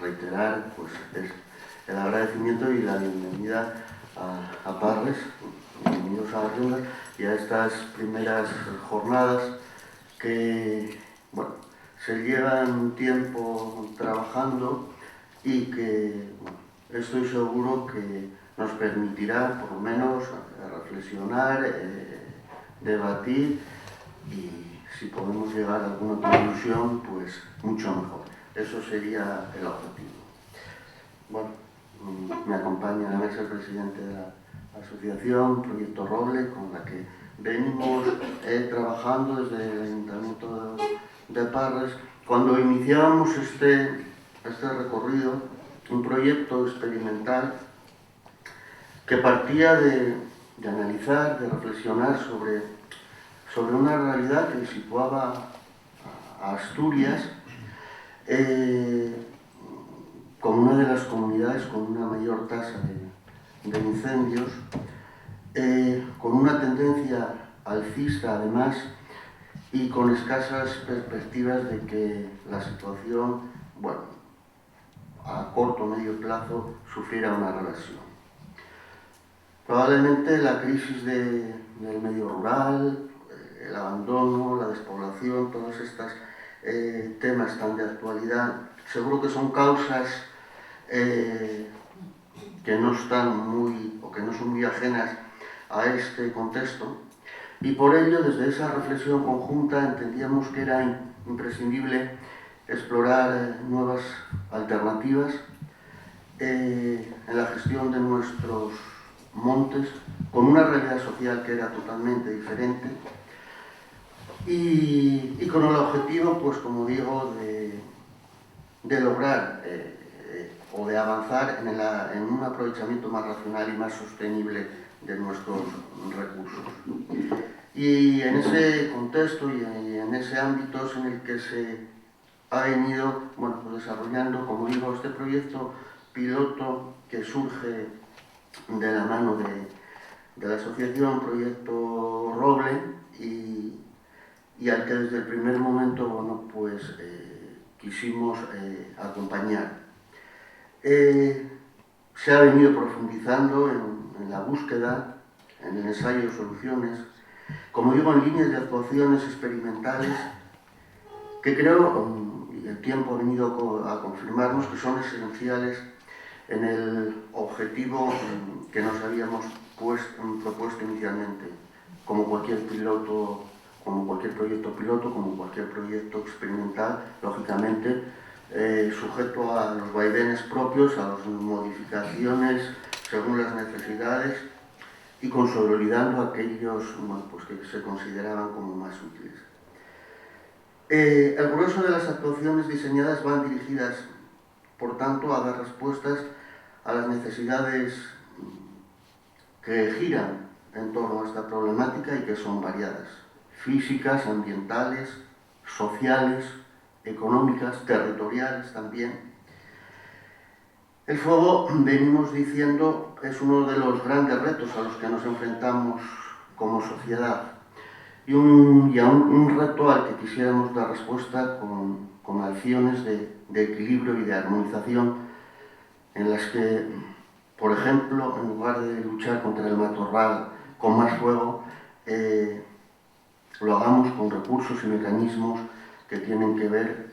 reiterar pues, el agradecimiento y la bienvenida a Parres, bienvenidos a Arriola y a estas primeras jornadas que bueno, se llevan un tiempo trabajando y que bueno, estoy seguro que nos permitirá por lo menos reflexionar, debatir y si podemos llegar a alguna conclusión, pues mucho mejor. Eso sería el objetivo. Bueno, me acompaña a mesa el presidente de la asociación Proyecto Roble, con la que venimos trabajando desde el Ayuntamiento de Parres. Cuando iniciábamos este recorrido, un proyecto experimental que partía de analizar, de reflexionar sobre una realidad que situaba a Asturias como una de las comunidades con una mayor tasa de incendios, con una tendencia alcista además y con escasas perspectivas de que la situación, bueno, a corto o medio plazo sufriera una reversión. Probablemente la crisis del medio rural, el abandono, la despoblación, todos estos temas tan de actualidad, seguro que son causas que no están muy, o que no son muy ajenas a este contexto, y por ello, desde esa reflexión conjunta, entendíamos que era imprescindible explorar nuevas alternativas en la gestión de nuestros montes, con una realidad social que era totalmente diferente y con el objetivo, pues como digo, de lograr o de avanzar en un aprovechamiento más racional y más sostenible de nuestros recursos. Y en ese contexto y en ese ámbito es en el que se ha venido bueno, pues desarrollando, como digo, este proyecto piloto que surge de la mano de la asociación Proyecto Roble y al que desde el primer momento bueno, pues, quisimos acompañar. Se ha venido profundizando en la búsqueda, en el ensayo de soluciones, como digo, en líneas de actuaciones experimentales que creo, y el tiempo ha venido a confirmarnos, que son esenciales en el objetivo que nos habíamos propuesto inicialmente, como cualquier piloto, como cualquier proyecto piloto, como cualquier proyecto experimental, lógicamente sujeto a los vaivenes propios, a las modificaciones según las necesidades y consolidando aquellos bueno, pues que se consideraban como más útiles. El grueso de las actuaciones diseñadas van dirigidas, por tanto, a dar respuestas a las necesidades que giran en torno a esta problemática y que son variadas: físicas, ambientales, sociales, económicas, territoriales también. El fuego, venimos diciendo, es uno de los grandes retos a los que nos enfrentamos como sociedad y un reto al que quisiéramos dar respuesta con acciones de equilibrio y de armonización en las que, por ejemplo, en lugar de luchar contra el matorral con más fuego, lo hagamos con recursos y mecanismos que tienen que ver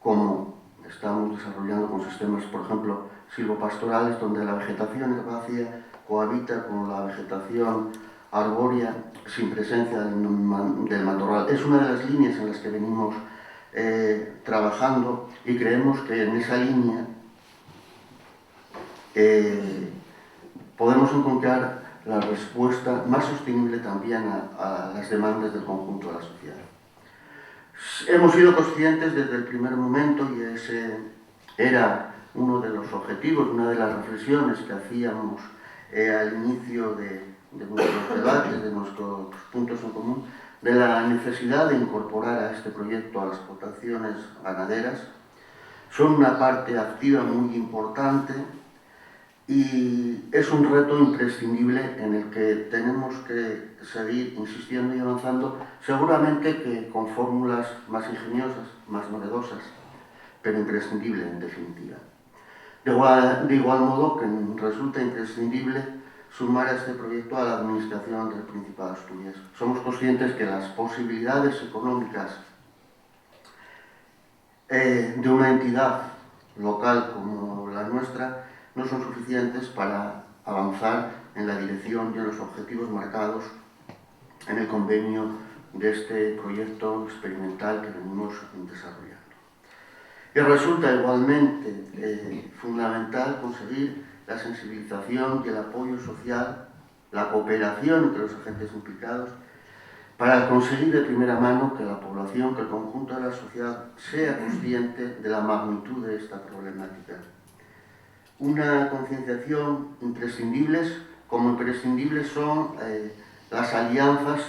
cómo estamos desarrollando con sistemas, por ejemplo, silvopastorales, donde la vegetación herbácea cohabita con la vegetación arbórea sin presencia del matorral. Es una de las líneas en las que venimos trabajando y creemos que en esa línea podemos encontrar la respuesta más sostenible también a las demandas del conjunto de la sociedad. Hemos sido conscientes desde el primer momento, y ese era uno de los objetivos, una de las reflexiones que hacíamos al inicio de nuestros debates, de nuestros puntos en común, de la necesidad de incorporar a este proyecto a las explotaciones ganaderas. Son una parte activa muy importante y es un reto imprescindible en el que tenemos que seguir insistiendo y avanzando, seguramente que con fórmulas más ingeniosas, más novedosas, pero imprescindible en definitiva. De igual modo que resulta imprescindible sumar a este proyecto a la administración del Principado de Asturias. Somos conscientes que las posibilidades económicas de una entidad local como la nuestra no son suficientes para avanzar en la dirección y en los objetivos marcados en el convenio de este proyecto experimental que venimos desarrollando. Y resulta igualmente fundamental conseguir la sensibilización y el apoyo social, la cooperación entre los agentes implicados, para conseguir de primera mano que la población, que el conjunto de la sociedad sea consciente de la magnitud de esta problemática. Una concienciación imprescindibles, como imprescindibles son las alianzas,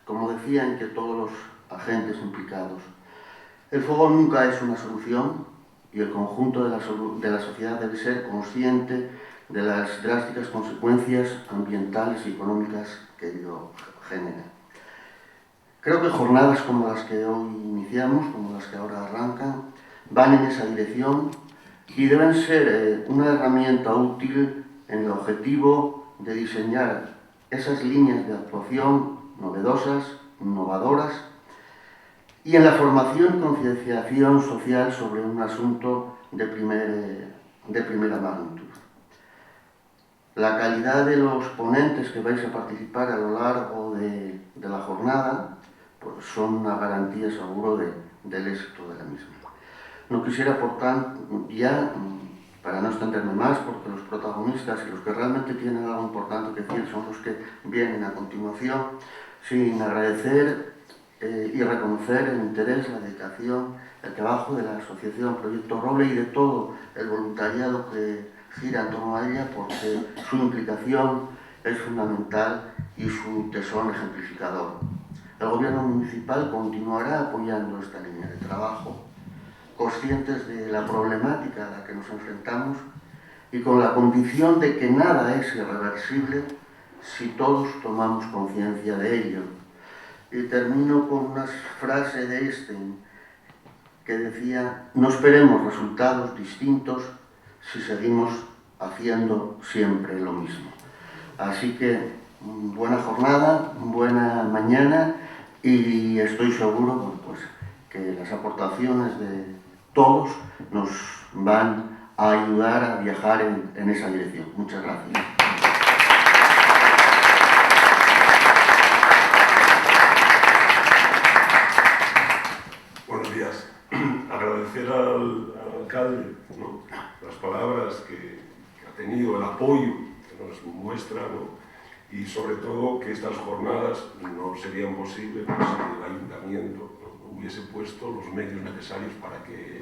como decía, entre todos los agentes implicados. El fuego nunca es una solución y el conjunto de la sociedad debe ser consciente de las drásticas consecuencias ambientales y económicas que ello genera. Creo que jornadas como las que hoy iniciamos, como las que ahora arrancan, van en esa dirección y deben ser una herramienta útil en el objetivo de diseñar esas líneas de actuación novedosas, innovadoras, y en la formación y concienciación social sobre un asunto de primera magnitud. La calidad de los ponentes que vais a participar a lo largo de la jornada pues son una garantía seguro del éxito de la misma. No quisiera, por tanto, ya, para no extenderme más, porque los protagonistas y los que realmente tienen algo importante que decir son los que vienen a continuación, sin agradecer y reconocer el interés, la dedicación, el trabajo de la Asociación Proyecto Roble y de todo el voluntariado que gira en torno a ella, porque su implicación es fundamental y su tesón ejemplificador. El Gobierno municipal continuará apoyando esta línea de trabajo, conscientes de la problemática a la que nos enfrentamos y con la convicción de que nada es irreversible si todos tomamos conciencia de ello. Y termino con una frase de Einstein que decía: no esperemos resultados distintos si seguimos haciendo siempre lo mismo. Así que buena jornada, buena mañana y estoy seguro pues, que las aportaciones de todos nos van a ayudar a viajar en esa dirección. Muchas gracias. Buenos días. Agradecer al alcalde, ¿no?, las palabras que ha tenido, el apoyo que nos muestra, ¿no?, y sobre todo que estas jornadas no serían posibles si el ayuntamiento no hubiese puesto los medios necesarios para que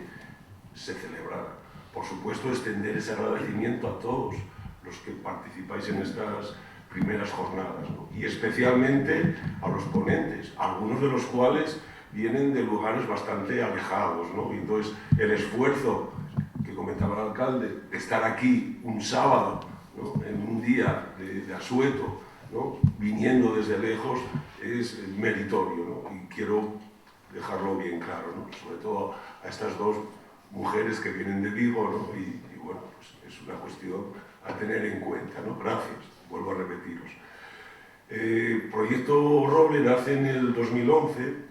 se celebrara. Por supuesto, extender ese agradecimiento a todos los que participáis en estas primeras jornadas, ¿no?, y especialmente a los ponentes, algunos de los cuales vienen de lugares bastante alejados, ¿no? Y entonces el esfuerzo que comentaba el alcalde de estar aquí un sábado, ¿no?, en un día de asueto, ¿no?, viniendo desde lejos, es meritorio, ¿no? Y quiero dejarlo bien claro, ¿no?, sobre todo a estas dos mujeres que vienen de Vigo, ¿no?, y bueno, pues es una cuestión a tener en cuenta, ¿no? Gracias, vuelvo a repetiros. Proyecto Roble nace en el 2011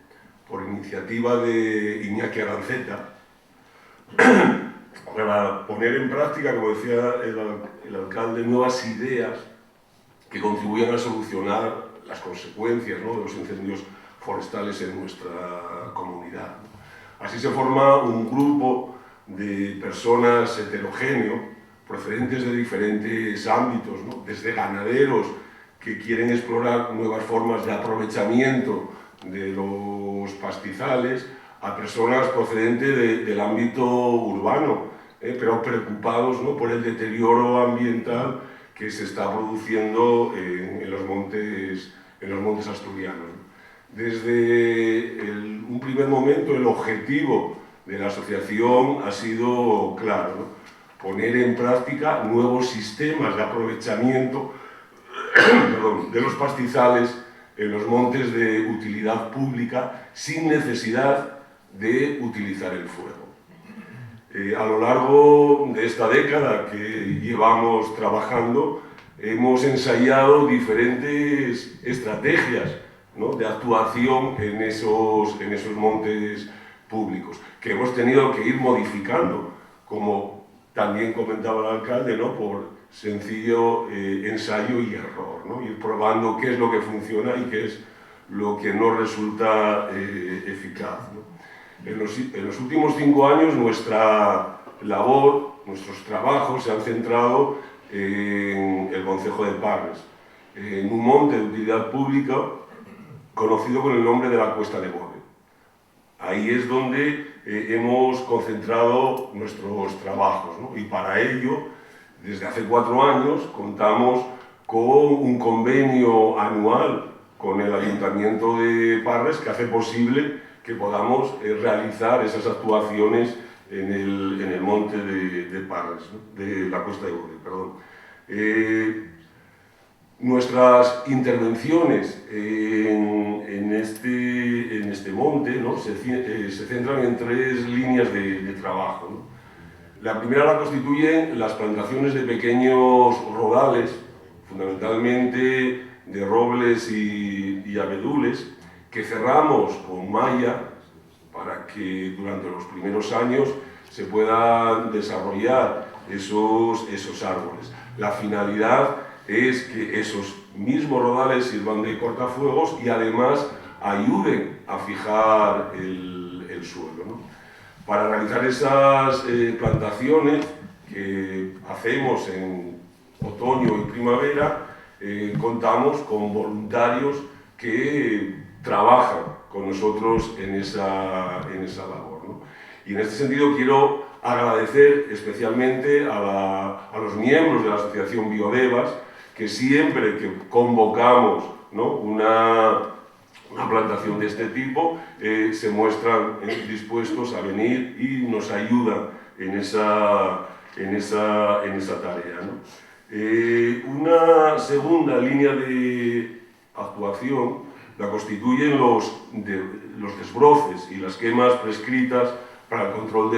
por iniciativa de Iñaki Aranceta, para poner en práctica, como decía el alcalde, nuevas ideas que contribuyan a solucionar las consecuencias, ¿no?, de los incendios forestales en nuestra comunidad. Así se forma un grupo de personas heterogéneo, procedentes de diferentes ámbitos, ¿no?, desde ganaderos que quieren explorar nuevas formas de aprovechamiento de los pastizales, a personas procedentes del ámbito urbano, pero preocupados, ¿no?, por el deterioro ambiental que se está produciendo en los montes asturianos. Desde un primer momento el objetivo de la asociación ha sido claro, ¿no?, poner en práctica nuevos sistemas de aprovechamiento de los pastizales en los montes de utilidad pública sin necesidad de utilizar el fuego. A lo largo de esta década que llevamos trabajando, hemos ensayado diferentes estrategias, ¿no?, de actuación en esos montes públicos, que hemos tenido que ir modificando, como también comentaba el alcalde, ¿no?, por sencillo ensayo y error, ¿no?, ir probando qué es lo que funciona y qué es lo que no resulta eficaz, ¿no? En los últimos 5 años nuestra labor, nuestros trabajos se han centrado en el concejo de Parres, en un monte de utilidad pública conocido con el nombre de la Cuesta de Bove. Ahí es donde hemos concentrado nuestros trabajos, ¿no? Y para ello, desde hace 4 años, contamos con un convenio anual con el Ayuntamiento de Parres que hace posible que podamos realizar esas actuaciones en el monte de Parres, ¿no?, de la Cuesta de Bove, perdón. Nuestras intervenciones en este monte, ¿no?, se centran en 3 líneas de trabajo, ¿no? La primera la constituyen las plantaciones de pequeños rodales, fundamentalmente de robles y abedules, que cerramos con malla para que durante los primeros años se puedan desarrollar esos árboles. La finalidad es que esos mismos rodales sirvan de cortafuegos y además ayuden a fijar el suelo, ¿no? Para realizar esas plantaciones que hacemos en otoño y primavera, contamos con voluntarios que trabajan con nosotros en esa labor, ¿no? Y en este sentido quiero agradecer especialmente a los miembros de la Asociación Biodevas, que siempre que convocamos, ¿no?, una plantación de este tipo, se muestran dispuestos a venir y nos ayudan en esa tarea, ¿no? Una segunda línea de actuación la constituyen los desbroces y las quemas prescritas para el control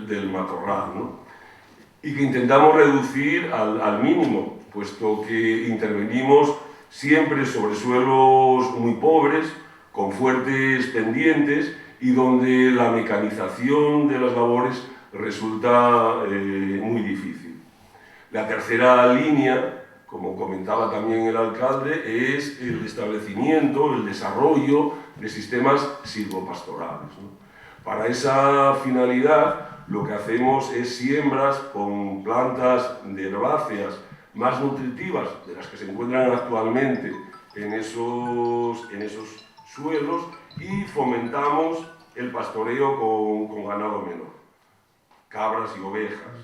del matorral, ¿no?, y que intentamos reducir al mínimo, puesto que intervenimos siempre sobre suelos muy pobres, con fuertes pendientes y donde la mecanización de las labores resulta muy difícil. La tercera línea, como comentaba también el alcalde, es el establecimiento, el desarrollo de sistemas silvopastorales, ¿no? Para esa finalidad, lo que hacemos es siembras con plantas de herbáceas más nutritivas de las que se encuentran actualmente en esos suelos y fomentamos el pastoreo con ganado menor, cabras y ovejas,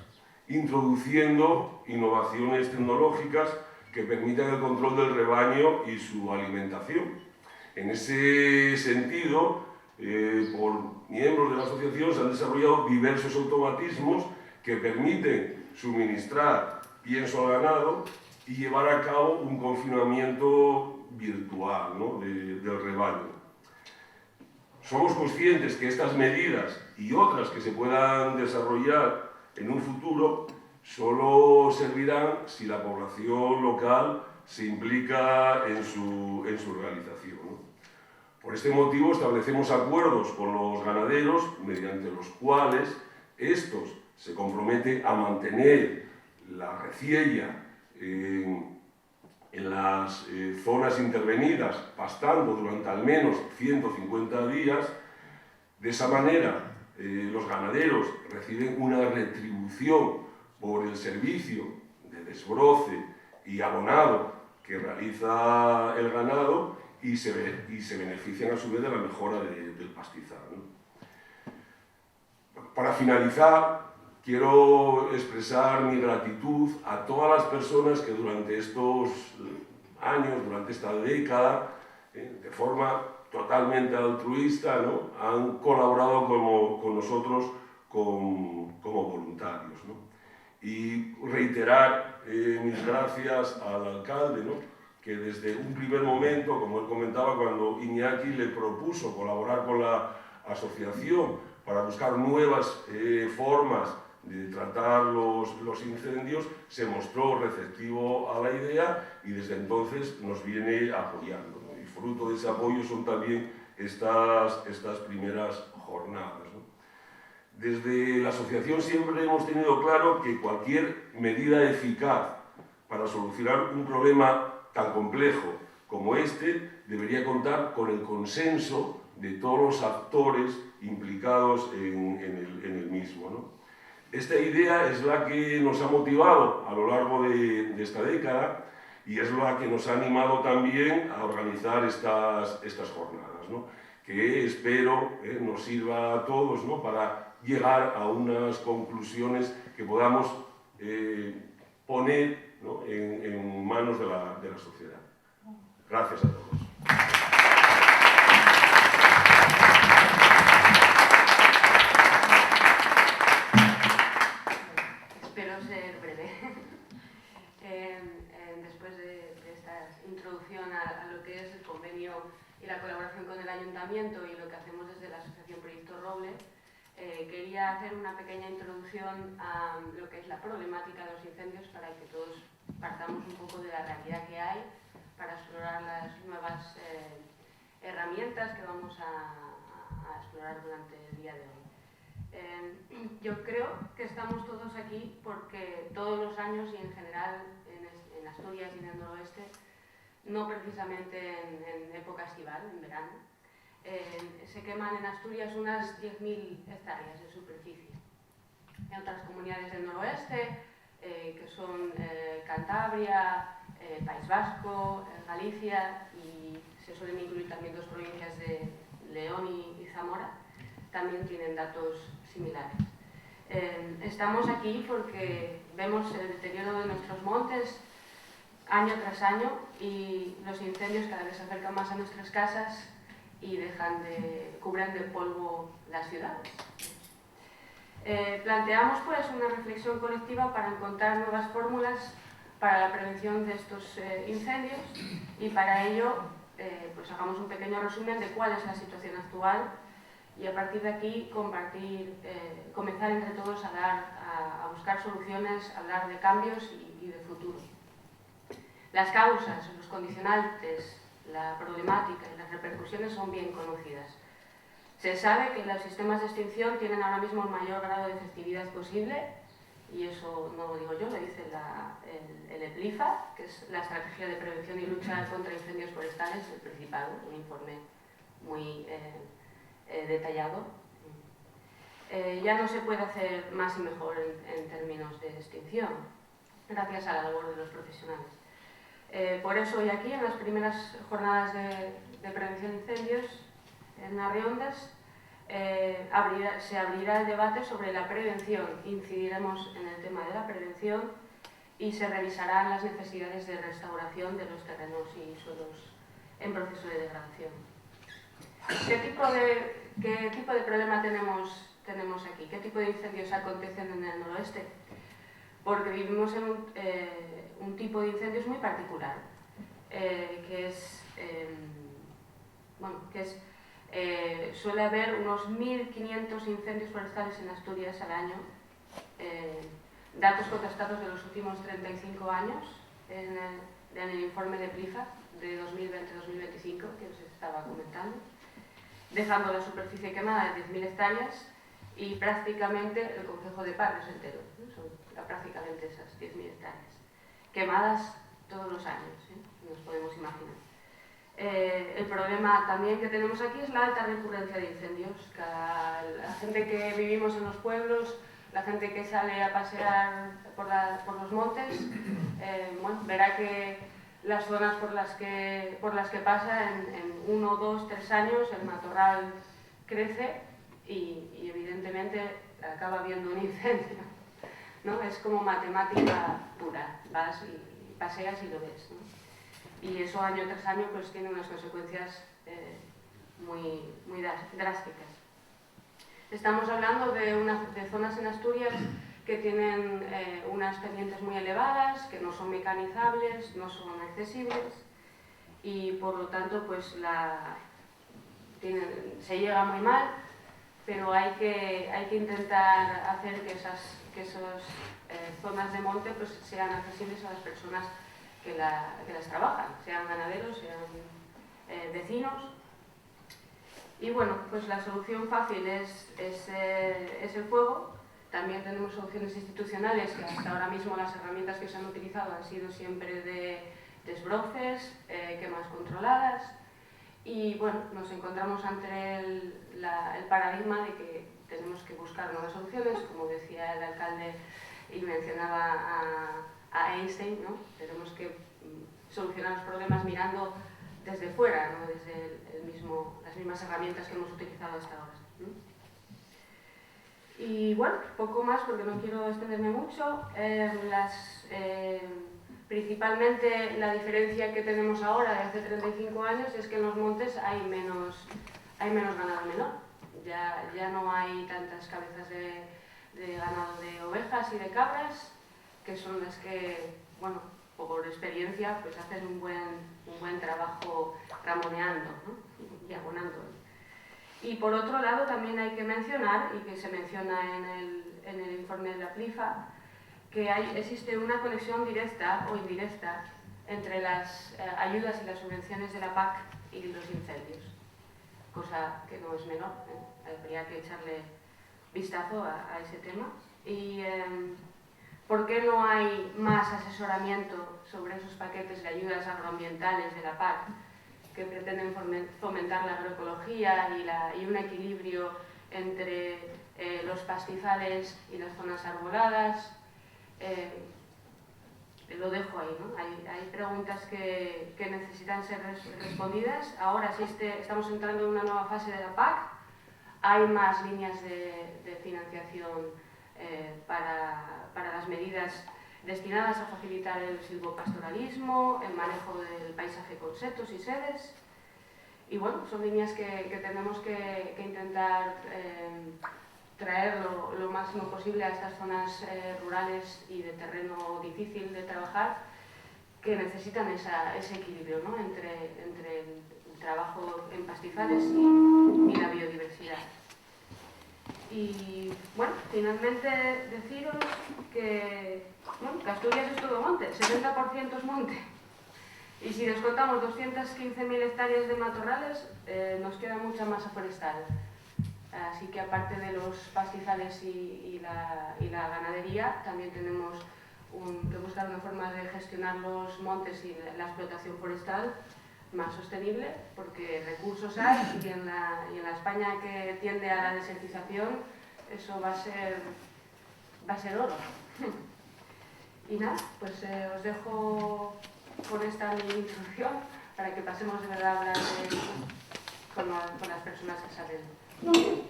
introduciendo innovaciones tecnológicas que permitan el control del rebaño y su alimentación. En ese sentido, por miembros de la asociación se han desarrollado diversos automatismos que permiten suministrar pienso al ganado y llevar a cabo un confinamiento virtual, ¿no?, del rebaño. Somos conscientes que estas medidas y otras que se puedan desarrollar en un futuro solo servirán si la población local se implica en su realización, ¿no? Por este motivo establecemos acuerdos con los ganaderos mediante los cuales estos se comprometen a mantener la reciella en las zonas intervenidas, pastando durante al menos 150 días. De esa manera, los ganaderos reciben una retribución por el servicio de desbroce y abonado que realiza el ganado y se benefician a su vez de la mejora del pastizal, ¿no? Para finalizar, quiero expresar mi gratitud a todas las personas que durante estos años, durante esta década, de forma totalmente altruista, ¿no?, han colaborado con nosotros como voluntarios, ¿no? Y reiterar mis gracias al alcalde, ¿no?, que desde un primer momento, como él comentaba, cuando Iñaki le propuso colaborar con la asociación para buscar nuevas formas de tratar los incendios, se mostró receptivo a la idea y desde entonces nos viene apoyando, ¿no? Y fruto de ese apoyo son también estas primeras jornadas, ¿no? Desde la asociación siempre hemos tenido claro que cualquier medida eficaz para solucionar un problema tan complejo como este debería contar con el consenso de todos los actores implicados en el mismo, ¿no? Esta idea es la que nos ha motivado a lo largo de esta década y es la que nos ha animado también a organizar estas jornadas, ¿no? Que espero nos sirva a todos, ¿no? Para llegar a unas conclusiones que podamos poner, ¿no? en manos de la sociedad. Gracias a todos. Espero ser breve. Después de esta introducción a lo que es el convenio y la colaboración con el Ayuntamiento y lo que hacemos desde la Asociación Proyecto Roble, quería hacer una pequeña introducción a lo que es la problemática de los incendios para que todos partamos un poco de la realidad que hay para explorar las nuevas herramientas que vamos a explorar durante el día de hoy. Yo creo que estamos todos aquí porque todos los años y en general en Asturias y en el noroeste, no precisamente en época estival, en verano, se queman en Asturias unas 10.000 hectáreas de superficie. En otras comunidades del noroeste, que son Cantabria, País Vasco, Galicia, y se suelen incluir también dos provincias de León y Zamora, también tienen datos similares. Estamos aquí porque vemos el deterioro de nuestros montes año tras año y los incendios cada vez se acercan más a nuestras casas y cubren de polvo las ciudades. Planteamos pues una reflexión colectiva para encontrar nuevas fórmulas para la prevención de estos incendios y para ello pues hagamos un pequeño resumen de cuál es la situación actual y a partir de aquí comenzar entre todos a buscar soluciones, a hablar de cambios y de futuro. Las causas, los condicionantes, la problemática y las repercusiones son bien conocidas. Se sabe que los sistemas de extinción tienen ahora mismo el mayor grado de efectividad posible y eso no lo digo yo, lo dice el EPLIFA, que es la Estrategia de Prevención y Lucha contra Incendios Forestales del Principado, un informe muy detallado. Ya no se puede hacer más y mejor en términos de extinción, gracias a la labor de los profesionales. Por eso hoy aquí, en las primeras jornadas de prevención de incendios en Arriondas, se abrirá el debate sobre la prevención, incidiremos en el tema de la prevención y se revisarán las necesidades de restauración de los terrenos y suelos en proceso de degradación. ¿Qué tipo de problema tenemos aquí? ¿Qué tipo de incendios acontecen en el noroeste? Porque vivimos en un tipo de incendios muy particular, suele haber unos 1.500 incendios forestales en Asturias al año, datos contrastados de los últimos 35 años en el informe de PLIFA de 2020-2025 que os estaba comentando, dejando la superficie quemada de 10.000 hectáreas y prácticamente el concejo de Parres entero, ¿no? Son prácticamente esas 10.000 hectáreas quemadas todos los años, nos podemos imaginar. El problema también que tenemos aquí es la alta recurrencia de incendios. La gente que vivimos en los pueblos, la gente que sale a pasear por los montes, verá que las zonas por las que pasa en 1, 2, 3 años el matorral crece y evidentemente acaba habiendo un incendio, ¿no? Es como matemática pura, vas y paseas y lo ves, ¿no? Y eso año tras año pues tiene unas consecuencias muy drásticas. Estamos hablando de zonas en Asturias que tienen unas pendientes muy elevadas, que no son mecanizables, no son accesibles y por lo tanto pues se llega muy mal pero hay que intentar hacer que esas zonas de monte pues, sean accesibles a las personas que las trabajan, sean ganaderos, sean vecinos. Y bueno, pues la solución fácil es el fuego. También tenemos soluciones institucionales, que hasta ahora mismo las herramientas que se han utilizado han sido siempre de desbroces, quemas controladas. Y bueno, nos encontramos ante el paradigma de que tenemos que buscar nuevas soluciones, como decía el alcalde y mencionaba a Einstein, ¿no? Tenemos que solucionar los problemas mirando desde fuera, ¿no? Desde las mismas herramientas que hemos utilizado hasta ahora, ¿no? Y bueno, poco más porque no quiero extenderme mucho. Principalmente la diferencia que tenemos ahora de hace 35 años es que en los montes hay menos ganado menor. Ya no hay tantas cabezas de ganado de ovejas y de cabras, que son las que, bueno, por experiencia, pues hacen un buen trabajo ramoneando, ¿no? Y abonando. Y por otro lado también hay que mencionar, y que se menciona en el informe de la PLIFA, que existe una conexión directa o indirecta entre las ayudas y las subvenciones de la PAC y los incendios, cosa que no es menor, habría que echarle vistazo a ese tema. Y ¿por qué no hay más asesoramiento sobre esos paquetes de ayudas agroambientales de la PAC que pretenden fomentar la agroecología y un equilibrio entre los pastizales y las zonas arboladas? Lo dejo ahí, ¿no? Hay preguntas que necesitan ser respondidas. Ahora estamos entrando en una nueva fase de la PAC, hay más líneas de financiación para las medidas destinadas a facilitar el silvopastoralismo, el manejo del paisaje con setos y sedes. Y bueno, son líneas que tenemos que intentar traer lo máximo posible a estas zonas rurales y de terreno difícil de trabajar, que necesitan ese equilibrio, ¿no? entre el trabajo en pastizales y la biodiversidad. Y bueno, finalmente deciros que Asturias es todo monte, 70% es monte. Y si descontamos 215.000 hectáreas de matorrales, nos queda mucha masa forestal. Así que aparte de los pastizales y la ganadería, también tenemos que buscar una forma de gestionar los montes y la explotación forestal más sostenible, porque recursos hay y en la España que tiende a la desertización, eso va a ser oro. Y nada, pues os dejo con esta mini introducción para que pasemos de verdad a hablar con las personas que saben. Sí.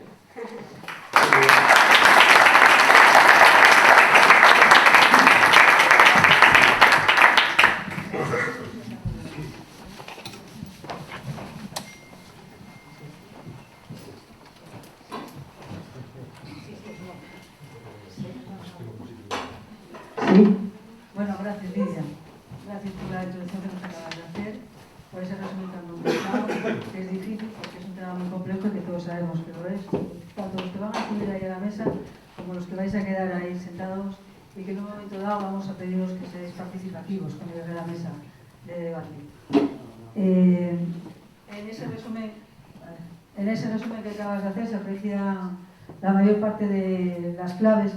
Bueno, gracias Lidia. Gracias por la introducción que nos acabas de hacer, por ese resumen tan complicado, que es difícil porque es un tema muy complejo y que todos sabemos que lo es. Tanto los que van a acudir ahí a la mesa como los que vais a quedar ahí sentados y que en un momento dado vamos a pediros que seáis participativos con el de la mesa de debate. En ese resumen que acabas de hacer se aprecia la mayor parte de las claves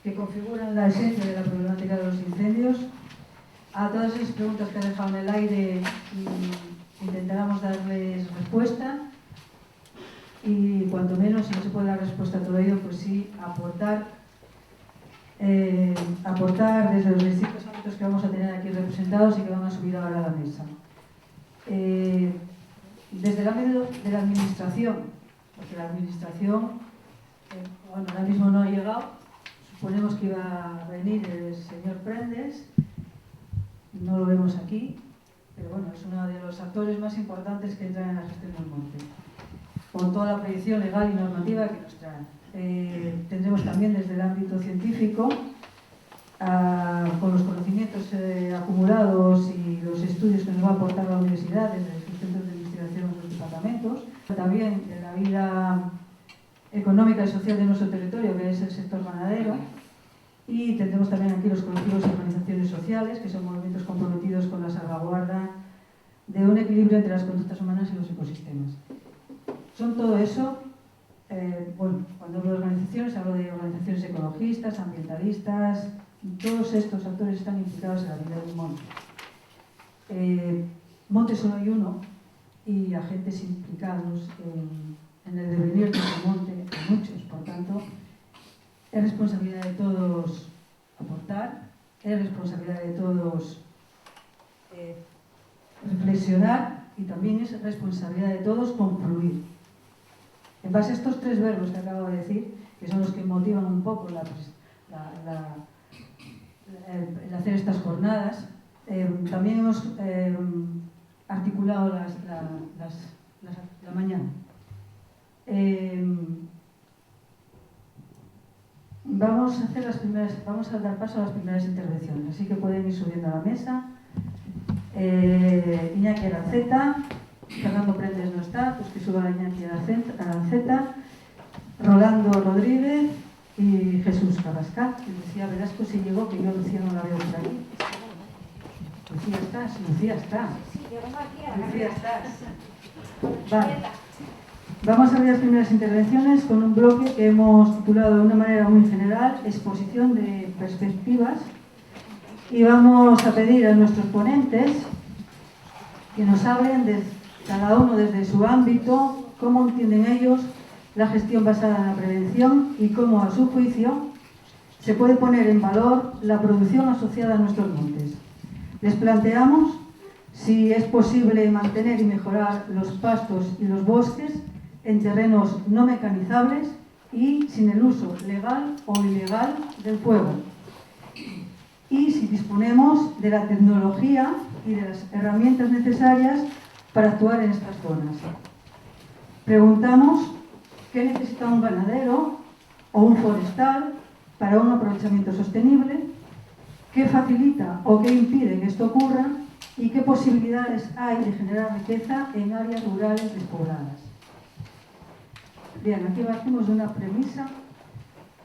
que configuran la esencia de la problemática de los incendios. A todas esas preguntas que han dejado en el aire intentaremos darles respuesta y cuanto menos, si no se puede dar respuesta a todo ello, pues sí aportar desde los distintos ámbitos que vamos a tener aquí representados y que van a subir ahora a la mesa. Desde el ámbito de la administración, porque la administración, bueno, ahora mismo no ha llegado, suponemos que iba a venir el señor Prendes, no lo vemos aquí, pero bueno, es uno de los actores más importantes que entran en la gestión del monte, con toda la predicción legal y normativa que nos traen. Tendremos también desde el ámbito científico, con los conocimientos acumulados y los estudios que nos va a aportar la universidad desde sus centros de investigación en los departamentos, también en la vida económica y social de nuestro territorio, que es el sector ganadero. Y tendremos también aquí los colectivos y organizaciones sociales, que son movimientos comprometidos con la salvaguarda de un equilibrio entre las conductas humanas y los ecosistemas. Son todo eso, bueno, cuando hablo de organizaciones, hablo de organizaciones ecologistas, ambientalistas, todos estos actores están implicados en la vida del monte. Monte solo hay uno, y agentes implicados en el devenir de ese monte hay muchos, por tanto, es responsabilidad de todos aportar, es responsabilidad de todos reflexionar y también es responsabilidad de todos concluir. En base a estos tres verbos que acabo de decir, que son los que motivan un poco el hacer estas jornadas, también hemos articulado la mañana. Vamos a dar paso a las primeras intervenciones, así que pueden ir subiendo a la mesa. Iñaki Aranceta, Fernando Prendes no está, pues que suba Iñaki Aranceta, Rolando Rodríguez y Jesús Carrascal. Y Lucía Velasco si llegó, que yo a Lucía no la veo por aquí. Lucía estás. Lucía estás. Vale. Vamos a ver las primeras intervenciones con un bloque que hemos titulado de una manera muy general, exposición de perspectivas, y vamos a pedir a nuestros ponentes que nos hablen de cada uno desde su ámbito, cómo entienden ellos la gestión basada en la prevención y cómo, a su juicio, se puede poner en valor la producción asociada a nuestros montes. Les planteamos si es posible mantener y mejorar los pastos y los bosques en terrenos no mecanizables y sin el uso legal o ilegal del fuego. Y si disponemos de la tecnología y de las herramientas necesarias para actuar en estas zonas. Preguntamos qué necesita un ganadero o un forestal para un aprovechamiento sostenible, qué facilita o qué impide que esto ocurra y qué posibilidades hay de generar riqueza en áreas rurales despobladas. Bien, aquí partimos de una premisa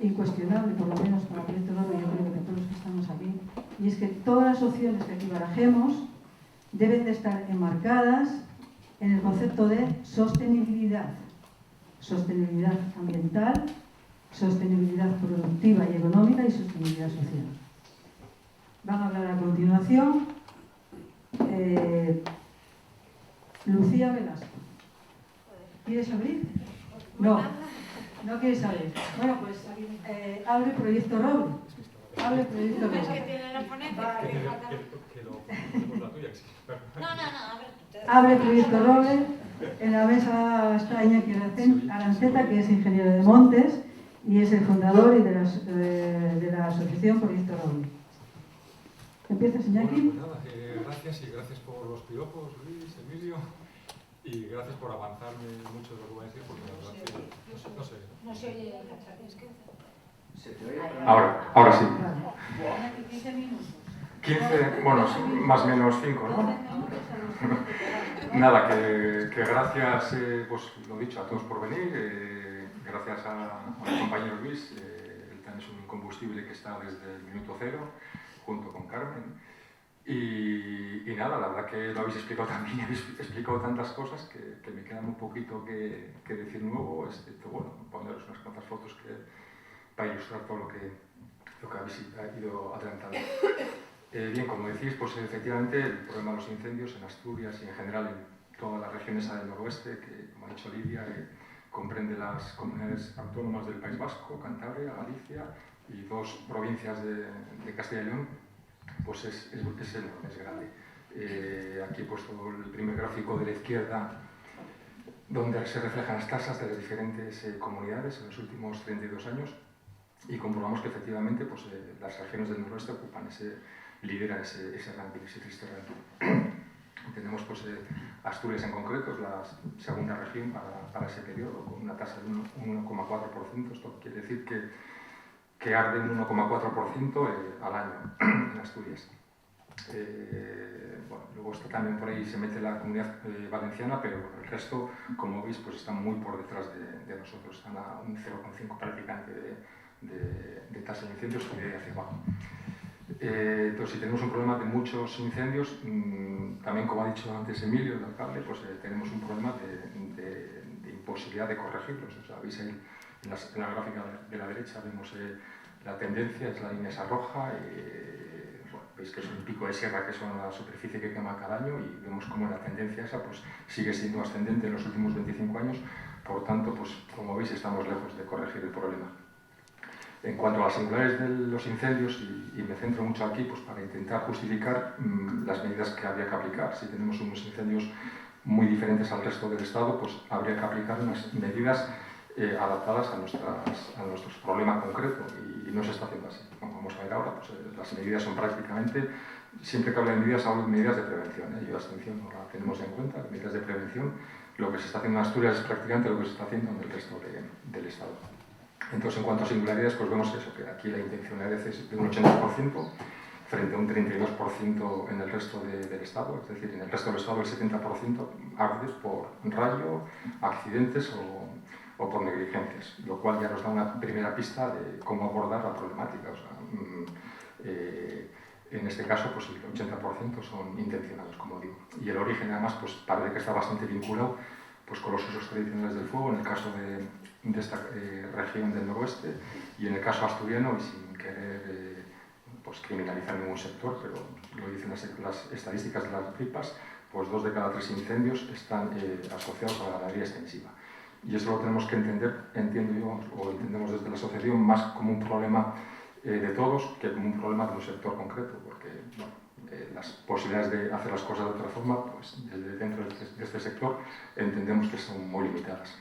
incuestionable, por lo menos para Proyecto Loro, yo creo que todos los que estamos aquí, y es que todas las opciones que aquí barajemos deben de estar enmarcadas en el concepto de sostenibilidad. Sostenibilidad ambiental, sostenibilidad productiva y económica y sostenibilidad social. Van a hablar a continuación Lucía Velasco. ¿Quieres abrir? No, no quieres abrir. Bueno, pues abre Proyecto Roble. Abre Proyecto Roble. Es que tiene la ponencia. Abre Proyecto Roble. En la mesa está Iñaki Aranceta, que es ingeniero de montes y es el fundador y de la asociación Proyecto Roble. ¿Empiezas, Iñaki? Bueno, pues nada, gracias y gracias por los piropos, Luis, Emilio, y gracias por avanzarme mucho de lo que voy a decir, porque la verdad es que no se oye. ¿Se te oye? Ahora sí. Vale. 15 minutos. 15, bueno, más o menos 5, ¿no? Nada, que gracias, pues lo dicho, a todos por venir, gracias a mi compañero Luis, él también es un combustible que está desde el minuto cero, junto con Carmen, y nada, la verdad que lo habéis explicado también, habéis explicado tantas cosas que me quedan un poquito que decir nuevo, excepto, bueno, poneros unas cuantas fotos para ilustrar todo lo que habéis ido adelantando. Bien, como decís, pues efectivamente el problema de los incendios en Asturias y en general en toda la región esa del noroeste, que como ha dicho Lidia, comprende las comunidades autónomas del País Vasco, Cantabria, Galicia y 2 provincias de Castilla y León, pues es enorme, es grande. Aquí he puesto el primer gráfico de la izquierda, donde se reflejan las tasas de las diferentes comunidades en los últimos 32 años y comprobamos que efectivamente pues, las regiones del noroeste lideran ese ranking, ese triste ranking. Tenemos pues, Asturias en concreto, es la segunda región para ese periodo, con una tasa de un 1,4%. Esto quiere decir que arde un 1,4% al año en Asturias. Bueno, luego está también por ahí, se mete la Comunidad Valenciana, pero bueno, el resto, como veis, pues están muy por detrás de nosotros, están a un 0,5 prácticamente de tasa de incendios y de hacia abajo. Entonces, si tenemos un problema de muchos incendios, también como ha dicho antes Emilio, el alcalde, pues tenemos un problema de imposibilidad de corregirlos. O sea, veis ahí en la gráfica de la derecha, vemos la tendencia, es la línea esa roja, bueno, veis que es un pico de sierra que son la superficie que quema cada año y vemos cómo la tendencia esa pues, sigue siendo ascendente en los últimos 25 años, por tanto, pues, como veis, estamos lejos de corregir el problema. En cuanto a las singularidades de los incendios, y me centro mucho aquí pues, para intentar justificar las medidas que habría que aplicar. Si tenemos unos incendios muy diferentes al resto del Estado, pues habría que aplicar unas medidas adaptadas a nuestro problema concreto y no se está haciendo así. Como vamos a ver ahora, pues, las medidas son prácticamente, siempre que hablo de medidas, hablo de medidas de prevención. Y la extinción no la tenemos en cuenta, las medidas de prevención. Lo que se está haciendo en Asturias es prácticamente lo que se está haciendo en el resto del Estado. Entonces, en cuanto a singularidades, pues vemos eso, que aquí la intencionalidad es de un 80% frente a un 32% en el resto del Estado. Es decir, en el resto del Estado el 70% arde por rayo, accidentes o por negligencias, lo cual ya nos da una primera pista de cómo abordar la problemática. O sea, en este caso, pues el 80% son intencionados, como digo. Y el origen, además, pues parece que está bastante vinculado pues, con los usos tradicionales del fuego, en el caso de esta región del noroeste, y en el caso asturiano, y sin querer pues, criminalizar ningún sector, pero lo dicen las estadísticas de las RIPAS, pues 2 de cada 3 incendios están asociados a la ganadería extensiva. Y eso lo tenemos que entender, entiendo yo, o entendemos desde la asociación, más como un problema de todos que como un problema de un sector concreto, porque bueno, las posibilidades de hacer las cosas de otra forma, pues desde dentro de este sector entendemos que son muy limitadas.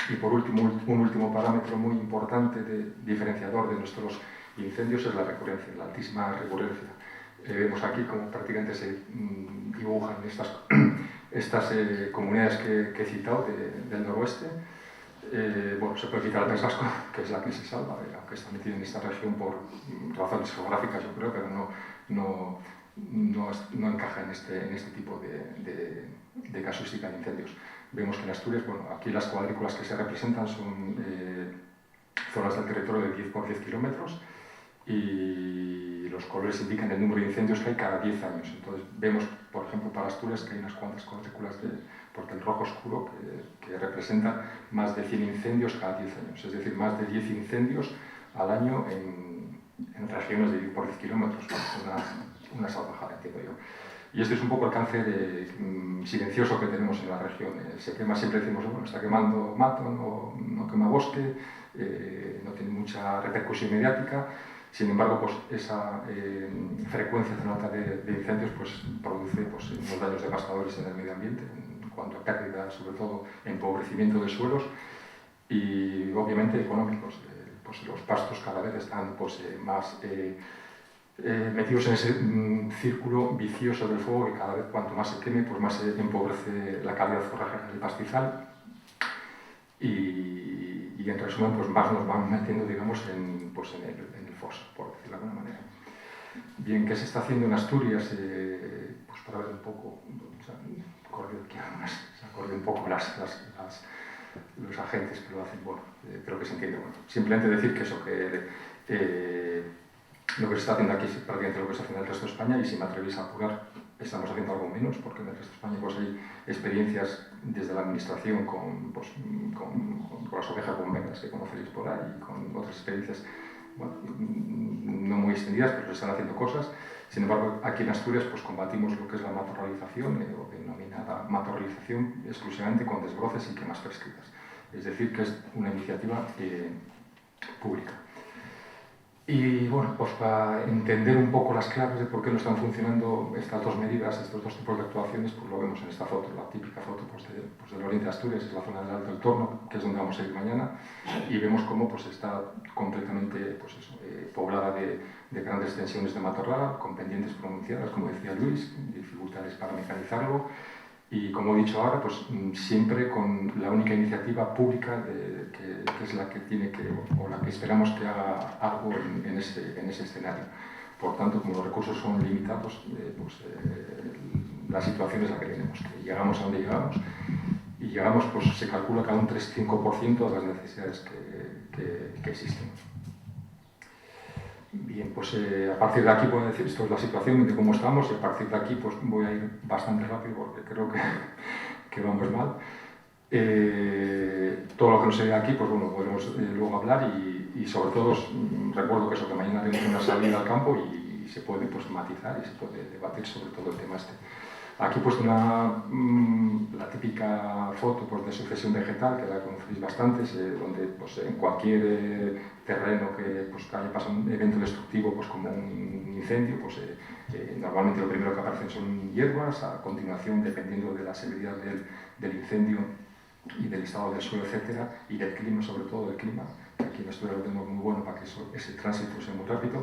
Y por último, un último parámetro muy importante diferenciador de nuestros incendios es la recurrencia, la altísima recurrencia. Vemos aquí como prácticamente se dibujan estas comunidades que he citado del noroeste. Bueno, se puede citar el País Vasco, que es la que se salva, aunque está metido en esta región por razones geográficas, yo creo, pero no encaja en este tipo de casuística de incendios. Vemos que en Asturias, bueno, aquí las cuadrículas que se representan son zonas del territorio de 10 por 10 kilómetros y los colores indican el número de incendios que hay cada 10 años. Entonces vemos, por ejemplo, para Asturias que hay unas cuantas cuadrículas porque el rojo oscuro que representa más de 100 incendios cada 10 años, es decir, más de 10 incendios al año en regiones de 10 por 10 kilómetros, una salvajada, entiendo yo. Y este es un poco el cáncer silencioso que tenemos en la región. Se quema, siempre decimos, bueno, está quemando mato, no quema bosque, no tiene mucha repercusión mediática. Sin embargo, pues, esa frecuencia tan alta de incendios pues, produce pues, unos daños devastadores en el medio ambiente, en cuanto a pérdida, sobre todo empobrecimiento de suelos y obviamente económicos. Pues, los pastos cada vez están pues, más metidos en ese círculo vicioso del fuego que cada vez cuanto más se queme, pues más se empobrece la calidad forrajera del pastizal y en resumen pues más nos van metiendo digamos en el foso, por decirlo de alguna manera. Bien, ¿qué se está haciendo en Asturias? Pues para ver un poco, o sea, corre un poco los agentes que lo hacen, bueno, creo que se entiende. Bueno, simplemente decir que eso, que lo que se está haciendo aquí es prácticamente lo que se hace en el resto de España y si me atrevéis a apurar, estamos haciendo algo menos porque en el resto de España pues, hay experiencias desde la administración con las ovejas bomberas que conoceréis por ahí y con otras experiencias bueno, no muy extendidas, pero se están haciendo cosas. Sin embargo, aquí en Asturias pues, combatimos lo que es la matorralización o denominada matorralización exclusivamente con desbroces y quemas prescritas. Es decir, que es una iniciativa pública. Y bueno, pues para entender un poco las claves de por qué no están funcionando estas dos medidas, estos dos tipos de actuaciones, pues lo vemos en esta foto, la típica foto pues del oriente de Asturias, es la zona del Alto del Torno, que es donde vamos a ir mañana, y vemos cómo pues, está completamente pues eso, poblada de grandes extensiones de matorral, con pendientes pronunciadas, como decía Luis, dificultades para mecanizarlo, y como he dicho ahora, pues siempre con la única iniciativa pública que es la que tiene que, o la que esperamos que haga algo en ese escenario. Por tanto, como los recursos son limitados, la situación es la que tenemos, que llegamos a donde llegamos y llegamos, pues se calcula que a un 3-5% de las necesidades que existen. Bien, pues a partir de aquí puedo decir, esto es la situación de cómo estamos, y a partir de aquí pues voy a ir bastante rápido porque creo que vamos mal. Todo lo que nos se ve aquí, pues bueno, podremos luego hablar y sobre todo recuerdo que eso, que mañana tenemos una salida al campo y se puede pues matizar y se puede debatir sobre todo el tema este. Aquí he puesto la típica foto pues, de sucesión vegetal, que la conocéis bastante, donde pues, en cualquier terreno que haya pasado un evento destructivo pues, como un incendio, pues, normalmente lo primero que aparecen son hierbas, a continuación, dependiendo de la severidad del incendio y del estado del suelo, etcétera, y del clima, sobre todo del clima, que aquí en Asturias lo tenemos muy bueno para que ese tránsito sea muy rápido,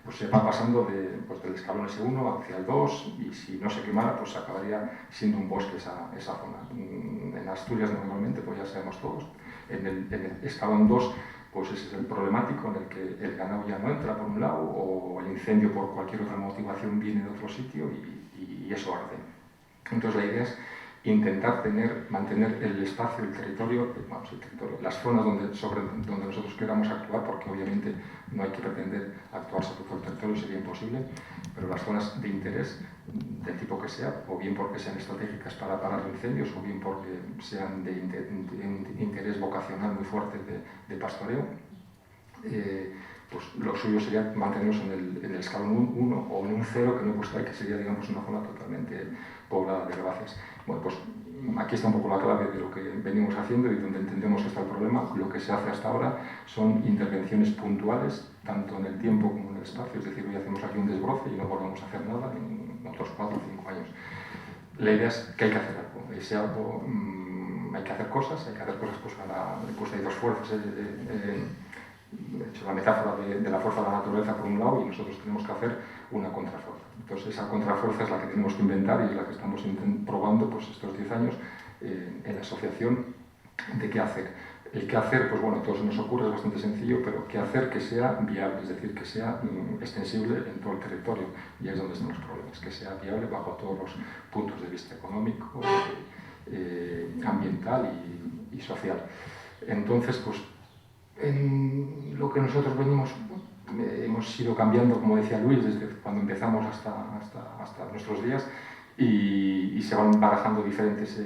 pues se va pasando del escalón S1 hacia el 2 y si no se quemara, pues acabaría siendo un bosque esa zona. En Asturias normalmente, pues ya sabemos todos, en el escalón 2 pues ese es el problemático en el que el ganado ya no entra por un lado o el incendio por cualquier otra motivación viene de otro sitio y eso arde. Entonces la idea es intentar mantener el espacio, el territorio, las zonas donde nosotros queramos actuar, porque obviamente no hay que pretender actuar sobre todo el territorio, sería imposible, pero las zonas de interés, del tipo que sea, o bien porque sean estratégicas para parar incendios, o bien porque sean de interés vocacional muy fuerte de pastoreo, pues lo suyo sería mantenernos en el escalón 1 o en un 0 que no he puesto ahí, que sería, digamos, una zona totalmente poblada de herbáceas. Bueno, pues aquí está un poco la clave de lo que venimos haciendo y donde entendemos que está el problema. Lo que se hace hasta ahora son intervenciones puntuales, tanto en el tiempo como en el espacio, es decir, hoy hacemos aquí un desbroce y no volvemos a hacer nada en otros 4 o 5 años. La idea es que hay que hacer algo. Ese algo, hay que hacer cosas pues hay dos fuerzas. He hecho la metáfora de la fuerza de la naturaleza por un lado y nosotros tenemos que hacer una contrafuerza. Entonces esa contrafuerza es la que tenemos que inventar y es la que estamos probando pues, estos 10 años en la asociación de qué hacer. El qué hacer, pues bueno, todo se nos ocurre, es bastante sencillo, pero qué hacer que sea viable, es decir, que sea extensible en todo el territorio. Y ahí es donde están los problemas, que sea viable bajo todos los puntos de vista económico, ambiental y social. Entonces, pues en lo que nosotros venimos, hemos ido cambiando, como decía Luis, desde cuando empezamos hasta nuestros días y se van barajando diferentes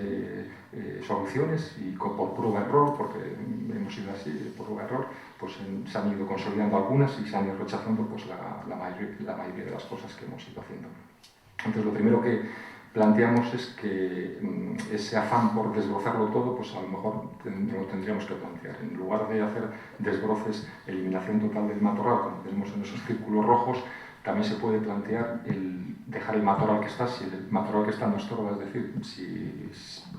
soluciones y por prueba-error, porque hemos ido así, por prueba-error, pues se han ido consolidando algunas y se han ido rechazando pues, la mayoría de las cosas que hemos ido haciendo. Entonces, lo primero que planteamos es que ese afán por desbrozarlo todo, pues a lo mejor lo tendríamos que plantear. En lugar de hacer desbroces, eliminación total del matorral, como tenemos en esos círculos rojos, también se puede plantear el dejar el matorral que está, si el matorral que está no estorba, es decir, si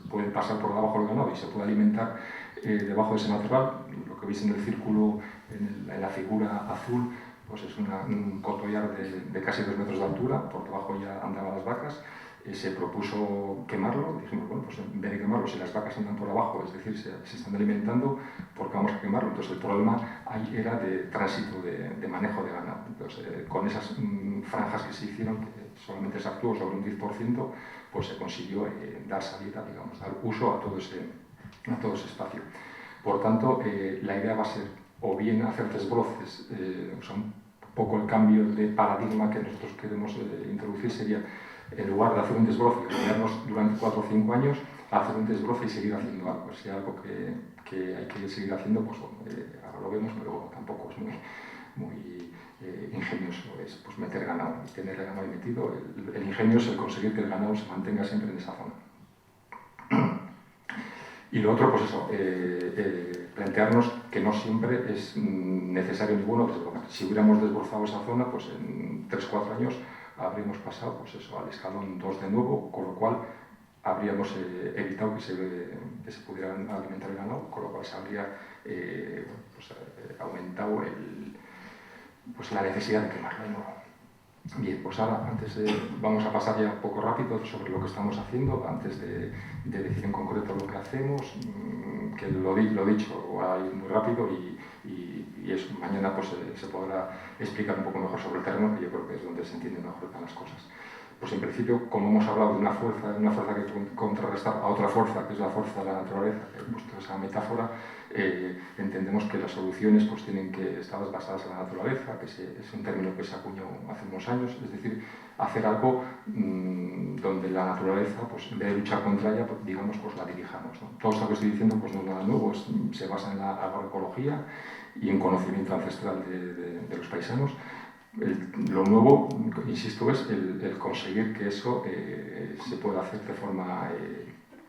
puede pasar por debajo del ganado y se puede alimentar debajo de ese matorral. Lo que veis en el círculo, en la figura azul, pues es un cotorral de casi 2 metros de altura, por debajo ya andaban las vacas. Se propuso quemarlo, dijimos, bueno, pues en vez de quemarlo, si las vacas andan por abajo, es decir, se están alimentando, ¿por qué vamos a quemarlo? Entonces el problema ahí era de tránsito, de manejo de ganado. Entonces con esas franjas que se hicieron, que solamente se actuó sobre un 10%, pues se consiguió dar salida, digamos, dar uso a todo ese espacio. Por tanto, la idea va a ser o bien hacer desbroces, o sea, un poco el cambio de paradigma que nosotros queremos introducir sería, en lugar de hacer un desbroce y quedarnos durante 4 o 5 años, hacer un desbroce y seguir haciendo algo. Si hay algo que hay que seguir haciendo, pues bueno, ahora lo vemos, pero bueno, tampoco es muy ingenioso. Es pues, meter ganado y tener el ganado ahí metido. El ingenio es el conseguir que el ganado se mantenga siempre en esa zona. Y lo otro, pues eso, plantearnos que no siempre es necesario ninguno desbrozar. Si hubiéramos desbrozado esa zona, pues en 3 o 4 años habríamos pasado pues eso, al escalón 2 de nuevo, con lo cual habríamos evitado que se pudiera alimentar el ganado, con lo cual se habría aumentado la necesidad de quemarlo de nuevo. Bien, pues ahora vamos a pasar ya un poco rápido sobre lo que estamos haciendo, antes de decir en concreto lo que hacemos, que lo dicho ahí muy rápido y y eso, mañana pues se podrá explicar un poco mejor sobre el terreno, que yo creo que es donde se entienden mejor las cosas. Pues en principio, como hemos hablado de una fuerza que contrarrestar a otra fuerza, que es la fuerza de la naturaleza, que he puesto esa metáfora, entendemos que las soluciones pues tienen que estar basadas en la naturaleza, que es un término que se acuñó hace unos años, es decir, hacer algo donde la naturaleza, pues en vez de luchar contra ella, pues, digamos, pues la dirijamos, ¿no? Todo esto que estoy diciendo pues no es nada nuevo, se basa en la agroecología y en conocimiento ancestral de los paisanos. Lo nuevo, insisto, es el conseguir que eso se pueda hacer de forma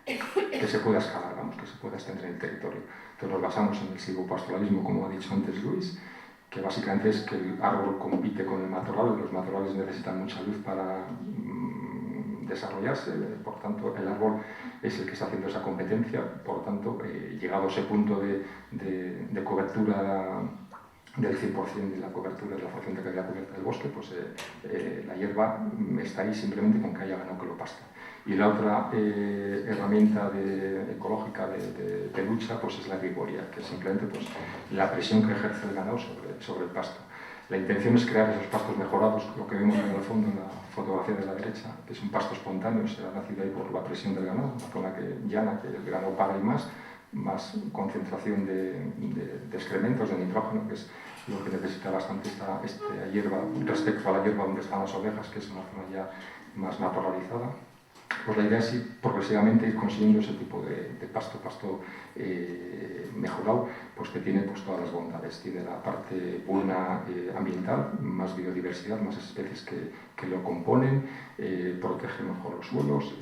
que se pueda escalar, vamos, que se pueda extender en el territorio. Entonces nos basamos en el silvopastoralismo, como ha dicho antes Luis, que básicamente es que el árbol compite con el matorral, los matorrales necesitan mucha luz para desarrollarse, por tanto el árbol es el que está haciendo esa competencia, por tanto, llegado a ese punto de cobertura del 100% de la cobertura, de la fracción de calidad cubierta del bosque, pues la hierba está ahí simplemente con que haya ganado que lo pasta. Y la otra herramienta ecológica de lucha pues es la herbivoría, que es simplemente pues, la presión que ejerce el ganado sobre el pasto. La intención es crear esos pastos mejorados, lo que vemos en el fondo en la fotografía de la derecha, que es un pasto espontáneo, se ha nacido ahí por la presión del ganado, una zona llana, que el ganado para y más concentración de excrementos, de nitrógeno, que es lo que necesita bastante esta hierba respecto a la hierba donde están las ovejas, que es una zona ya más naturalizada. Pues la idea es ir progresivamente ir consiguiendo ese tipo de pasto mejorado, pues que tiene pues, todas las bondades. Tiene la parte buena ambiental, más biodiversidad, más especies que lo componen, protege mejor los suelos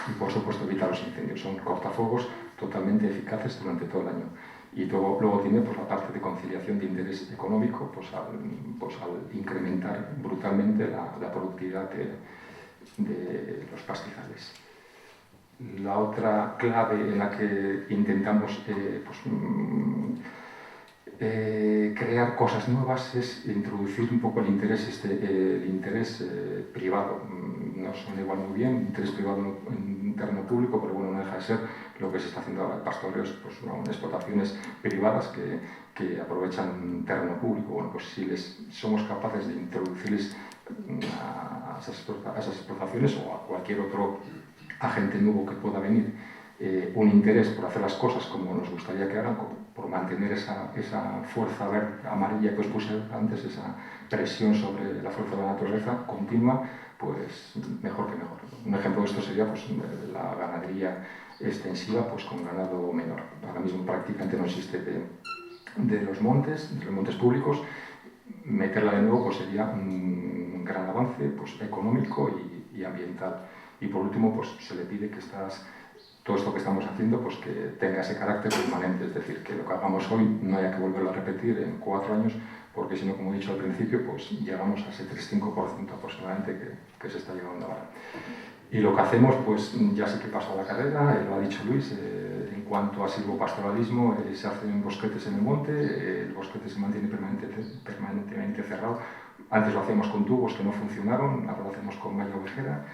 y por supuesto evita los incendios. Son cortafuegos totalmente eficaces durante todo el año. Y luego tiene pues, la parte de conciliación de interés económico, pues al incrementar brutalmente la productividad de los pastizales. La otra clave en la que intentamos crear cosas nuevas es introducir un poco el interés privado. No suena igual muy bien, interés privado en un terreno público, pero bueno, no deja de ser lo que se está haciendo ahora. Pastoreos, pues explotaciones privadas que aprovechan terreno público. Bueno, pues si somos capaces de introducirles a esas explotaciones o a cualquier otro agente nuevo que pueda venir un interés por hacer las cosas como nos gustaría que hagan, por mantener esa fuerza amarilla que os puse antes, esa presión sobre la fuerza de la naturaleza continua, pues mejor que mejor. Un ejemplo de esto sería pues, la ganadería extensiva pues, con ganado menor. Ahora mismo prácticamente no existe de los montes públicos. Meterla de nuevo pues, sería un gran avance pues, económico y ambiental. Y por último, pues, se le pide que todo esto que estamos haciendo pues, que tenga ese carácter permanente, es decir, que lo que hagamos hoy no haya que volverlo a repetir en 4 años, porque si no, como he dicho al principio, pues llegamos a ese 3-5% aproximadamente que se está llevando ahora. Y lo que hacemos, pues ya sé que pasa la carrera, lo ha dicho Luis, en cuanto a silvopastoralismo, se hacen bosquetes en el monte, el bosquete se mantiene permanentemente cerrado. Antes lo hacíamos con tubos que no funcionaron, ahora lo hacemos con malla ovejera.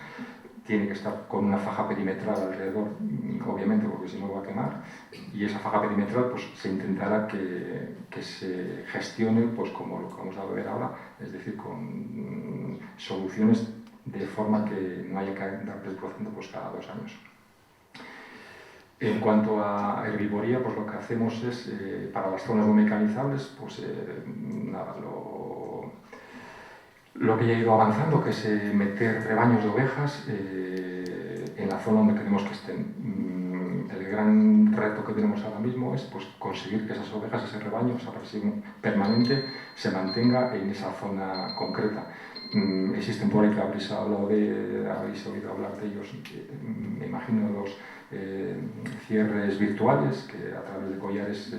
Tiene que estar con una faja perimetral alrededor, obviamente, porque si no va a quemar. Y esa faja perimetral pues, se intentará que se gestione pues, como lo que vamos a ver ahora, es decir, con soluciones de forma que no haya que dar desbrozando pues, cada 2 años. En cuanto a herbivoría, pues lo que hacemos es, para las zonas no mecanizables, pues nada, lo que ya he ido avanzando, que es meter rebaños de ovejas en la zona donde queremos que estén. El gran reto que tenemos ahora mismo es pues, conseguir que esas ovejas, ese rebaño, esa presión permanente, se mantenga en esa zona concreta. Existen por ahí que habéis oído hablar de ellos, me imagino los cierres virtuales, que a través de collares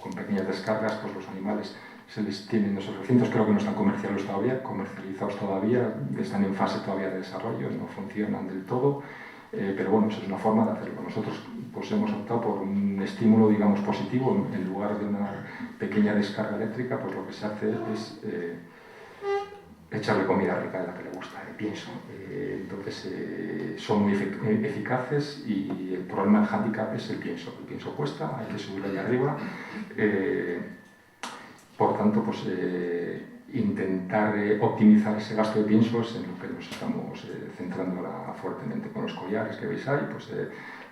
con pequeñas descargas, pues los animales se les tienen esos recintos, creo que no están comercializados todavía, están en fase todavía de desarrollo, no funcionan del todo, pero bueno, eso es una forma de hacerlo. Nosotros pues, hemos optado por un estímulo, digamos, positivo, en lugar de una pequeña descarga eléctrica, pues lo que se hace es echarle comida rica de la que le gusta, el pienso. Entonces son muy eficaces y el problema del hándicap es el pienso. El pienso cuesta, hay que subirlo allá arriba. Por tanto, pues intentar optimizar ese gasto de pienso es en lo que nos estamos centrando ahora fuertemente. Con los collares que veis ahí, pues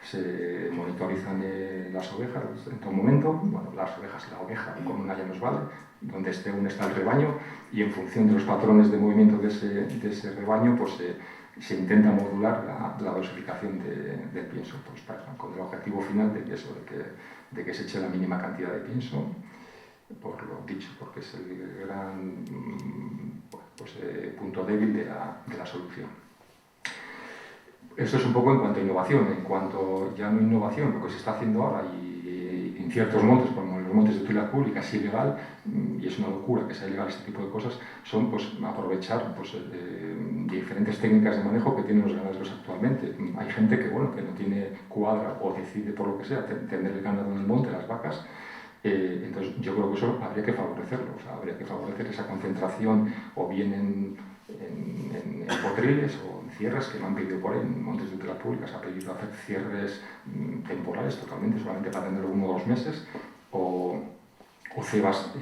se monitorizan las ovejas en todo momento. Bueno, las ovejas y la oveja, con una ya nos vale, donde está el rebaño, y en función de los patrones de movimiento de ese rebaño, pues se intenta modular la dosificación del pienso, pues, con el objetivo final de que se eche la mínima cantidad de pienso, por lo dicho, porque es el gran punto débil de la solución. Eso es un poco en cuanto a innovación. En cuanto ya no innovación, lo que se está haciendo ahora y en ciertos montes, como en los montes de utilidad pública, es ilegal, y es una locura que sea ilegal este tipo de cosas, son pues, aprovechar pues, diferentes técnicas de manejo que tienen los ganaderos actualmente. Hay gente que, bueno, que no tiene cuadra o decide por lo que sea tener el ganado en el monte, las vacas. Entonces yo creo que eso habría que favorecerlo, o sea, habría que favorecer esa concentración o bien en potriles o en cierres que me han pedido por ahí, en montes de utilidad pública se ha pedido hacer cierres temporales totalmente, solamente para tenerlo 1 o 2 meses, o cebas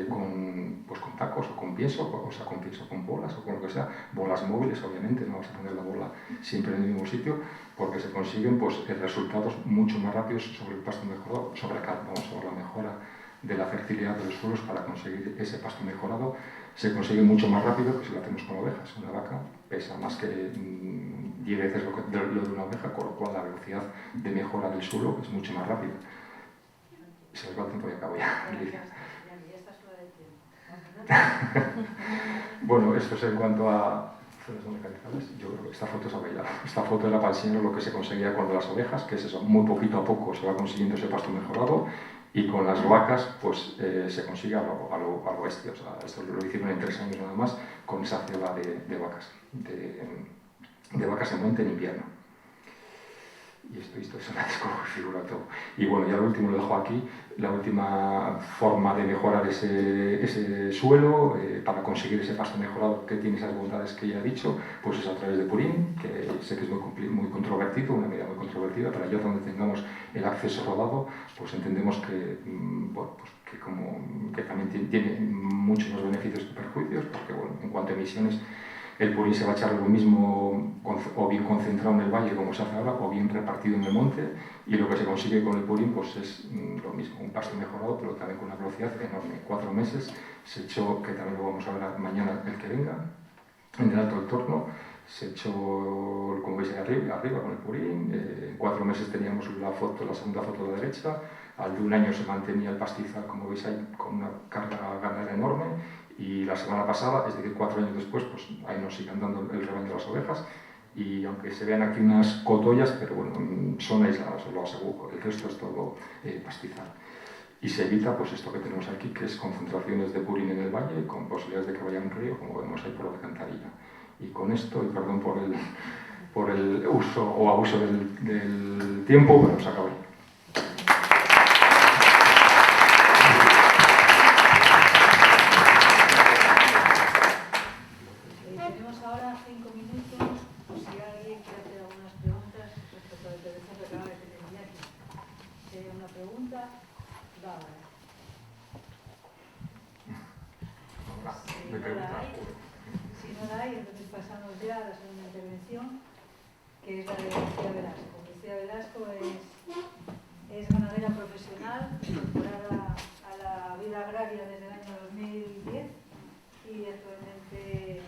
con tacos o con pienso, o sea, con pienso con bolas o con lo que sea, bolas móviles obviamente, no vas a tener la bola siempre en el mismo sitio, porque se consiguen pues, resultados mucho más rápidos sobre el pasto mejorado, sobre la mejora de la fertilidad de los suelos. Para conseguir ese pasto mejorado se consigue mucho más rápido que si lo hacemos con ovejas. Una vaca pesa más que 10 veces lo de una oveja, con lo cual la velocidad de mejora del suelo es mucho más rápida. Se nos va el tiempo y acabo ya. Bueno, esto es en cuanto a zonas no mecanizables. Yo creo que esta foto es bailar. Esta foto era para enseñar lo que se conseguía con las ovejas, que es eso, muy poquito a poco se va consiguiendo ese pasto mejorado, y con las vacas pues se consigue a lo bestia. O sea, esto lo hicieron en 3 años nada más, con esa ceba de vacas, de vacas en monte en invierno. Y esto es una desconfigura todo. Y bueno, ya lo último lo dejo aquí. La última forma de mejorar ese suelo, para conseguir ese pasto mejorado que tiene esas bondades que ya he dicho, pues es a través de purín, que sé que es muy controvertido, una medida muy controvertida, pero allá donde tengamos el acceso rodado, pues entendemos que, bueno, pues que también tiene muchos más beneficios que perjuicios, porque bueno, en cuanto a emisiones, el purín se va a echar lo mismo, o bien concentrado en el valle como se hace ahora, o bien repartido en el monte, y lo que se consigue con el purín pues es lo mismo, un pasto mejorado, pero también con una velocidad enorme. En 4 meses se echó, que también lo vamos a ver mañana el que venga, en el Alto del Torno, se echó, como veis ahí arriba con el purín. En 4 meses teníamos la segunda foto de la derecha, al de 1 año se mantenía el pastizal, como veis ahí, con una carga ganadera enorme. Y la semana pasada, es decir, 4 años después, pues ahí nos siguen dando el rebaño de las ovejas, y aunque se vean aquí unas cotollas, pero bueno, son aisladas, os lo aseguro, el resto es todo pastizal. Y se evita pues esto que tenemos aquí, que es concentraciones de purín en el valle, con posibilidades de que vaya a un río, como vemos ahí por la alcantarilla. Y con esto, y perdón por el uso o abuso del tiempo, bueno, se acaba ahí. Que es la de Lucía Velasco. Lucía Velasco es ganadera profesional, incorporada a la vida agraria desde el año 2010 y actualmente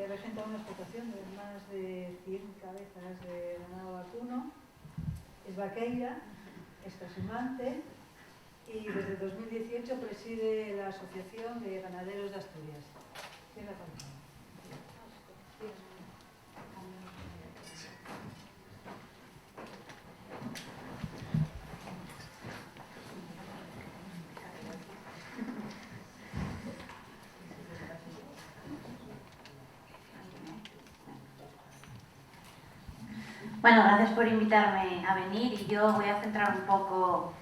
regenta una explotación de más de 100 cabezas de ganado vacuno. Es vaqueira, es trashumante y desde 2018 preside la Asociación de Ganaderos de Asturias. ¿Quién la conoce? Bueno, gracias por invitarme a venir, y yo voy a centrar un poco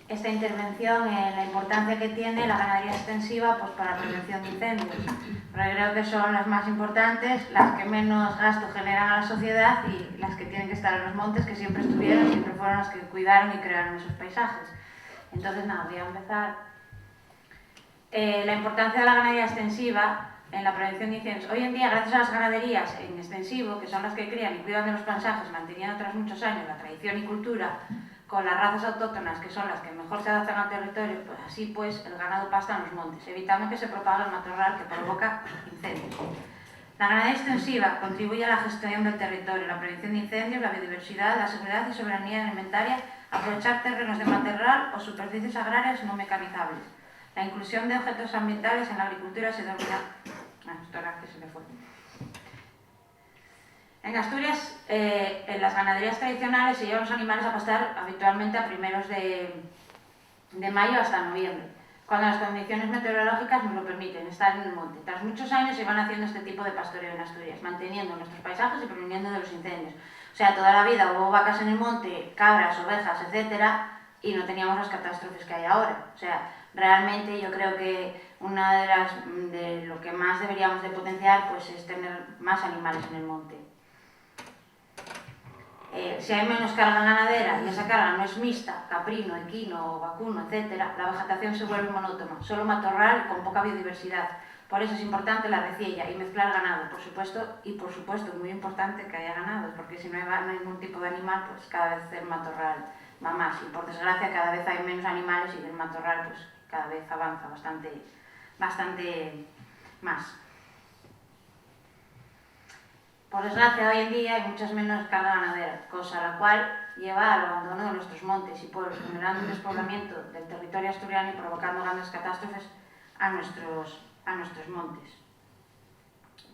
esta intervención en la importancia que tiene la ganadería extensiva pues, para la prevención de incendios, porque creo que son las más importantes, las que menos gasto generan a la sociedad y las que tienen que estar en los montes, que siempre estuvieron, siempre fueron las que cuidaron y crearon esos paisajes. Entonces, nada, voy a empezar la importancia de la ganadería extensiva en la prevención de incendios. Hoy en día, gracias a las ganaderías en extensivo, que son las que crían y cuidan de los paisajes, manteniendo tras muchos años la tradición y cultura, con las razas autóctonas, que son las que mejor se adaptan al territorio, pues así pues el ganado pasta en los montes, evitando que se propague el matorral que provoca incendios. La ganadería extensiva contribuye a la gestión del territorio, la prevención de incendios, la biodiversidad, la seguridad y soberanía alimentaria, aprovechar terrenos de matorral o superficies agrarias no mecanizables. La inclusión de objetos ambientales en la agricultura se denomina... En Asturias, en las ganaderías tradicionales se llevan los animales a pastar habitualmente a primeros de mayo hasta noviembre, cuando las condiciones meteorológicas nos lo permiten, estar en el monte. Tras muchos años se van haciendo este tipo de pastoreo en Asturias, manteniendo nuestros paisajes y previniendo de los incendios. O sea, toda la vida hubo vacas en el monte, cabras, ovejas, etcétera, y no teníamos las catástrofes que hay ahora. O sea, realmente yo creo que una de lo que más deberíamos de potenciar pues, es tener más animales en el monte. Si hay menos carga ganadera y esa carga no es mixta, caprino, equino, vacuno, etc., la vegetación se vuelve monótona, solo matorral con poca biodiversidad. Por eso es importante la reciella y mezclar ganado, por supuesto, muy importante que haya ganado, porque si no hay ningún tipo de animal, pues cada vez el matorral va más. Y por desgracia cada vez hay menos animales y el matorral pues cada vez avanza bastante más. Por desgracia, hoy en día hay muchas menos carga ganadera, cosa la cual lleva al abandono de nuestros montes y pueblos, generando un despoblamiento del territorio asturiano y provocando grandes catástrofes a nuestros montes.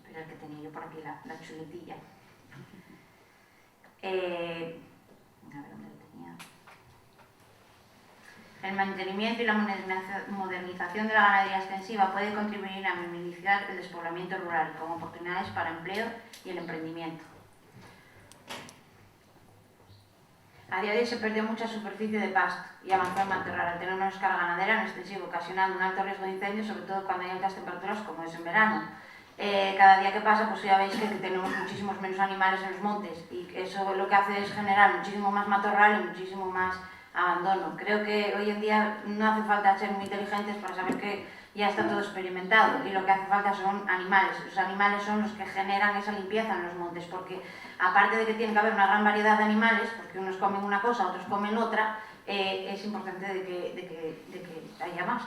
Pero el que tenía yo por aquí, la chuletilla. A ver dónde lo tenía. El mantenimiento y la modernización de la ganadería extensiva puede contribuir a minimizar el despoblamiento rural, con oportunidades para empleo y el emprendimiento. A día de hoy se perdió mucha superficie de pasto y avanzó el matorral al tener menos carga ganadera en extensivo, ocasionando un alto riesgo de incendios, sobre todo cuando hay altas temperaturas como es en verano. Cada día que pasa, pues ya veis que tenemos muchísimos menos animales en los montes y eso lo que hace es generar muchísimo más matorral y muchísimo más abandono. Creo que hoy en día no hace falta ser muy inteligentes para saber que ya está todo experimentado y lo que hace falta son animales. Los animales son los que generan esa limpieza en los montes, porque aparte de que tiene que haber una gran variedad de animales, porque unos comen una cosa, otros comen otra, es importante de que haya más.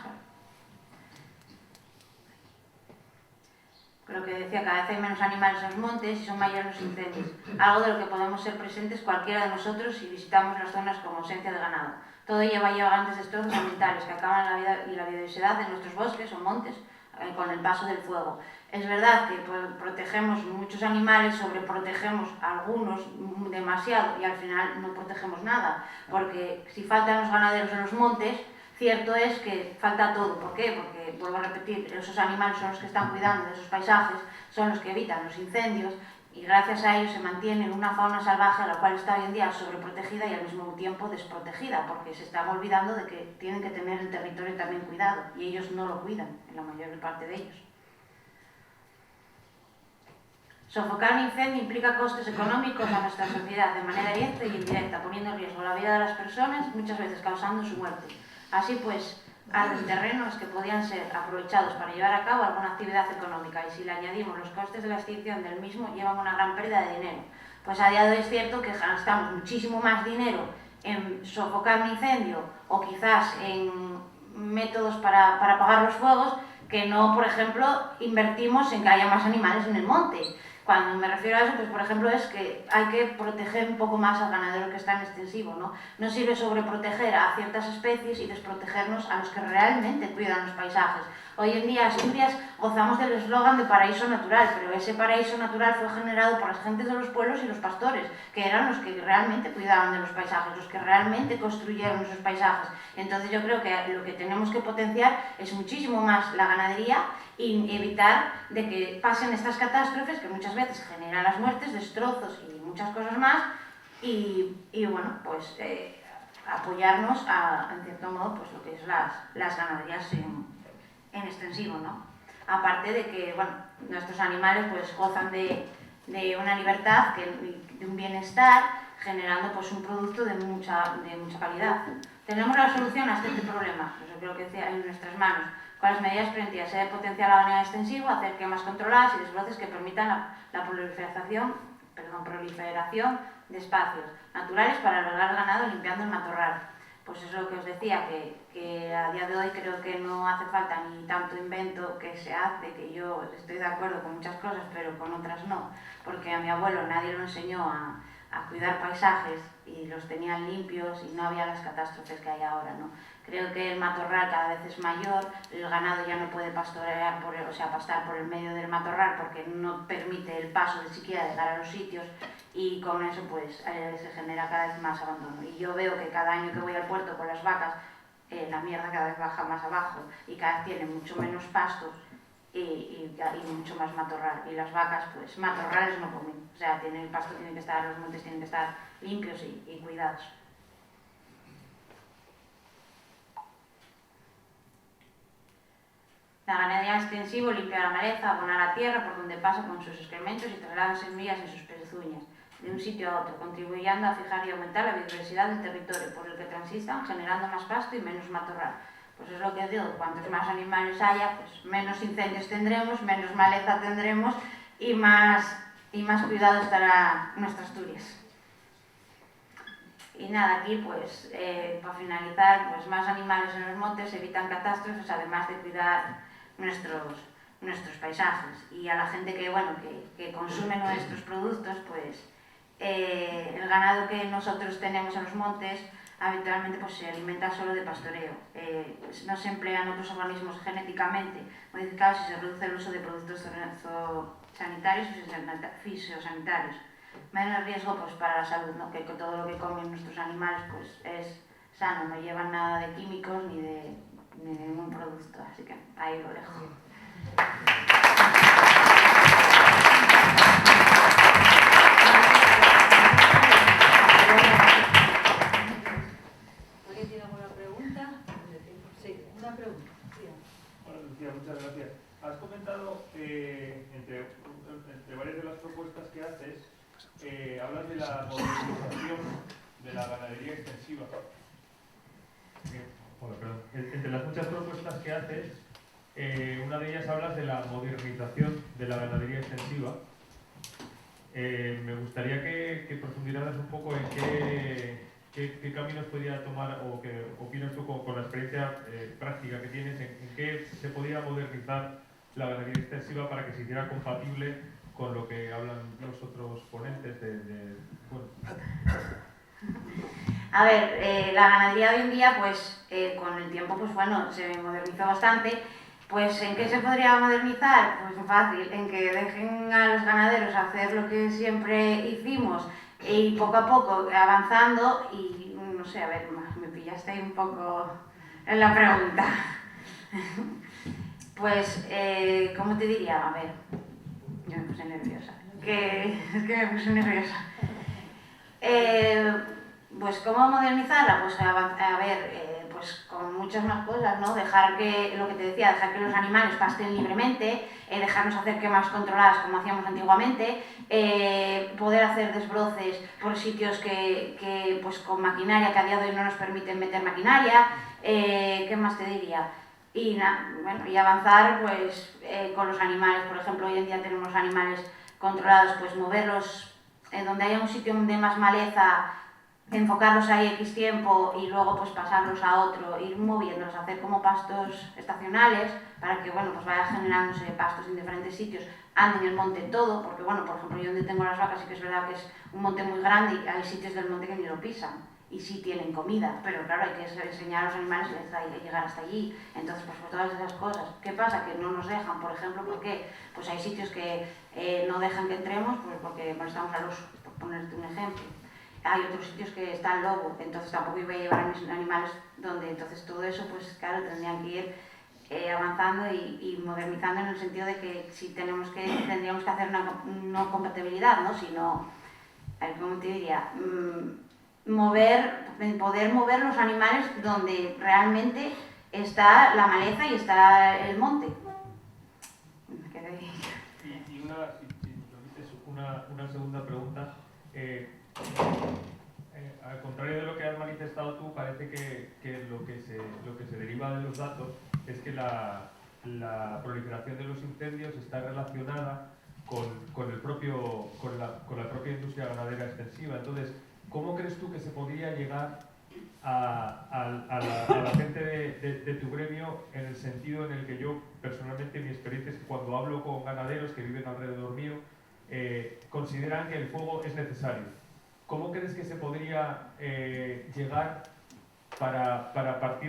Lo que decía, cada vez hay menos animales en los montes y son mayores los incendios, algo de lo que podemos ser presentes cualquiera de nosotros si visitamos las zonas con ausencia de ganado. Todo ello va a llevar grandes destrozos ambientales que acaban la vida y la biodiversidad de nuestros bosques o montes con el paso del fuego. Es verdad que protegemos muchos animales, sobreprotegemos algunos demasiado y al final no protegemos nada, porque si faltan los ganaderos en los montes, cierto es que falta todo. ¿Por qué? Porque, vuelvo a repetir, esos animales son los que están cuidando de esos paisajes, son los que evitan los incendios y gracias a ellos se mantiene una fauna salvaje la cual está hoy en día sobreprotegida y al mismo tiempo desprotegida, porque se están olvidando de que tienen que tener el territorio también cuidado y ellos no lo cuidan, en la mayor parte de ellos. Sofocar un incendio implica costes económicos a nuestra sociedad de manera directa y indirecta, poniendo en riesgo la vida de las personas, muchas veces causando su muerte. Así pues, arden terrenos que podían ser aprovechados para llevar a cabo alguna actividad económica y si le añadimos los costes de la extinción del mismo, llevan una gran pérdida de dinero. Pues a día de hoy es cierto que gastamos muchísimo más dinero en sofocar un incendio o quizás en métodos para apagar los fuegos que no, por ejemplo, invertimos en que haya más animales en el monte. Cuando me refiero a eso, pues por ejemplo es que hay que proteger un poco más al ganadero que está en extensivo, ¿no? No sirve sobreproteger a ciertas especies y desprotegernos a los que realmente cuidan los paisajes. Hoy en día Asturias gozamos del eslogan de paraíso natural, pero ese paraíso natural fue generado por las gentes de los pueblos y los pastores, que eran los que realmente cuidaban de los paisajes, los que realmente construyeron esos paisajes. Entonces yo creo que lo que tenemos que potenciar es muchísimo más la ganadería y evitar de que pasen estas catástrofes que muchas veces generan las muertes, destrozos y muchas cosas más y bueno, pues apoyarnos en cierto modo pues lo que es las ganaderías en extensivo, ¿no? Aparte de que, bueno, nuestros animales pues gozan de una libertad, de un bienestar, generando pues un producto de mucha calidad. Tenemos la solución a este problema, pues yo creo que en nuestras manos. con las medidas preventivas de potenciar la ganadería extensiva, hacer quemas controladas y desbroces que permitan la proliferación de espacios naturales para albergar el ganado limpiando el matorral. Pues es lo que os decía, que a día de hoy creo que no hace falta ni tanto invento que se hace, que yo estoy de acuerdo con muchas cosas, pero con otras no, porque a mi abuelo nadie lo enseñó a cuidar paisajes y los tenían limpios y no había las catástrofes que hay ahora, ¿no? Creo que el matorral cada vez es mayor, el ganado ya no puede pastar por el medio del matorral porque no permite el paso de siquiera llegar a los sitios, y con eso pues se genera cada vez más abandono. Y yo veo que cada año que voy al puerto con las vacas, la mierda cada vez baja más abajo y cada vez tienen mucho menos pastos y mucho más matorral. Y las vacas pues matorrales no comen, o sea, el pasto tiene que estar, los montes tienen que estar limpios y cuidados. La ganadería extensiva limpia la maleza, abona la tierra por donde pasa con sus excrementos y traslada semillas en sus pezuñas de un sitio a otro, contribuyendo a fijar y aumentar la biodiversidad del territorio por el que transitan, generando más pasto y menos matorral. Pues es lo que digo, cuantos más animales haya, pues menos incendios tendremos, menos maleza tendremos y más cuidado estará nuestra Asturias. Y nada, aquí pues para finalizar, pues más animales en los montes evitan catástrofes, además de cuidar nuestros paisajes. Y a la gente que consume nuestros productos, pues el ganado que nosotros tenemos en los montes habitualmente pues se alimenta solo de pastoreo. No se emplean otros organismos genéticamente modificados y se reduce el uso de productos sanitarios y fisiosanitarios. Menos riesgo pues para la salud, ¿no? Que todo lo que comen nuestros animales pues es sano, no llevan nada de químicos ni de ningún producto, así que ahí lo dejo. ¿Alguien tiene alguna pregunta? Sí, una pregunta. Bueno, Lucía, muchas gracias. Has comentado, entre varias de las propuestas que haces, hablas de la modernización de la ganadería extensiva. Bueno, perdón. Entre las muchas propuestas que haces, una de ellas hablas de la modernización de la ganadería extensiva. Me gustaría que profundizaras un poco en qué caminos podría tomar o qué opinas tú con la experiencia práctica que tienes, en qué se podría modernizar la ganadería extensiva para que se hiciera compatible con lo que hablan los otros ponentes bueno. A ver, la ganadería hoy en día, pues con el tiempo, pues bueno, se modernizó bastante. Pues ¿en qué se podría modernizar? Pues fácil, en que dejen a los ganaderos hacer lo que siempre hicimos y poco a poco avanzando y, no sé, a ver, me pillaste ahí un poco en la pregunta. Pues, ¿cómo te diría? A ver, yo me puse nerviosa. Es que me puse nerviosa. Pues ¿cómo modernizarla? Pues a ver, pues con muchas más cosas, ¿no? Dejar que, lo que te decía, dejar que los animales pasten libremente, dejarnos hacer quemas controladas como hacíamos antiguamente, poder hacer desbroces por sitios que pues con maquinaria, que a día de hoy no nos permiten meter maquinaria, ¿qué más te diría? Y avanzar pues con los animales, por ejemplo, hoy en día tenemos animales controlados, pues moverlos donde haya un sitio de más maleza, enfocarlos ahí X tiempo y luego pues pasarlos a otro, ir moviéndolos, hacer como pastos estacionales para que bueno, pues vaya generándose pastos en diferentes sitios, anden el monte todo, porque bueno, por ejemplo yo donde tengo las vacas sí que es verdad que es un monte muy grande y hay sitios del monte que ni lo pisan y sí tienen comida, pero claro, hay que enseñar a los animales a llegar hasta allí. Entonces pues por todas esas cosas, ¿qué pasa? Que no nos dejan, por ejemplo, ¿por qué? Pues hay sitios que no dejan que entremos pues porque molestamos al oso, por ponerte un ejemplo. Hay otros sitios que está el lobo, entonces tampoco iba a llevar a mis animales donde, entonces todo eso pues claro, tendrían que ir avanzando y modernizando en el sentido de que si tendríamos que hacer una compatibilidad, ¿no? Sino, ¿cómo te diría? Poder mover los animales donde realmente está la maleza y está el monte. Y una segunda pregunta. al contrario de lo que has manifestado tú, parece que lo que se deriva de los datos es que la proliferación de los incendios está relacionada con la propia industria ganadera extensiva. Entonces, ¿cómo crees tú que se podría llegar a la gente de tu gremio, en el sentido en el que yo, personalmente, mi experiencia es que cuando hablo con ganaderos que viven alrededor mío, consideran que el fuego es necesario? ¿Cómo crees que se podría llegar para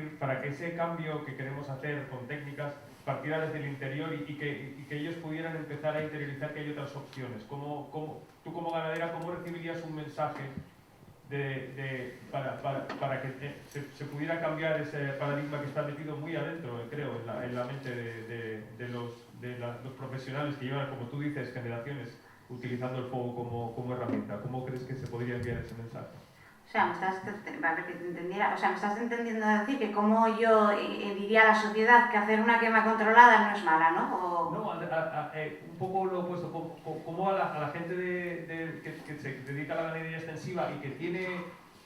que ese cambio que queremos hacer con técnicas partiera desde el interior y que ellos pudieran empezar a interiorizar que hay otras opciones? Tú como ganadera, ¿cómo recibirías un mensaje para que se pudiera cambiar ese paradigma que está metido muy adentro, creo, en la mente de los profesionales que llevan, como tú dices, generaciones utilizando el fuego como herramienta? ¿Cómo crees que se podría enviar ese mensaje? O sea, me estás entendiendo decir que como yo diría a la sociedad que hacer una quema controlada no es mala, ¿no? No, un poco lo opuesto, como a la gente que se dedica a la ganadería extensiva y que tiene,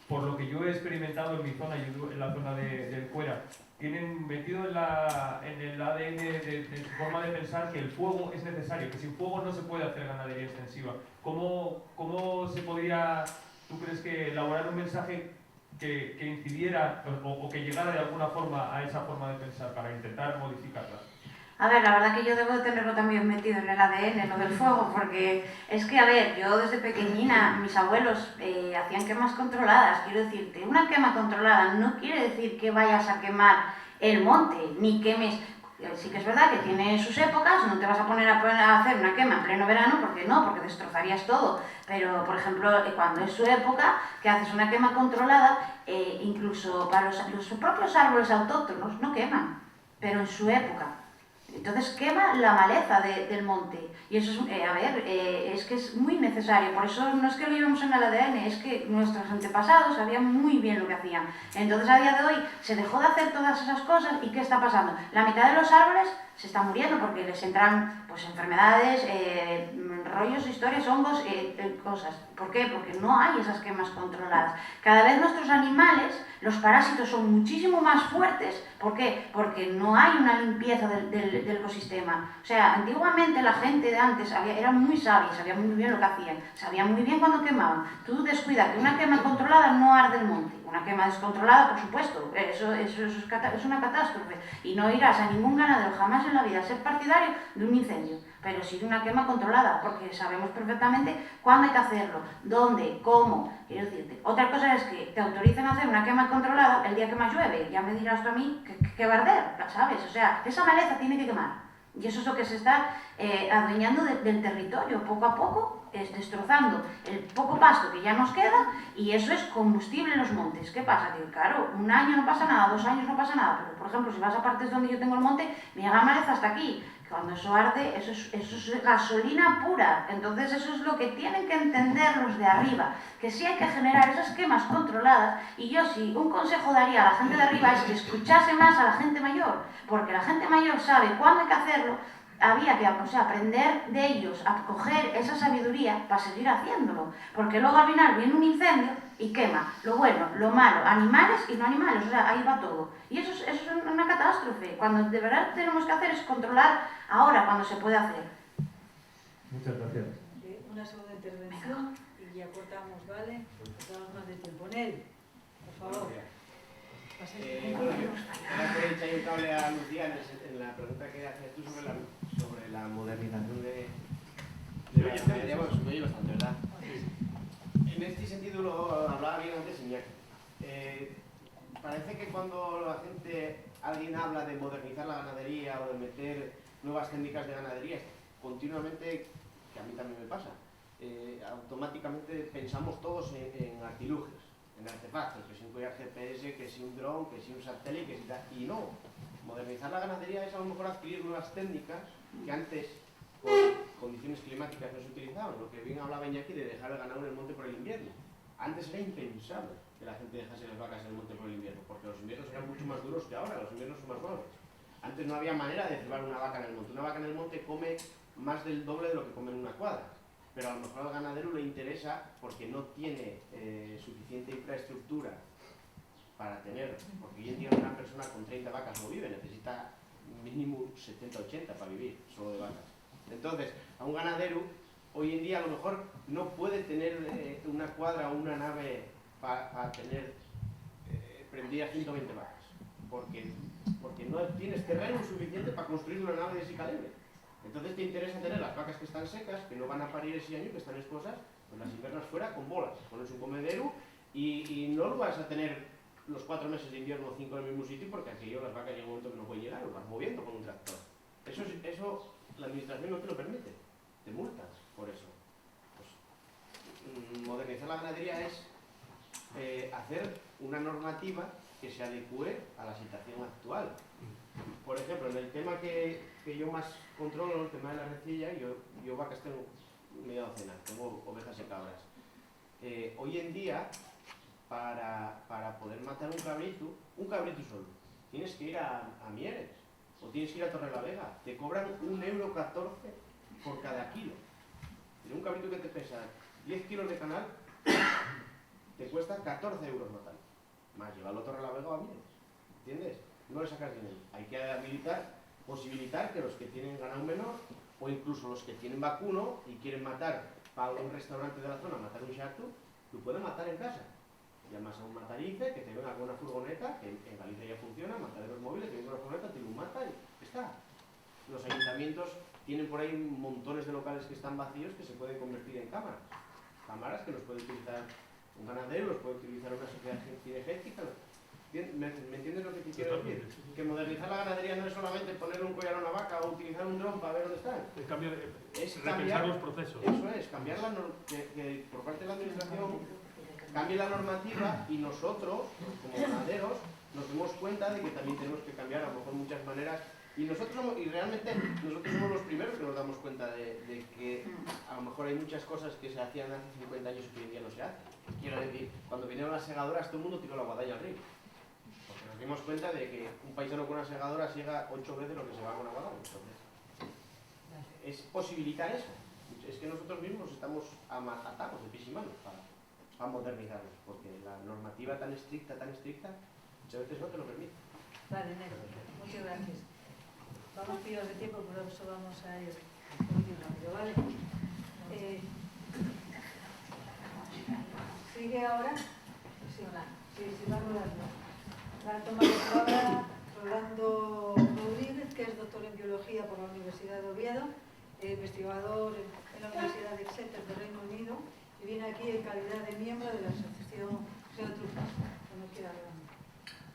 por lo que yo he experimentado en mi zona, en la zona del Cuera, tienen metido en el ADN de su forma de pensar que el fuego es necesario, que sin fuego no se puede hacer ganadería extensiva. ¿Cómo se podría, tú crees, que elaborar un mensaje que incidiera o que llegara de alguna forma a esa forma de pensar para intentar modificarla? A ver, la verdad que yo debo tenerlo también metido en el ADN, lo del fuego, porque es que, a ver, yo desde pequeñina, mis abuelos hacían quemas controladas. Quiero decirte, una quema controlada no quiere decir que vayas a quemar el monte, ni quemes. Sí que es verdad que tiene sus épocas, no te vas a poner a hacer una quema en pleno verano, porque no, porque destrozarías todo. Pero, por ejemplo, cuando es su época, que haces una quema controlada, incluso para los propios árboles autóctonos no queman, pero en su época. Entonces quema la maleza del monte. Y eso es, es que es muy necesario. Por eso no es que lo llevemos en el ADN, es que nuestros antepasados sabían muy bien lo que hacían. Entonces a día de hoy se dejó de hacer todas esas cosas y ¿qué está pasando? La mitad de los árboles se están muriendo porque les entran pues enfermedades, rollos, historias, hongos, cosas. ¿Por qué? Porque no hay esas quemas controladas. Cada vez nuestros animales, los parásitos son muchísimo más fuertes. ¿Por qué? Porque no hay una limpieza del ecosistema. O sea, antiguamente la gente de antes era muy sabia, sabía muy bien lo que hacían, sabía muy bien cuando quemaban. Tú descuida que una quema controlada no arde el monte. Una quema descontrolada, por supuesto, eso es una catástrofe. Y no irás a ningún ganadero jamás en la vida a ser partidario de un incendio, pero sí de una quema controlada, porque sabemos perfectamente cuándo hay que hacerlo, dónde, cómo. Quiero decirte, otra cosa es que te autoricen a hacer una quema controlada el día que más llueve. Ya me dirás tú a mí que va a arder, ¿sabes? O sea, esa maleza tiene que quemar. Y eso es lo que se está adueñando del territorio, poco a poco, destrozando el poco pasto que ya nos queda, y eso es combustible en los montes. ¿Qué pasa? Que claro, un año no pasa nada, 2 años no pasa nada, pero por ejemplo, si vas a partes donde yo tengo el monte, me llega maleza hasta aquí. Cuando eso arde, eso es gasolina pura. Entonces eso es lo que tienen que entender los de arriba, que sí hay que generar esas quemas controladas. Y yo sí, un consejo daría a la gente de arriba es que escuchase más a la gente mayor, porque la gente mayor sabe cuándo hay que hacerlo. Había que aprender de ellos, a coger esa sabiduría para seguir haciéndolo, porque luego al final viene un incendio y quema lo bueno, lo malo, animales y no animales, o sea, ahí va todo. Y eso es una catástrofe. Cuando de verdad tenemos que hacer es controlar ahora, cuando se puede hacer. Muchas gracias. Una segunda intervención y ya cortamos, ¿vale? Cortamos más de tiempo. Nel, por favor. Ahora que he echado un cable a Lucía en la pregunta que hacías tú sobre la modernización de la ganadería, bueno, se me oye bastante, ¿verdad? En este sentido lo hablaba bien antes Iñaki. Parece que cuando alguien habla de modernizar la ganadería o de meter nuevas técnicas de ganadería, continuamente, que a mí también me pasa, automáticamente pensamos todos en artilugios, en artefactos, que si un collar GPS, que si un dron, que si un satélite, que si tal. Y no, modernizar la ganadería es a lo mejor adquirir nuevas técnicas que antes, por condiciones climáticas, no se utilizaban. Lo que bien hablaba Iñaki de dejar el ganado en el monte por el invierno. Antes era impensable que la gente dejase las vacas en el monte por el invierno, porque los inviernos eran mucho más duros que ahora, los inviernos son más suaves. Antes no había manera de cebar una vaca en el monte. Una vaca en el monte come más del doble de lo que come en una cuadra. pero a lo mejor al ganadero le interesa porque no tiene suficiente infraestructura para tener, porque hoy en día una persona con 30 vacas no vive, necesita mínimo 70-80 para vivir solo de vacas. Entonces, a un ganadero hoy en día a lo mejor no puede tener una cuadra o una nave para tener prendidas 120 vacas, porque no tienes terreno suficiente para construir una nave de ese calibre. Entonces te interesa tener las vacas que están secas, que no van a parir ese año, que están esposas, pues las invernas fuera con bolas, pones un comedero y no lo vas a tener los 4 meses de invierno o 5 en el mismo sitio, porque aquello las vacas llega un momento que no pueden llegar, lo vas moviendo con un tractor. Eso la administración no te lo permite, te multas por eso. Pues, modernizar la ganadería es hacer una normativa que se adecue a la situación actual. Por ejemplo, en el tema que yo más controlo, el tema de la recilla, yo vacas tengo media docena, tengo ovejas y cabras. Hoy en día, para poder matar un cabrito solo, tienes que ir a Mieres o tienes que ir a Torrelavega. Te cobran 1,14 € por cada kilo. Y un cabrito que te pesa 10 kilos de canal te cuesta 14 € matar. Más llevarlo a Torrelavega o a Mieres. ¿Entiendes? No le sacas dinero. Hay que posibilitar que los que tienen ganado menor o incluso los que tienen vacuno y quieren matar para un restaurante de la zona, matar un xartu, lo pueden matar en casa. Llamas a un matarife que te venga con una furgoneta, que en Galicia ya funciona, mataderos móviles, te viene una furgoneta, te lo mata y está. Los ayuntamientos tienen por ahí montones de locales que están vacíos que se pueden convertir en cámaras. Cámaras que los puede utilizar un ganadero, los puede utilizar una sociedad cinegética. ¿Me entiendes lo que te quiero decir? Que modernizar la ganadería no es solamente ponerle un collar a una vaca o utilizar un dron para ver dónde están. Es repensar los procesos. Eso es, cambiar que por parte de la administración cambie la normativa y nosotros, como ganaderos, nos demos cuenta de que también tenemos que cambiar a lo mejor muchas maneras. Y realmente nosotros somos los primeros que nos damos cuenta de que a lo mejor hay muchas cosas que se hacían hace 50 años y que hoy en día no se hacen. Quiero decir, cuando vinieron las segadoras todo el mundo tiró la guadaña al río. Porque nos dimos cuenta de que un paisano con una segadora siega 8 veces lo que se va con una guadaña. Entonces, es posibilitar eso. Es que nosotros mismos estamos atados de pies y manos para modernizarnos, porque la normativa tan estricta, muchas veces no te lo permite. Vale, Negro, muchas gracias. Vamos pillados de tiempo, por eso vamos a ir muy rápido, ¿vale? ¿Sigue ahora? Sí, va rodando. Va a tomar la palabra Rolando Rodríguez, que es doctor en Biología por la Universidad de Oviedo, investigador en la Universidad de Exeter de Reino Unido, y viene aquí en calidad de miembro de la Asociación Geotrupas. Cuando quiera, Rolando.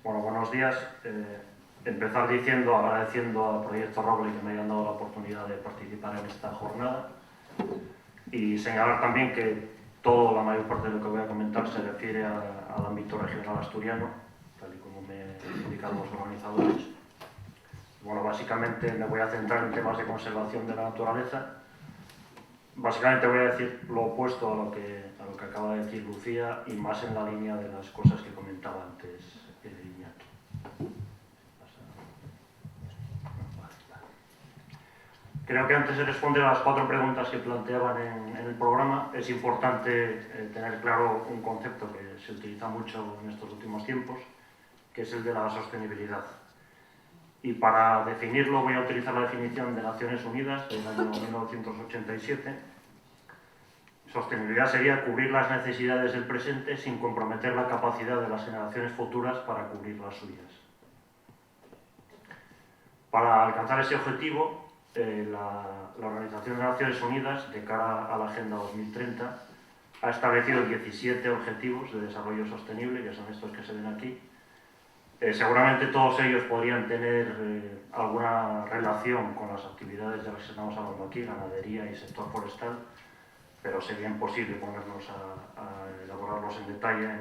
Bueno, buenos días. Empezar agradeciendo al Proyecto Roble que me hayan dado la oportunidad de participar en esta jornada y señalar también que la mayor parte de lo que voy a comentar se refiere al ámbito regional asturiano, tal y como me indican los organizadores. Bueno, básicamente me voy a centrar en temas de conservación de la naturaleza. Básicamente voy a decir lo opuesto a lo que acaba de decir Lucía y más en la línea de las cosas que comentaba antes Iñaki. Creo que antes de responder a las 4 preguntas que planteaban en el programa es importante tener claro un concepto que se utiliza mucho en estos últimos tiempos, que es el de la sostenibilidad. Y para definirlo voy a utilizar la definición de Naciones Unidas del año 1987. Sostenibilidad sería cubrir las necesidades del presente sin comprometer la capacidad de las generaciones futuras para cubrir las suyas. Para alcanzar ese objetivo, la Organización de Naciones Unidas, de cara a la Agenda 2030, ha establecido 17 objetivos de desarrollo sostenible, que son estos que se ven aquí. Seguramente todos ellos podrían tener alguna relación con las actividades de las que estamos hablando aquí, ganadería y sector forestal, pero sería imposible ponernos a elaborarlos en detalle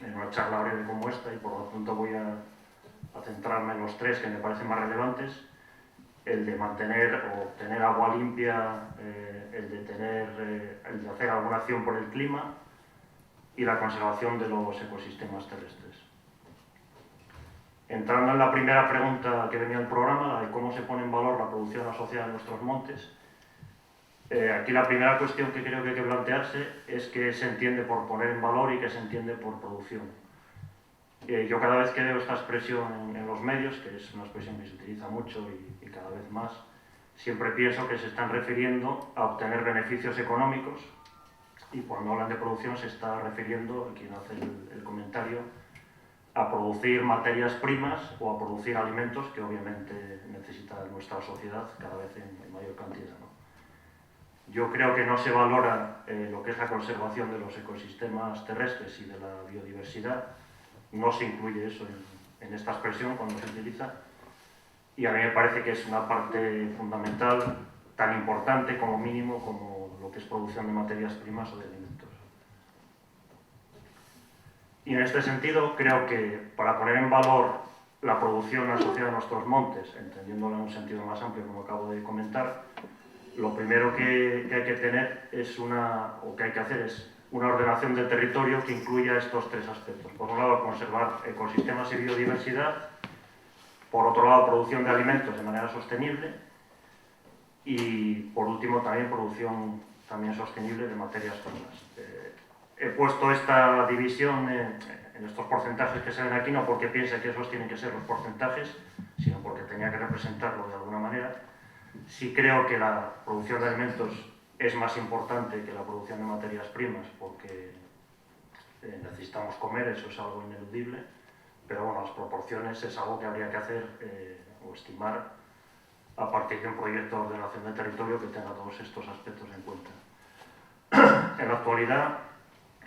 en una charla breve como esta, y por lo tanto voy a centrarme en los 3 que me parecen más relevantes: el de mantener o obtener agua limpia, el de hacer alguna acción por el clima y la conservación de los ecosistemas terrestres. Entrando en la primera pregunta que venía del programa, la de cómo se pone en valor la producción asociada a nuestros montes, Aquí la primera cuestión que creo que hay que plantearse es qué se entiende por poner en valor y qué se entiende por producción. Yo cada vez que veo esta expresión en los medios, que es una expresión que se utiliza mucho y cada vez más, siempre pienso que se están refiriendo a obtener beneficios económicos, y cuando hablan de producción se está refiriendo, quien hace el comentario, a producir materias primas o a producir alimentos que obviamente necesita nuestra sociedad cada vez en mayor cantidad, ¿no? Yo creo que no se valora lo que es la conservación de los ecosistemas terrestres y de la biodiversidad. No se incluye eso en esta expresión cuando se utiliza, y a mí me parece que es una parte fundamental, tan importante como mínimo como lo que es producción de materias primas o de alimentos. Y en este sentido creo que para poner en valor la producción asociada a nuestros montes, entendiéndola en un sentido más amplio como acabo de comentar, lo primero que hay que tener es que hay que hacer es una ordenación del territorio que incluya estos tres aspectos. Por un lado, conservar ecosistemas y biodiversidad. Por otro lado, producción de alimentos de manera sostenible. Y, por último, también producción sostenible de materias primas. He puesto esta división en estos porcentajes que se ven aquí, no porque piense que esos tienen que ser los porcentajes, sino porque tenía que representarlo de alguna manera. Sí creo que la producción de alimentos es más importante que la producción de materias primas, porque necesitamos comer, eso es algo ineludible, pero bueno, las proporciones es algo que habría que hacer o estimar a partir de un proyecto de ordenación del territorio que tenga todos estos aspectos en cuenta. En la actualidad,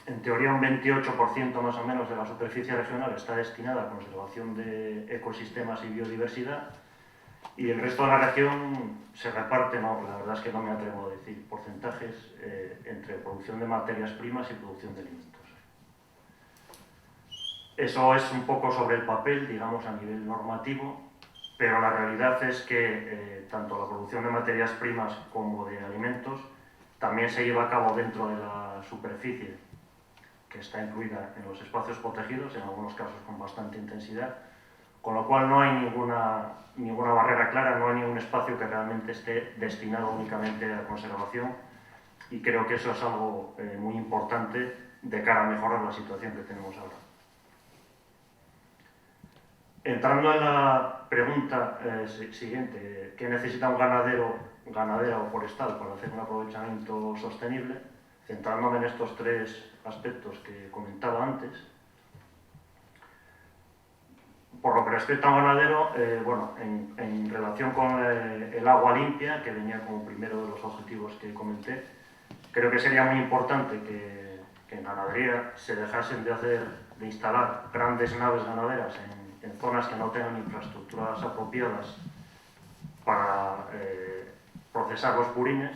en teoría un 28% más o menos de la superficie regional está destinada a conservación de ecosistemas y biodiversidad, y el resto de la región se reparte, la verdad es que no me atrevo a decir porcentajes, entre producción de materias primas y producción de alimentos. Eso es un poco sobre el papel, digamos, a nivel normativo, pero la realidad es que tanto la producción de materias primas como de alimentos también se lleva a cabo dentro de la superficie que está incluida en los espacios protegidos, en algunos casos con bastante intensidad, con lo cual no hay ninguna barrera clara, no hay ningún espacio que realmente esté destinado únicamente a la conservación, y creo que eso es algo muy importante de cara a mejorar la situación que tenemos ahora. Entrando en la pregunta siguiente, ¿qué necesita un ganadera o forestal para hacer un aprovechamiento sostenible? Centrándome en estos tres aspectos que comentaba antes. Por lo que respecta a un ganadero, en relación con el agua limpia, que venía como primero de los objetivos que comenté, creo que sería muy importante que en ganadería se dejasen de instalar grandes naves ganaderas en zonas que no tengan infraestructuras apropiadas para procesar los purines.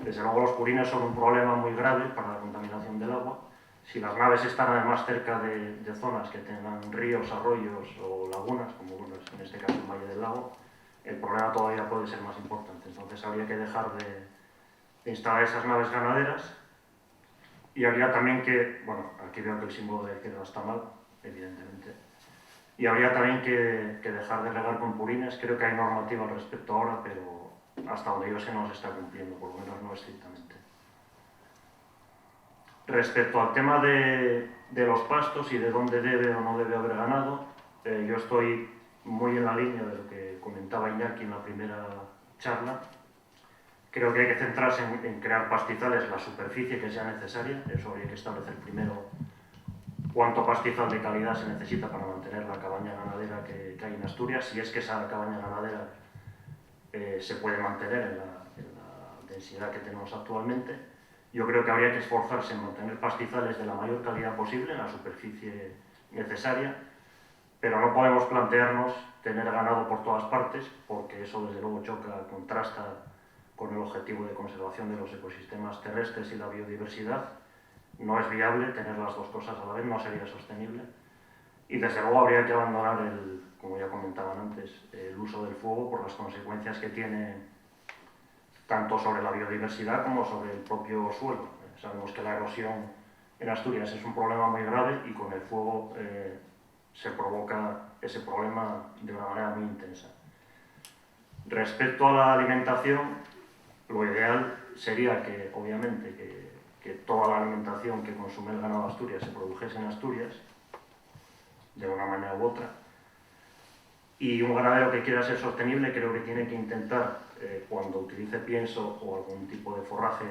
Desde luego los purines son un problema muy grave para la contaminación del agua. Si las naves están además cerca de zonas que tengan ríos, arroyos o lagunas, como en este caso el Valle del Lago, el problema todavía puede ser más importante. Entonces habría que dejar de instalar esas naves ganaderas, y habría también que, aquí veo que el símbolo de izquierda está mal, evidentemente, y habría también que dejar de regar con purines. Creo que hay normativa al respecto ahora, pero hasta donde yo sé no se está cumpliendo, por lo menos no estrictamente. Respecto al tema de los pastos y de dónde debe o no debe haber ganado, yo estoy muy en la línea de lo que comentaba Iñaki en la primera charla. Creo que hay que centrarse en crear pastizales la superficie que sea necesaria. Eso habría que establecer primero cuánto pastizal de calidad se necesita para mantener la cabaña ganadera que hay en Asturias, si es que esa cabaña ganadera se puede mantener en la densidad que tenemos actualmente. Yo creo que habría que esforzarse en mantener pastizales de la mayor calidad posible en la superficie necesaria, pero no podemos plantearnos tener ganado por todas partes, porque eso desde luego contrasta con el objetivo de conservación de los ecosistemas terrestres y la biodiversidad. No es viable tener las dos cosas a la vez, no sería sostenible. Y desde luego habría que abandonar, como ya comentaban antes, el uso del fuego por las consecuencias que tiene tanto sobre la biodiversidad como sobre el propio suelo. Sabemos que la erosión en Asturias es un problema muy grave, y con el fuego se provoca ese problema de una manera muy intensa. Respecto a la alimentación, lo ideal sería que, obviamente, que toda la alimentación que consume el ganado de Asturias se produjese en Asturias, de una manera u otra. Y un ganadero que quiera ser sostenible creo que tiene que intentar, cuando utilice pienso o algún tipo de forraje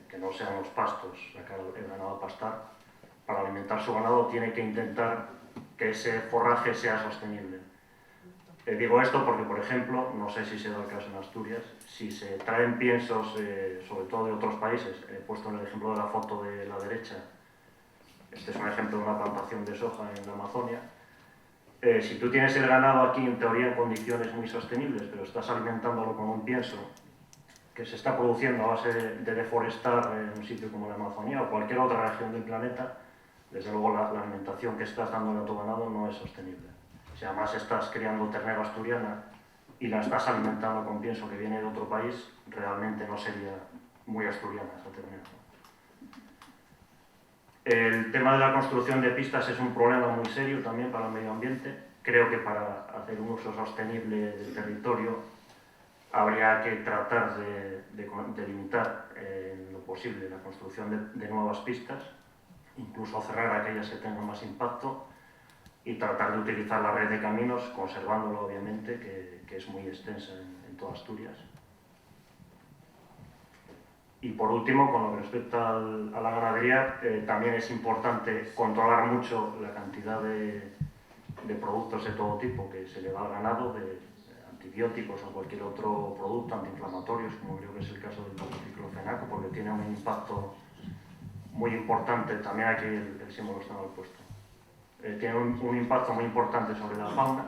que no sean los pastos, sacar el ganado a pastar, para alimentar su ganado tiene que intentar que ese forraje sea sostenible. Digo esto porque, por ejemplo, no sé si se da el caso en Asturias, si se traen piensos, sobre todo de otros países, he puesto en el ejemplo de la foto de la derecha, este es un ejemplo de una plantación de soja en la Amazonia. Si tú tienes el ganado aquí, en teoría, en condiciones muy sostenibles, pero estás alimentándolo con un pienso que se está produciendo a base de deforestar en un sitio como la Amazonia o cualquier otra región del planeta, desde luego la alimentación que estás dando a tu ganado no es sostenible. Si además estás criando ternera asturiana y la estás alimentando con pienso que viene de otro país, realmente no sería muy asturiana esa ternera. El tema de la construcción de pistas es un problema muy serio también para el medio ambiente. Creo que para hacer un uso sostenible del territorio habría que tratar de limitar en lo posible la construcción de nuevas pistas, incluso cerrar aquellas que tengan más impacto y tratar de utilizar la red de caminos, conservándola obviamente, que es muy extensa en toda Asturias. Y por último, con lo que respecta a la ganadería, también es importante controlar mucho la cantidad de productos de todo tipo que se le da al ganado, de antibióticos o cualquier otro producto, antiinflamatorios, como creo que es el caso del diclofenaco, porque tiene un impacto muy importante, también aquí el símbolo está mal puesto, tiene un impacto muy importante sobre la fauna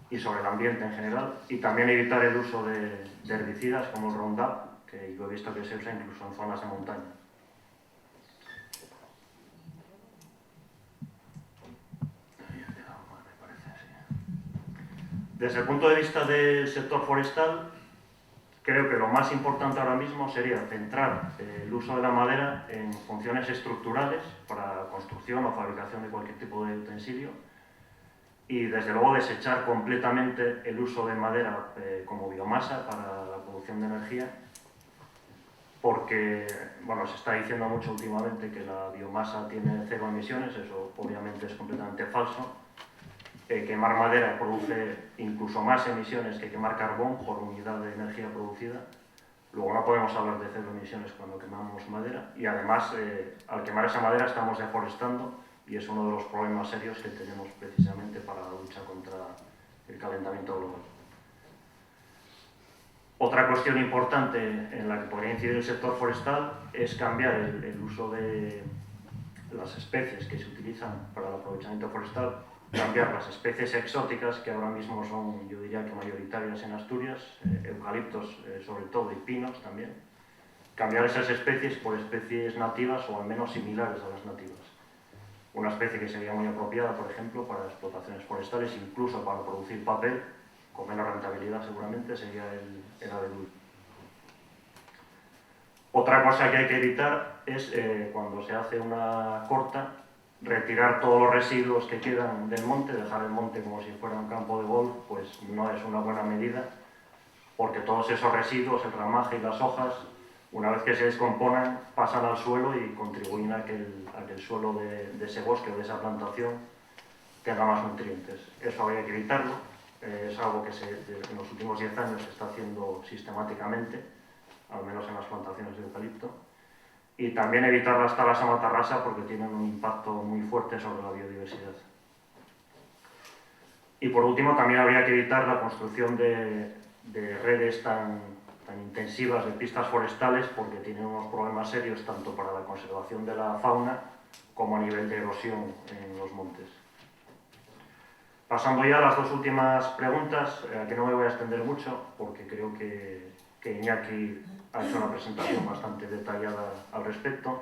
y sobre el ambiente en general, y también evitar el uso de herbicidas como el Roundup, que yo he visto que se usa incluso en zonas de montaña. Desde el punto de vista del sector forestal, creo que lo más importante ahora mismo sería centrar el uso de la madera en funciones estructurales para construcción o fabricación de cualquier tipo de utensilio y desde luego desechar completamente el uso de madera como biomasa para la producción de energía, porque bueno, se está diciendo mucho últimamente que la biomasa tiene 0 emisiones, eso obviamente es completamente falso. Quemar madera produce incluso más emisiones que quemar carbón por unidad de energía producida. Luego no podemos hablar de 0 emisiones cuando quemamos madera y además al quemar esa madera estamos deforestando y es uno de los problemas serios que tenemos precisamente para la lucha contra el calentamiento global. Otra cuestión importante en la que podría incidir el sector forestal es cambiar el uso de las especies que se utilizan para el aprovechamiento forestal, cambiar las especies exóticas que ahora mismo son, yo diría que mayoritarias en Asturias, eucaliptos sobre todo y pinos también, cambiar esas especies por especies nativas o al menos similares a las nativas. Una especie que sería muy apropiada, por ejemplo, para explotaciones forestales, incluso para producir papel, con menos rentabilidad seguramente, sería el abedul. Otra cosa que hay que evitar es cuando se hace una corta, retirar todos los residuos que quedan del monte, dejar el monte como si fuera un campo de golf, pues no es una buena medida, porque todos esos residuos, el ramaje y las hojas, una vez que se descomponen, pasan al suelo y contribuyen a que el suelo de ese bosque o de esa plantación tenga más nutrientes. Eso habría que evitarlo, es algo que en los últimos 10 años se está haciendo sistemáticamente, al menos en las plantaciones de eucalipto. Y también evitar las talas a matarrasa porque tienen un impacto muy fuerte sobre la biodiversidad. Y por último, también habría que evitar la construcción de redes tan intensivas de pistas forestales porque tienen unos problemas serios tanto para la conservación de la fauna como a nivel de erosión en los montes. Pasando ya a las dos últimas preguntas, que no me voy a extender mucho porque creo que Iñaki ha hecho una presentación bastante detallada al respecto.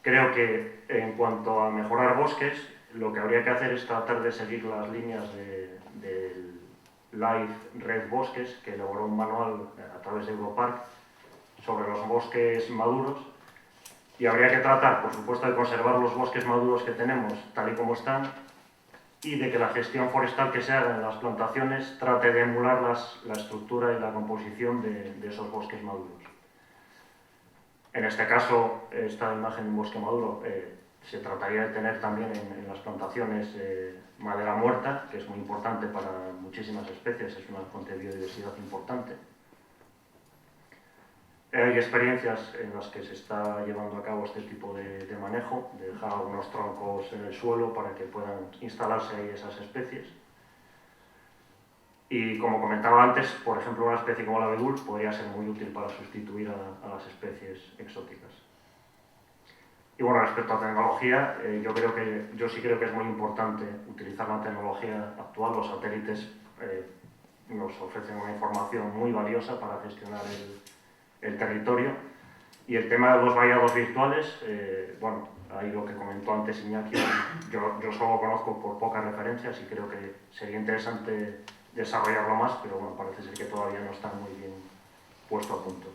Creo que en cuanto a mejorar bosques, lo que habría que hacer es tratar de seguir las líneas del Life Red Bosques, que elaboró un manual a través de Europark sobre los bosques maduros, y habría que tratar, por supuesto, de conservar los bosques maduros que tenemos tal y como están, y de que la gestión forestal que se haga en las plantaciones trate de emular la estructura y la composición de esos bosques maduros. En este caso, esta imagen de un bosque maduro se trataría de tener también en las plantaciones madera muerta, que es muy importante para muchísimas especies, es una fuente de biodiversidad importante. Hay experiencias en las que se está llevando a cabo este tipo de manejo, de dejar algunos troncos en el suelo para que puedan instalarse ahí esas especies. Y como comentaba antes, por ejemplo, una especie como el abedul podría ser muy útil para sustituir a las especies exóticas. Y bueno, respecto a tecnología, yo sí creo que es muy importante utilizar la tecnología actual. Los satélites nos ofrecen una información muy valiosa para gestionar el territorio. Y el tema de los vallados virtuales, bueno, ahí lo que comentó antes Iñaki, yo solo conozco por pocas referencias y creo que sería interesante desarrollarlo más, pero bueno, parece ser que todavía no está muy bien puesto a punto.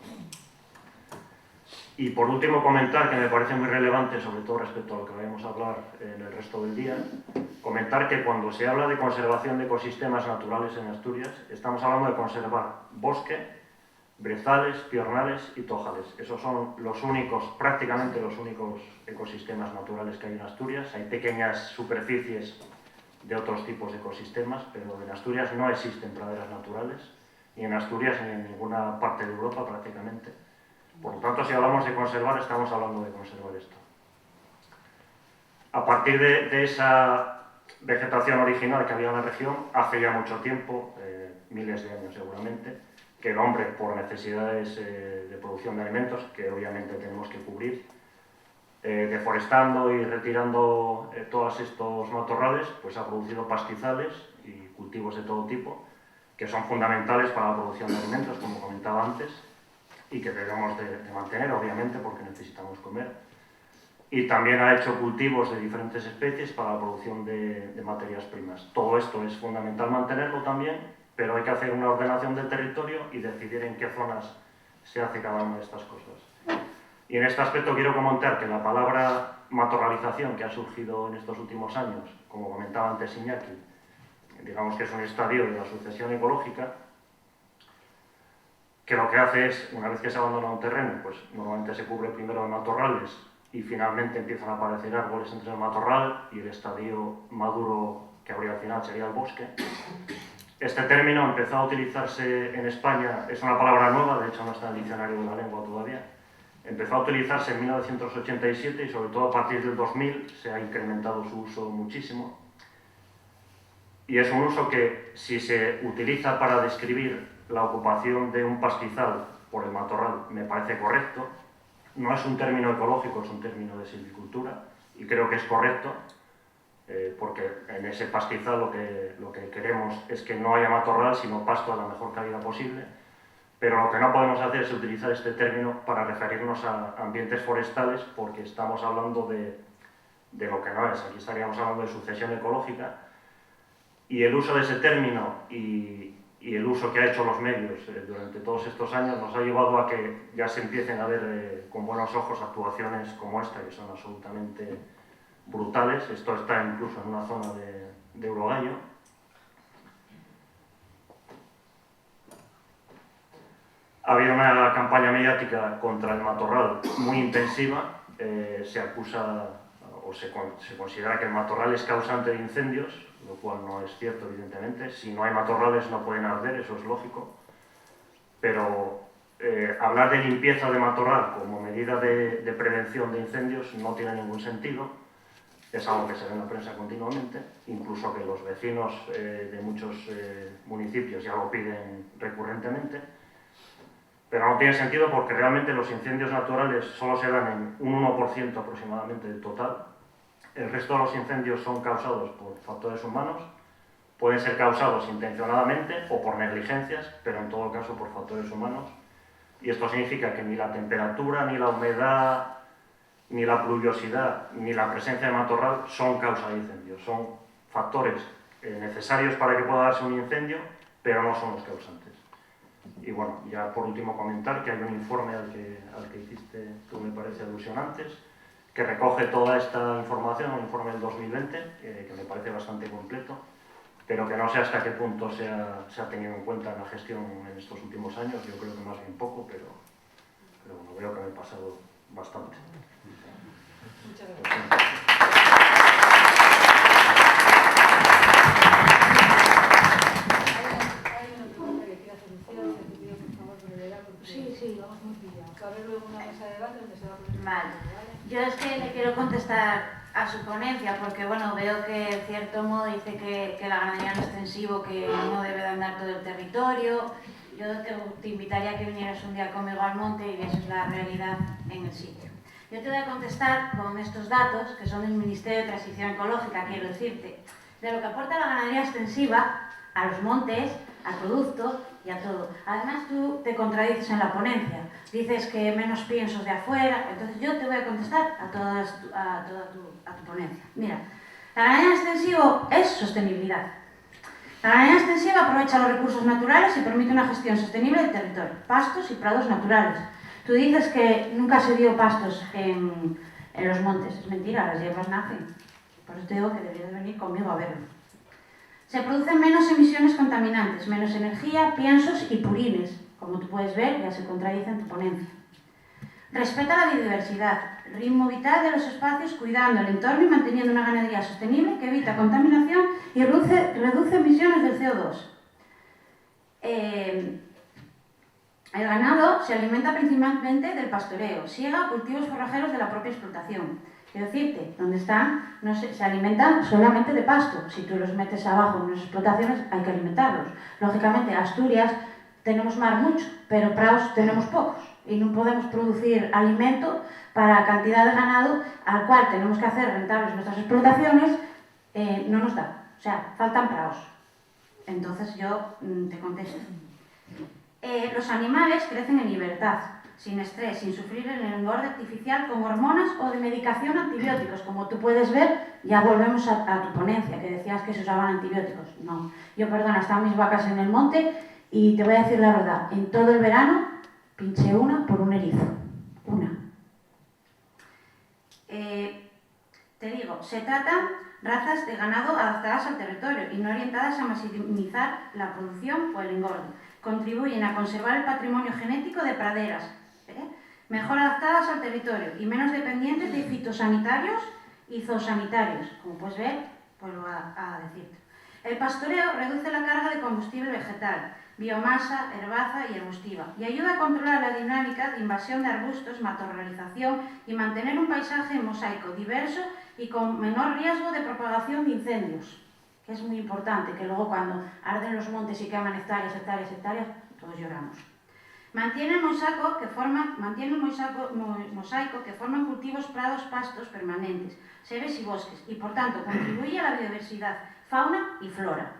Y por último comentar, que me parece muy relevante, sobre todo respecto a lo que vamos a hablar en el resto del día, comentar que cuando se habla de conservación de ecosistemas naturales en Asturias, estamos hablando de conservar bosque, brezales, piornales y tojales. Esos son los únicos, prácticamente los únicos ecosistemas naturales que hay en Asturias. Hay pequeñas superficies de otros tipos de ecosistemas, pero en Asturias no existen praderas naturales, ni en Asturias ni en ninguna parte de Europa prácticamente. Por lo tanto, si hablamos de conservar, estamos hablando de conservar esto. A partir de esa vegetación original que había en la región, hace ya mucho tiempo, miles de años seguramente, que el hombre, por necesidades de producción de alimentos, que obviamente tenemos que cubrir, deforestando y retirando todos estos matorrales, pues ha producido pastizales y cultivos de todo tipo, que son fundamentales para la producción de alimentos, como comentaba antes, y que debemos de mantener, obviamente, porque necesitamos comer. Y también ha hecho cultivos de diferentes especies para la producción de materias primas. Todo esto es fundamental mantenerlo también, pero hay que hacer una ordenación del territorio y decidir en qué zonas se hace cada una de estas cosas. Y en este aspecto quiero comentar que la palabra matorralización, que ha surgido en estos últimos años, como comentaba antes Iñaki, digamos que es un estadio de la sucesión ecológica, que lo que hace es, una vez que se abandona un terreno, pues normalmente se cubre primero de matorrales y finalmente empiezan a aparecer árboles entre el matorral y el estadio maduro que habría al final sería el bosque. Este término empezó a utilizarse en España, es una palabra nueva, de hecho no está en el diccionario de la lengua todavía. Empezó a utilizarse en 1987 y sobre todo a partir del 2000 se ha incrementado su uso muchísimo. Y es un uso que, si se utiliza para describir la ocupación de un pastizal por el matorral, me parece correcto. No es un término ecológico, es un término de silvicultura y creo que es correcto, porque en ese pastizal lo que queremos es que no haya matorral, sino pasto de la mejor calidad posible. Pero lo que no podemos hacer es utilizar este término para referirnos a ambientes forestales, porque estamos hablando de lo que no es. Aquí estaríamos hablando de sucesión ecológica. Y el uso de ese término y el uso que ha hecho los medios durante todos estos años nos ha llevado a que ya se empiecen a ver con buenos ojos actuaciones como esta, que son absolutamente brutales. Esto está incluso en una zona de Eurogallo. Ha habido una campaña mediática contra el matorral muy intensiva. Se acusa o se considera que el matorral es causante de incendios, lo cual no es cierto, evidentemente. Si no hay matorrales no pueden arder, eso es lógico. Pero hablar de limpieza de matorral como medida de prevención de incendios no tiene ningún sentido. Es algo que se ve en la prensa continuamente, incluso que los vecinos de muchos municipios ya lo piden recurrentemente. Pero no tiene sentido porque realmente los incendios naturales solo se dan en un 1% aproximadamente del total. El resto de los incendios son causados por factores humanos, pueden ser causados intencionadamente o por negligencias, pero en todo caso por factores humanos. Y esto significa que ni la temperatura, ni la humedad, ni la pluviosidad, ni la presencia de matorral son causa de incendios. Son factores necesarios para que pueda darse un incendio, pero no son los causantes. Y bueno, ya por último comentar que hay un informe al que hiciste tú, me parece, alusión antes, que recoge toda esta información, un informe del 2020, que me parece bastante completo, pero que no sé hasta qué punto se ha tenido en cuenta en la gestión en estos últimos años. Yo creo que más bien poco, pero bueno, veo que me he pasado bastante. Muchas gracias. Hay una pregunta que quiere hacer usted, te pido por favor brevedad, porque Sí. vamos muy pillados. Va a haber luego una mesa de debate donde se va a poner. Vale. Yo es que le quiero contestar a su ponencia, porque bueno, veo que en cierto modo dice que la ganadería no es extensivo, que no debe de andar todo el territorio. Yo te invitaría a que vinieras un día conmigo al monte y vieses la realidad en el sitio. Yo te voy a contestar con estos datos, que son del Ministerio de Transición Ecológica, quiero decirte, de lo que aporta la ganadería extensiva a los montes, al producto y a todo. Además, tú te contradices en la ponencia. Dices que menos piensos de afuera. Entonces, yo te voy a contestar a tu ponencia. Mira, la ganadería extensiva es sostenibilidad. La ganadería extensiva aprovecha los recursos naturales y permite una gestión sostenible del territorio, pastos y prados naturales. Tú dices que nunca se dio pastos en los montes. Es mentira, las hierbas nacen. Por eso te digo que deberías venir conmigo a verlo. Se producen menos emisiones contaminantes, menos energía, piensos y purines. Como tú puedes ver, ya se contradice en tu ponencia. Respeta la biodiversidad, ritmo vital de los espacios, cuidando el entorno y manteniendo una ganadería sostenible que evita contaminación y reduce emisiones del CO2. El ganado se alimenta principalmente del pastoreo, siega cultivos forrajeros de la propia explotación. Quiero decirte, donde están, no se alimentan solamente de pasto. Si tú los metes abajo en las explotaciones, hay que alimentarlos. Lógicamente, Asturias tenemos mar mucho, pero prados tenemos pocos. Y no podemos producir alimento para la cantidad de ganado al cual tenemos que hacer rentables nuestras explotaciones, no nos da. O sea, faltan prados. Entonces yo te contesto. Los animales crecen en libertad, sin estrés, sin sufrir el engorde artificial con hormonas o de medicación antibióticos. Como tú puedes ver, ya volvemos a tu ponencia, que decías que se usaban antibióticos. No, yo, perdona, estaban mis vacas en el monte y te voy a decir la verdad, en todo el verano pinché una por un erizo. Una. Te digo, se tratan razas de ganado adaptadas al territorio y no orientadas a maximizar la producción o el engorde. Contribuyen a conservar el patrimonio genético de praderas, mejor adaptadas al territorio y menos dependientes de fitosanitarios y zoosanitarios. Como puedes ver, vuelvo a decirte. El pastoreo reduce la carga de combustible vegetal, biomasa, herbaza y arbustiva y ayuda a controlar la dinámica de invasión de arbustos, matorralización y mantener un paisaje en mosaico diverso y con menor riesgo de propagación de incendios, que es muy importante, que luego cuando arden los montes y queman hectáreas, todos lloramos. Mantiene el mosaico que forman cultivos, prados, pastos permanentes, sebes y bosques, y por tanto contribuye a la biodiversidad, fauna y flora.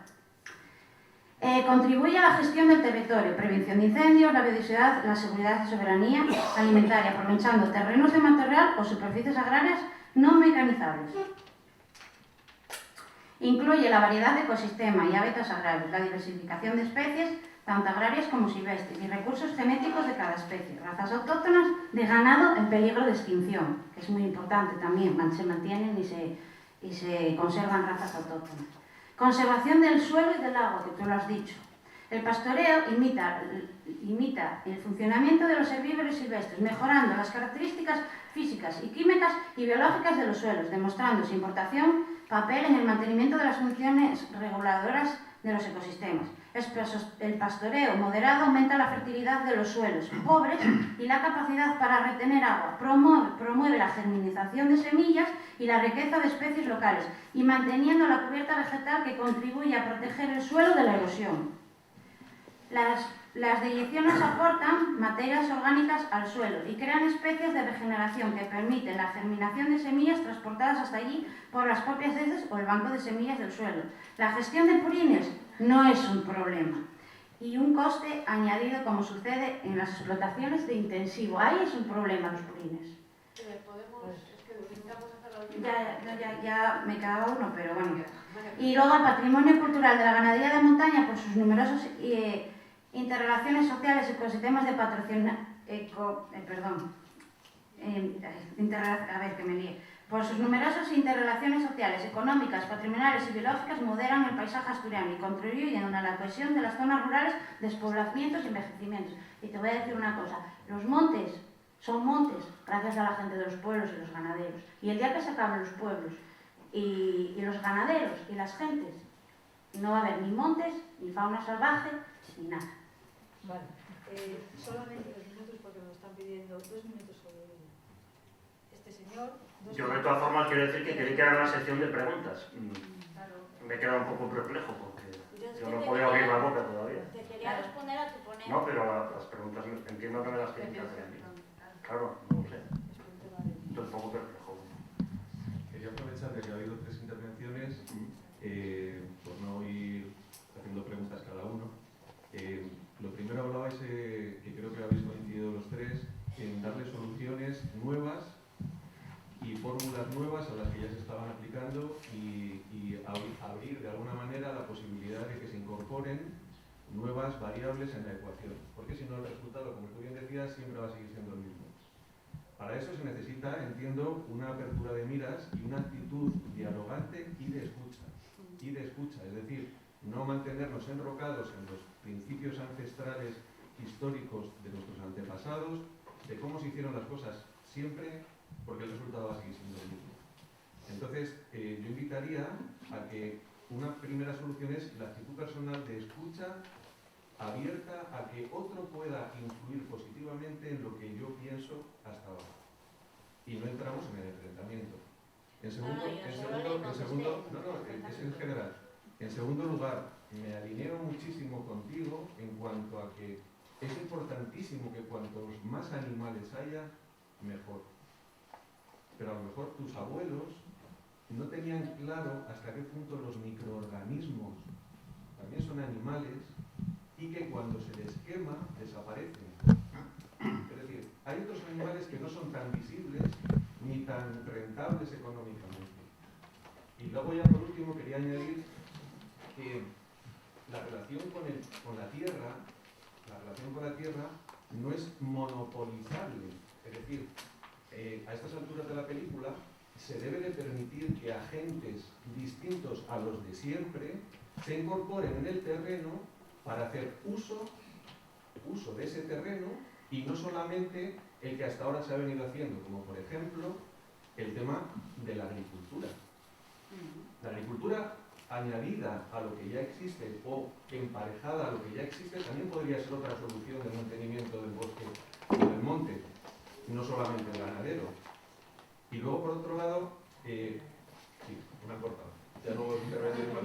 Contribuye a la gestión del territorio, prevención de incendios, la biodiversidad, la seguridad y soberanía alimentaria, aprovechando terrenos de material o superficies agrarias no mecanizables. Incluye la variedad de ecosistemas y hábitats agrarios, la diversificación de especies, tanto agrarias como silvestres, y recursos genéticos de cada especie, razas autóctonas de ganado en peligro de extinción, que es muy importante también, se mantienen y se conservan razas autóctonas. Conservación del suelo y del agua, que tú lo has dicho. El pastoreo imita el funcionamiento de los herbívoros silvestres, mejorando las características físicas y químicas y biológicas de los suelos, demostrando su papel en el mantenimiento de las funciones reguladoras de los ecosistemas. El pastoreo moderado aumenta la fertilidad de los suelos pobres y la capacidad para retener agua, promueve la germinación de semillas y la riqueza de especies locales, y manteniendo la cubierta vegetal que contribuye a proteger el suelo de la erosión. Las deyecciones aportan materias orgánicas al suelo y crean especies de regeneración que permiten la germinación de semillas transportadas hasta allí por las propias heces o el banco de semillas del suelo. La gestión de purines no es un problema y un coste añadido, como sucede en las explotaciones de intensivo. Ahí es un problema los purines. Ya me quedaba uno, pero bueno. Y luego el patrimonio cultural de la ganadería de montaña, por sus numerosos interrelaciones sociales, ecosistemas de a ver, que me líe. Por sus numerosas interrelaciones sociales, económicas, patrimoniales y biológicas moderan el paisaje asturiano y contribuyen a la cohesión de las zonas rurales, despoblamientos y envejecimientos. Y te voy a decir una cosa, los montes son montes gracias a la gente de los pueblos y los ganaderos. Y el día que se acaben los pueblos y los ganaderos y las gentes, no va a haber ni montes, ni fauna salvaje, ni nada. Vale. Solamente 2 minutos porque me están pidiendo 2 minutos sobre este señor. Yo de todas formas quiero decir que quería que haga la sección de preguntas. Claro. Me he quedado un poco perplejo porque yo no te podía abrir la boca todavía. Te quería responder a tu ponencia. No, pero las preguntas entiendo que me las tienen que hacer a mí. Claro, no lo sé. Estoy un poco perplejo. Quería aprovechar de que ha habido 3 intervenciones, por no ir haciendo preguntas cada uno. Lo primero hablabais, que creo que habéis coincidido los 3, en darle soluciones nuevas y fórmulas nuevas a las que ya se estaban aplicando y abrir de alguna manera la posibilidad de que se incorporen nuevas variables en la ecuación. Porque si no, el resultado, como tú bien decías, siempre va a seguir siendo el mismo. Para eso se necesita, entiendo, una apertura de miras y una actitud dialogante y de escucha. Es decir, no mantenernos enrocados en los principios ancestrales históricos de nuestros antepasados, de cómo se hicieron las cosas siempre, porque el resultado va a seguir siendo el mismo. Entonces, yo invitaría a que una primera solución es la actitud personal de escucha abierta a que otro pueda influir positivamente en lo que yo pienso hasta ahora. Y no entramos en el enfrentamiento. Es en general. En segundo lugar, me alineo muchísimo contigo en cuanto a que es importantísimo que cuantos más animales haya, mejor. Pero a lo mejor tus abuelos no tenían claro hasta qué punto los microorganismos también son animales y que cuando se les quema desaparecen. Es decir, hay otros animales que no son tan visibles ni tan rentables económicamente. Y luego ya por último quería añadir que la relación con la tierra no es monopolizable. Es decir, a estas alturas de la película se debe de permitir que agentes distintos a los de siempre se incorporen en el terreno para hacer uso de ese terreno y no solamente el que hasta ahora se ha venido haciendo, como por ejemplo el tema de la agricultura. La agricultura añadida a lo que ya existe o emparejada a lo que ya existe también podría ser otra solución de mantenimiento del bosque o del monte, no solamente el ganadero. Y luego, por otro lado, sí, una corta. Ya no intervenir más.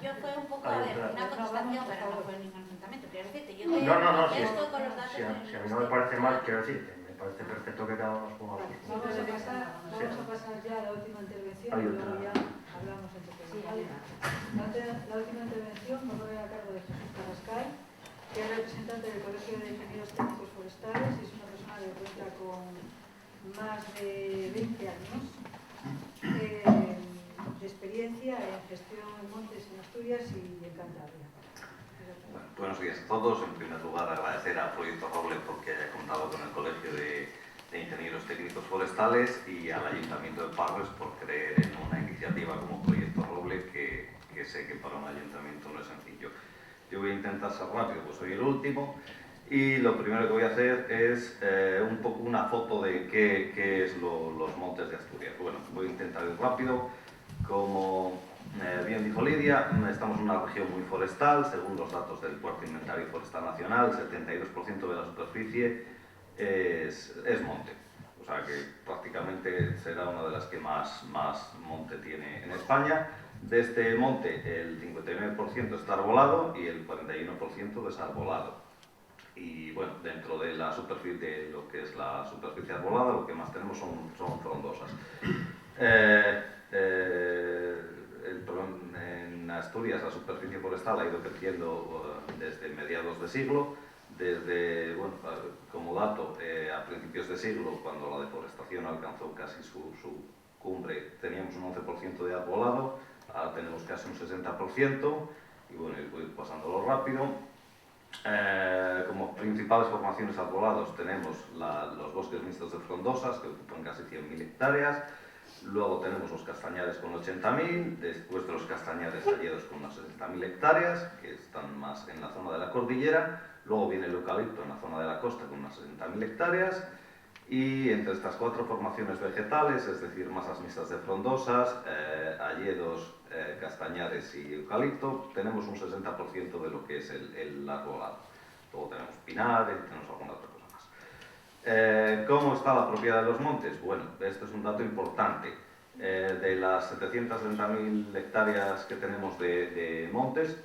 Yo fue un poco, a ver, una contestación, pero no fue ningún enfrentamiento. Quiero decirte, yo estoy con los datos. Si a mí no me parece mal, quiero decirte, me parece perfecto que cada uno nos ponga aquí. Vamos a pasar ya a la última intervención y luego ya hablamos entre todos. La última intervención me voy a cargo de Jesús Carrascal, que es representante del Colegio de Ingenieros Técnicos Forestales y es una persona que cuenta con más de 20 años de experiencia en gestión de montes en Asturias y en Cantabria. Bueno, buenos días a todos. En primer lugar, agradecer a Proyecto Roble porque haya contado con el Colegio de Ingenieros Técnicos Forestales y al Ayuntamiento de Parres por creer en una iniciativa como Proyecto Roble que sé que para un ayuntamiento no es sencillo. Yo voy a intentar ser rápido, pues soy el último. Y lo primero que voy a hacer es un poco una foto de qué es los montes de Asturias. Bueno, voy a intentar ir rápido. Como bien dijo Lidia, estamos en una región muy forestal. Según los datos del Cuarto Inventario Forestal Nacional, el 72% de la superficie es monte. O sea que prácticamente será una de las que más monte tiene en España. De este monte, el 59% está arbolado y el 41% desarbolado. Y bueno, dentro de la superficie, de lo que es la superficie arbolada, lo que más tenemos son frondosas. En Asturias la superficie forestal ha ido creciendo desde mediados de siglo. Desde, bueno, como dato, a principios de siglo, cuando la deforestación alcanzó casi su cumbre, teníamos un 11% de arbolado, ahora tenemos casi un 60%, y bueno, voy pasándolo rápido. Como principales formaciones arbolados tenemos los bosques mixtos de frondosas, que ocupan casi 100.000 hectáreas. Luego tenemos los castañares con 80.000, después de los castañares hayedos con unas 60.000 hectáreas, que están más en la zona de la cordillera. Luego viene el eucalipto en la zona de la costa con unas 60.000 hectáreas. Y entre estas 4 formaciones vegetales, es decir, masas mixtas de frondosas, hayedos, castañares y eucalipto, tenemos un 60% de lo que es el arbolado. Luego tenemos pinares, tenemos alguna otra cosa más. ¿Cómo está la propiedad de los montes? Bueno, esto es un dato importante. De las 770.000 hectáreas que tenemos de montes,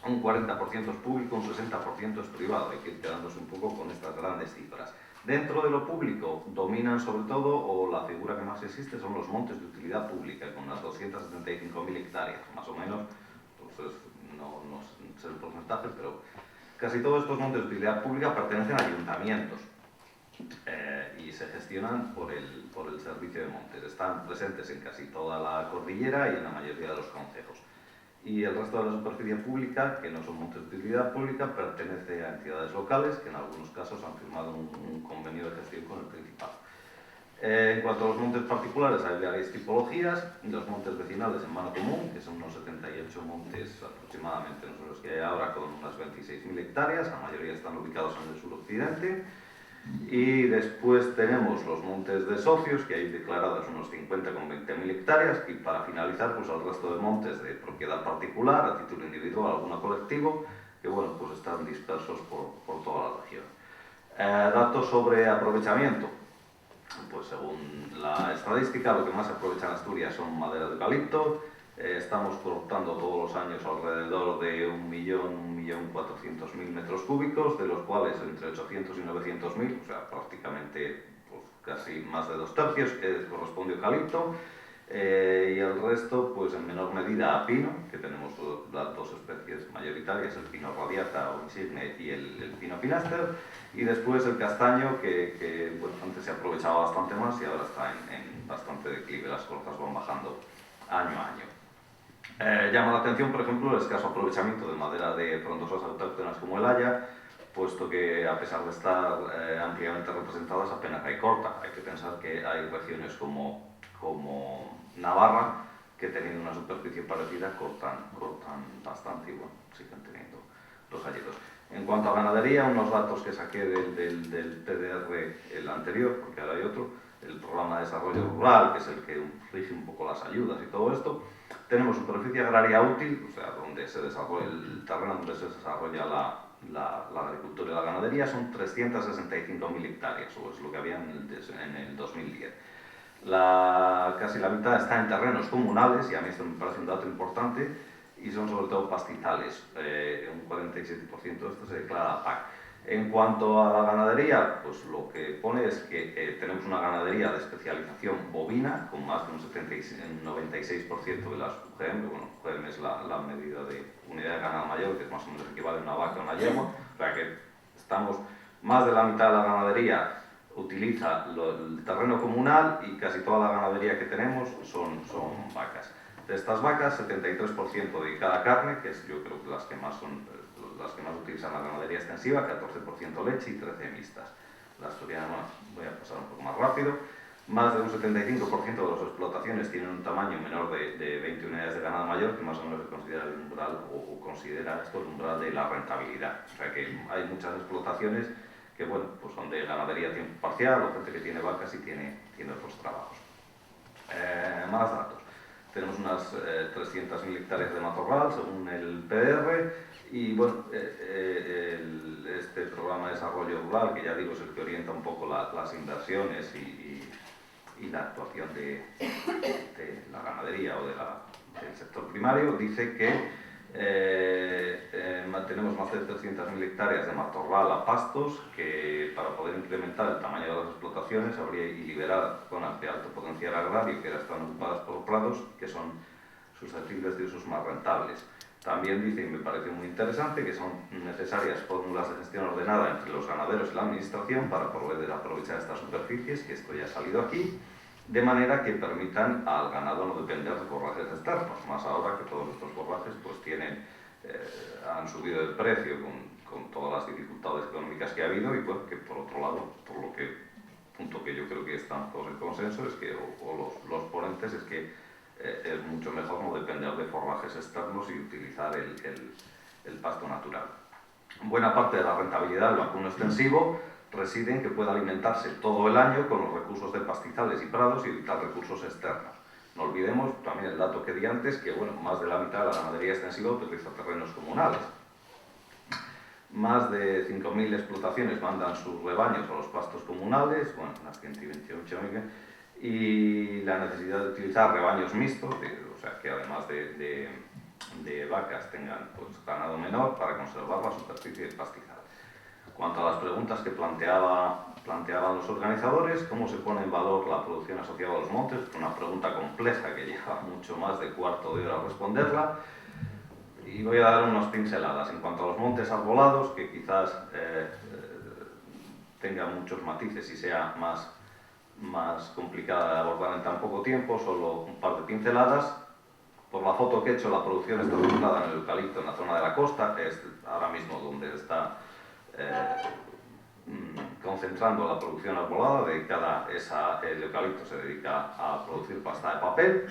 un 40% es público, un 60% es privado. Hay que ir quedándose un poco con estas grandes cifras. Dentro de lo público dominan sobre todo, o la figura que más existe, son los montes de utilidad pública, con unas 275.000 hectáreas, más o menos, pues no sé el porcentaje, pero casi todos estos montes de utilidad pública pertenecen a ayuntamientos y se gestionan por el servicio de montes. Están presentes en casi toda la cordillera y en la mayoría de los concejos. Y el resto de la superficie pública, que no son montes de utilidad pública, pertenece a entidades locales que en algunos casos han firmado un convenio de gestión con el Principado. En cuanto a los montes particulares, hay varias tipologías. Los montes vecinales en mano común, que son unos 78 montes aproximadamente, no son los que hay ahora, con unas 26.000 hectáreas, la mayoría están ubicados en el suroccidente. Y después tenemos los montes de socios, que hay declarados unos 50 con 20.000 hectáreas, y para finalizar, pues el resto de montes de propiedad particular, a título individual, alguno colectivo, que bueno, pues están dispersos por toda la región. Datos sobre aprovechamiento. Pues según la estadística, lo que más se aprovecha en Asturias son madera de eucalipto. Estamos cortando todos los años alrededor de 1.400.000 metros cúbicos, de los cuales entre 800 y 900.000, o sea, prácticamente pues, casi más de 2/3, corresponde a eucalipto. Y el resto, pues en menor medida a pino, que tenemos las 2 especies mayoritarias, el pino radiata o insigne y el pino pinaster, y después el castaño, que bueno, antes se aprovechaba bastante más y ahora está en bastante declive, las corzas van bajando año a año. Llama la atención, por ejemplo, el escaso aprovechamiento de madera de frondosas autóctonas como el haya, puesto que a pesar de estar ampliamente representadas, apenas hay corta. Hay que pensar que hay regiones como Navarra, que teniendo una superficie parecida cortan bastante y bueno, siguen teniendo los hayedos. En cuanto a ganadería, unos datos que saqué del PDR, el anterior, porque ahora hay otro, el Programa de Desarrollo Rural, que es el que rige un poco las ayudas y todo esto. Tenemos superficie agraria útil, o sea, donde se desarrolla el terreno donde se desarrolla la agricultura y la ganadería, son 365.000 hectáreas, o es lo que había en el 2010. Casi la mitad está en terrenos comunales, y a mí esto me parece un dato importante, y son sobre todo pastizales, un 47% de esto se declara PAC. En cuanto a la ganadería, pues lo que pone es que tenemos una ganadería de especialización bovina, con más de un 96% de las UGM. Bueno, UGM es la medida de unidad de ganado mayor, que es más o menos equivale a una vaca o una yegua, o sea que estamos, más de la mitad de la ganadería utiliza el terreno comunal, y casi toda la ganadería que tenemos son vacas. De estas vacas, 73% dedicada a carne, que es yo creo que las que más utilizan la ganadería extensiva, 14% leche y 13 mixtas. La asturiana, bueno, voy a pasar un poco más rápido. Más de un 75% de las explotaciones tienen un tamaño menor de 20 unidades de ganado mayor, que más o menos se considera el umbral, o considera esto el umbral de la rentabilidad. O sea que hay muchas explotaciones que, bueno, pues son de ganadería a tiempo parcial, o gente que tiene vacas y tiene otros trabajos. Más datos. Tenemos unas 300.000 hectáreas de matorral, según el PDR, y bueno, este programa de desarrollo rural, que ya digo es el que orienta un poco las inversiones y la actuación de la ganadería o del sector primario, dice que tenemos más de 300.000 hectáreas de matorral a pastos, que para poder incrementar el tamaño de las explotaciones habría que liberar zonas de alto potencial agrario que ahora están ocupadas por prados, que son susceptibles de usos más rentables. También dice, y me parece muy interesante, que son necesarias fórmulas de gestión ordenada entre los ganaderos y la administración para poder aprovechar estas superficies, que esto ya ha salido aquí, de manera que permitan al ganado no depender de forrajes externos, más ahora que todos estos forrajes pues han subido de precio con todas las dificultades económicas que ha habido, y bueno, que por otro lado, por lo que punto que yo creo que están todos en consenso, es que, o los ponentes, es que es mucho mejor no depender de forrajes externos y utilizar el pasto natural. Buena parte de la rentabilidad del vacuno extensivo reside en que pueda alimentarse todo el año con los recursos de pastizales y prados y evitar recursos externos. No olvidemos también el dato que di antes, que bueno, más de la mitad de la ganadería extensiva utiliza terrenos comunales. Más de 5.000 explotaciones mandan sus rebaños a los pastos comunales, bueno, unas 128.000, y la necesidad de utilizar rebaños mixtos, o sea, que además de vacas tengan pues, ganado menor para conservar la superficie de pastizal. Cuanto a las preguntas que planteaban los organizadores, ¿cómo se pone en valor la producción asociada a los montes? Una pregunta compleja que lleva mucho más de cuarto de hora responderla. Y voy a dar unas pinceladas. En cuanto a los montes arbolados, que quizás tengan muchos matices y sea más complicada de abordar en tan poco tiempo, solo un par de pinceladas. Por la foto que he hecho, la producción está centrada en el eucalipto en la zona de la costa, es ahora mismo donde está concentrando la producción arbolada dedicada el eucalipto se dedica a producir pasta de papel,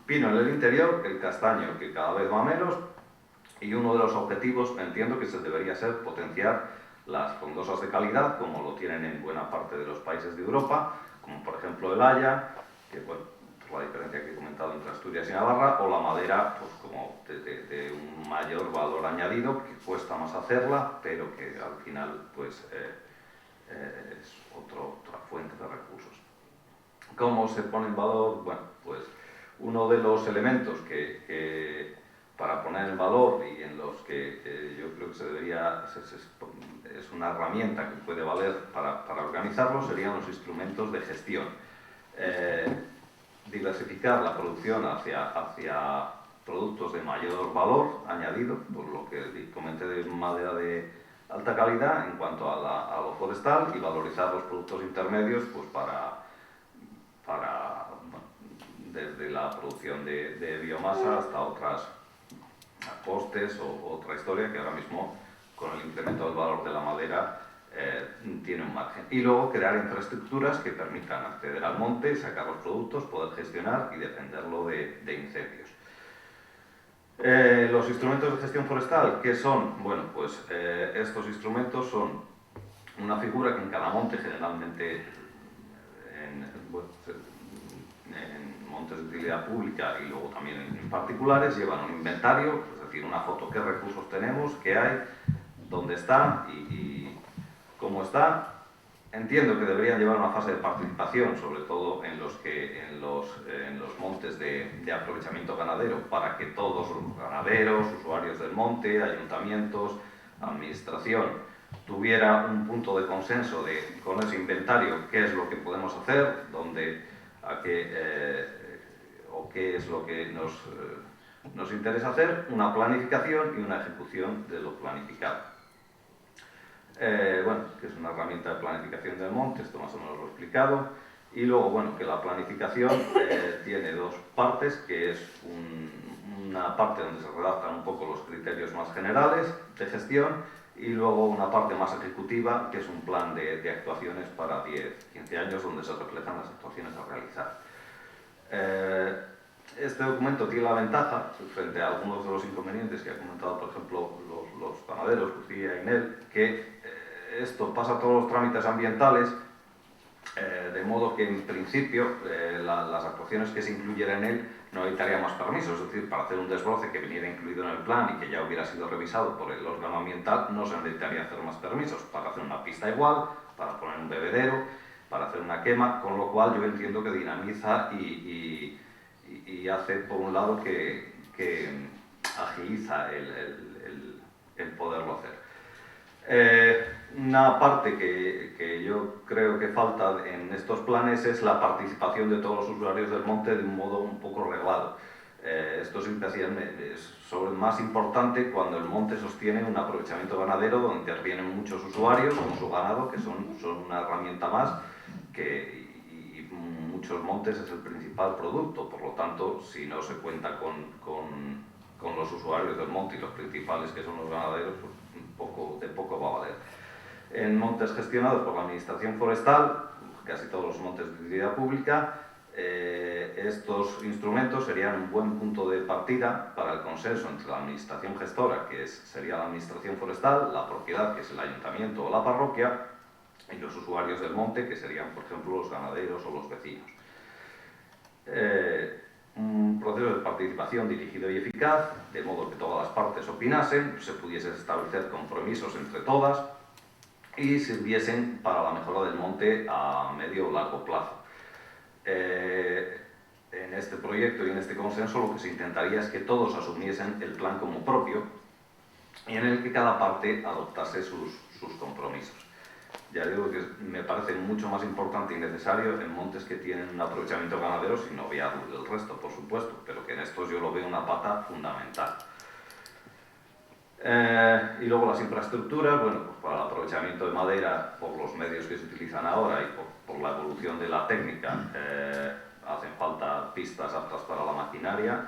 pino en el interior, el castaño que cada vez va menos, y uno de los objetivos entiendo que debería ser potenciar las frondosas de calidad, como lo tienen en buena parte de los países de Europa, como por ejemplo el haya, que bueno, por la diferencia que he comentado entre Asturias y Navarra, o la madera, pues como de un mayor valor añadido, que cuesta más hacerla, pero que al final pues es otra fuente de recursos. ¿Cómo se pone en valor? Bueno, pues uno de los elementos que para poner en valor y en los que yo creo que es una herramienta que puede valer para organizarlo, serían los instrumentos de gestión. Diversificar la producción hacia productos de mayor valor añadido, por lo que comenté de madera de alta calidad en cuanto a lo forestal, y valorizar los productos intermedios pues desde la producción de biomasa hasta otras postes o otra historia que ahora mismo con el incremento del valor de la madera tiene un margen. Y luego crear infraestructuras que permitan acceder al monte, sacar los productos, poder gestionar y defenderlo de incendios. Los instrumentos de gestión forestal, ¿qué son? Bueno, pues estos instrumentos son una figura que en cada monte, generalmente en montes de utilidad pública y luego también en particulares, llevan un inventario, es decir, una foto, qué recursos tenemos, qué hay, dónde está y cómo está. Entiendo que deberían llevar una fase de participación, sobre todo en los montes de aprovechamiento ganadero, para que todos los ganaderos, usuarios del monte, ayuntamientos, administración, tuviera un punto de consenso con ese inventario, qué es lo que podemos hacer, o qué es lo que nos interesa hacer, una planificación y una ejecución de lo planificado. Bueno, que es una herramienta de planificación del monte, esto más o menos lo he explicado. Y luego, bueno, que la planificación tiene dos partes, que es una parte donde se redactan un poco los criterios más generales de gestión, y luego una parte más ejecutiva, que es un plan de actuaciones para 10, 15 años, donde se reflejan las actuaciones a realizar. Este documento tiene la ventaja, frente a algunos de los inconvenientes que ha comentado, por ejemplo, los ganaderos, Lucía y Inel, que esto pasa todos los trámites ambientales, de modo que en principio las actuaciones que se incluyeran en él no necesitarían más permisos, es decir, para hacer un desbroce que viniera incluido en el plan y que ya hubiera sido revisado por el órgano ambiental, no se necesitaría hacer más permisos, para hacer una pista igual, para poner un bebedero, para hacer una quema, con lo cual yo entiendo que dinamiza y hace, por un lado, que agiliza el poderlo hacer. Una parte que yo creo que falta en estos planes es la participación de todos los usuarios del monte de un modo un poco reglado. Esto es más importante cuando el monte sostiene un aprovechamiento ganadero donde intervienen muchos usuarios con su ganado, que son una herramienta más, y muchos montes es el principal producto. Por lo tanto, si no se cuenta con los usuarios del monte y los principales, que son los ganaderos, pues poco va a valer. En montes gestionados por la Administración Forestal, casi todos los montes de utilidad pública, estos instrumentos serían un buen punto de partida para el consenso entre la administración gestora, que sería la Administración Forestal, la propiedad, que es el ayuntamiento o la parroquia, y los usuarios del monte, que serían, por ejemplo, los ganaderos o los vecinos. Un proceso de participación dirigido y eficaz, de modo que todas las partes opinasen, se pudiesen establecer compromisos entre todas y sirviesen para la mejora del monte a medio o largo plazo. En este proyecto y en este consenso lo que se intentaría es que todos asumiesen el plan como propio y en el que cada parte adoptase sus compromisos. Ya digo que me parece mucho más importante y necesario en montes que tienen un aprovechamiento ganadero, sin obviar el resto, por supuesto, pero que en estos yo lo veo una pata fundamental. Y luego las infraestructuras, bueno, pues para el aprovechamiento de madera, por los medios que se utilizan ahora y por la evolución de la técnica, hacen falta pistas aptas para la maquinaria,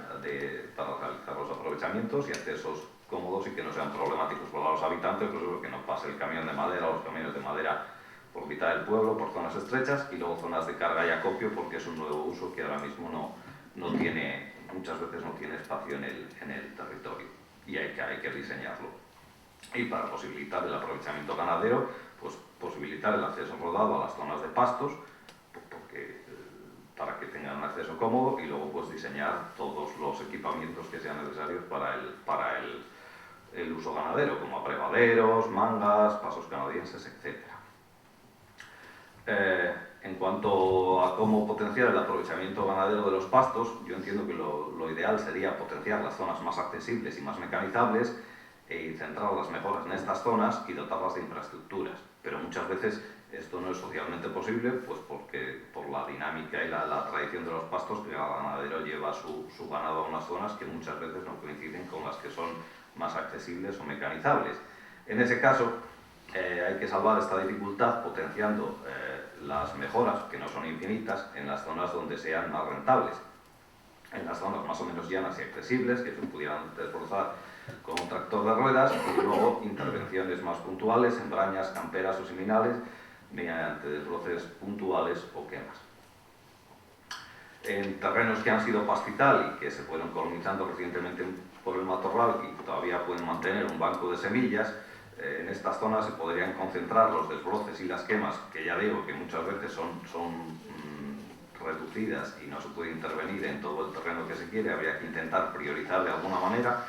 para realizar los aprovechamientos y accesos cómodos y que no sean problemáticos para los habitantes, pues que no pase el camión de madera o los camiones de madera por mitad del pueblo, por zonas estrechas, y luego zonas de carga y acopio, porque es un nuevo uso que ahora mismo muchas veces no tiene espacio en el territorio y hay que diseñarlo. Y para posibilitar el aprovechamiento ganadero, pues posibilitar el acceso rodado a las zonas de pastos, para que tengan un acceso cómodo, y luego pues diseñar todos los equipamientos que sean necesarios para el uso ganadero, como abrevaderos, mangas, pasos canadienses, etc. En cuanto a cómo potenciar el aprovechamiento ganadero de los pastos, yo entiendo que lo ideal sería potenciar las zonas más accesibles y más mecanizables y centrar las mejoras en estas zonas y dotarlas de infraestructuras. Pero muchas veces esto no es socialmente posible, pues porque por la dinámica y la tradición de los pastos, que cada ganadero lleva su ganado a unas zonas que muchas veces no coinciden con las que son más accesibles o mecanizables. En ese caso, hay que salvar esta dificultad potenciando las mejoras, que no son infinitas, en las zonas donde sean más rentables. En las zonas más o menos llanas y accesibles, que se pudieran desbrozar con un tractor de ruedas, y luego intervenciones más puntuales en brañas, camperas o seminales, mediante desbroces puntuales o quemas. En terrenos que han sido pastizal y que se fueron colonizando recientemente por el matorral y que todavía pueden mantener un banco de semillas, en estas zonas se podrían concentrar los desbroces y las quemas, que ya digo que muchas veces son reducidas y no se puede intervenir en todo el terreno que se quiere, habría que intentar priorizar de alguna manera,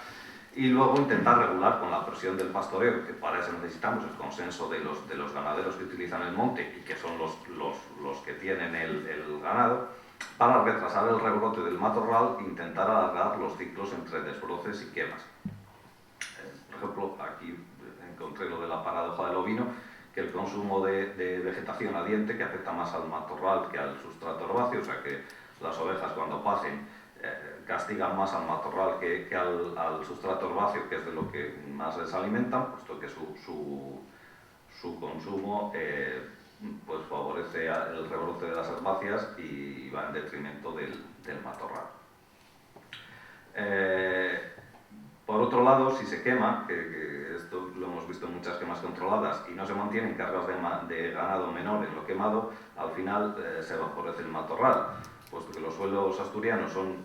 y luego intentar regular con la presión del pastoreo, que para eso necesitamos el consenso de los ganaderos que utilizan el monte y que son los que tienen el ganado, para retrasar el rebrote del matorral e intentar alargar los ciclos entre desbroces y quemas. Por ejemplo, aquí encontré lo de la paradoja del ovino, que el consumo de vegetación adiente, que afecta más al matorral que al sustrato herbáceo, o sea que las ovejas cuando pacen castigan más al matorral que al sustrato herbáceo, que es de lo que más les alimentan, puesto que su consumo pues favorece el rebrote de las herbáceas y va en detrimento del matorral. Por otro lado, si se quema, que esto lo hemos visto en muchas quemas controladas, y no se mantienen cargas de ganado menor en lo quemado, al final se favorece el matorral, puesto que los suelos asturianos son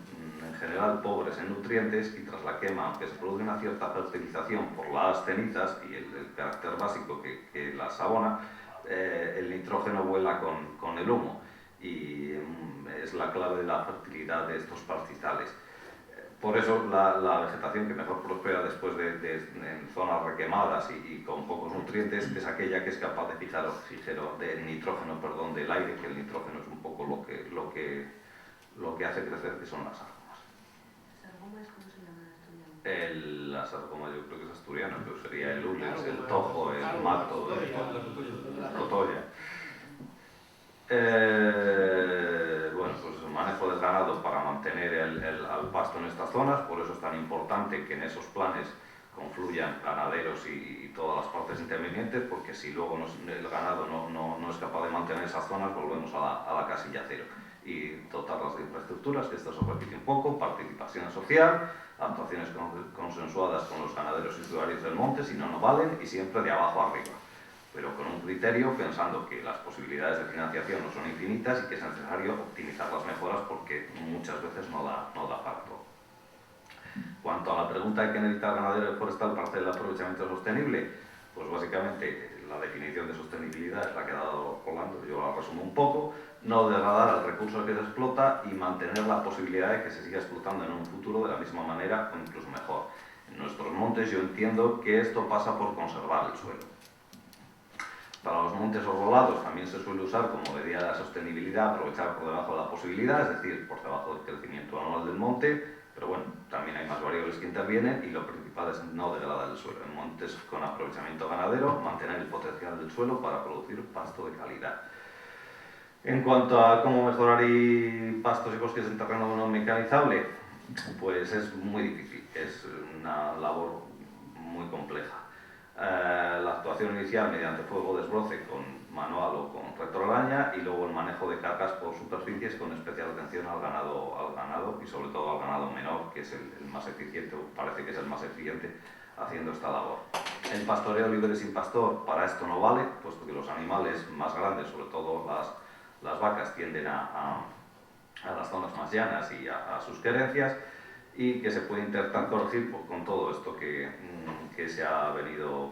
en general pobres en nutrientes y tras la quema, aunque se produce una cierta fertilización por las cenizas y el carácter básico que las abona, el nitrógeno vuela con el humo y es la clave de la fertilidad de estos pastizales. Por eso la vegetación que mejor prospera después en zonas requemadas y con pocos nutrientes es aquella que es capaz de fijar nitrógeno del aire, que el nitrógeno es un poco lo que hace crecer, que son las sargomas. ¿Sargomas cómo se llaman? La sargoma yo creo que es asturiano, pero sería el ules, el tojo, el mato, la cotolla. Bueno, pues el manejo del ganado para mantener al pasto en estas zonas, por eso es tan importante que en esos planes confluyan ganaderos y todas las partes intervinientes, porque si luego el ganado no es capaz de mantener esas zonas, volvemos a la casilla cero. Y dotarlas de infraestructuras, que esto se repite un poco, participación social, actuaciones consensuadas con los ganaderos y usuarios del monte, si no, no valen, y siempre de abajo arriba, pero con un criterio pensando que las posibilidades de financiación no son infinitas y que es necesario optimizar las mejoras porque muchas veces no da para todo. Cuanto a la pregunta de qué necesita el ganadero forestal para hacer el aprovechamiento sostenible, pues básicamente la definición de sostenibilidad es la que ha dado Rolando, yo la resumo un poco: no degradar al recurso que se explota y mantener la posibilidad de que se siga explotando en un futuro de la misma manera o incluso mejor. En nuestros montes yo entiendo que esto pasa por conservar el suelo. Para los montes arrolados también se suele usar como medida de la sostenibilidad aprovechar por debajo de la posibilidad, es decir, por debajo del crecimiento anual del monte, pero bueno, también hay más variables que intervienen y lo principal es no degradar el suelo. En montes con aprovechamiento ganadero, mantener el potencial del suelo para producir pasto de calidad. En cuanto a cómo mejorar pastos y bosques en terreno no mecanizable, pues es muy difícil, es una labor muy compleja. La actuación inicial mediante fuego desbroce con manual o con retroaraña y luego el manejo de cargas por superficies con especial atención al ganado y sobre todo al ganado menor, que es el más eficiente, o parece que es el más eficiente haciendo esta labor. El pastoreo libre sin pastor para esto no vale, puesto que los animales más grandes, sobre todo las vacas, tienden a las zonas más llanas y a sus querencias, y que se puede intentar corregir con todo esto que se ha venido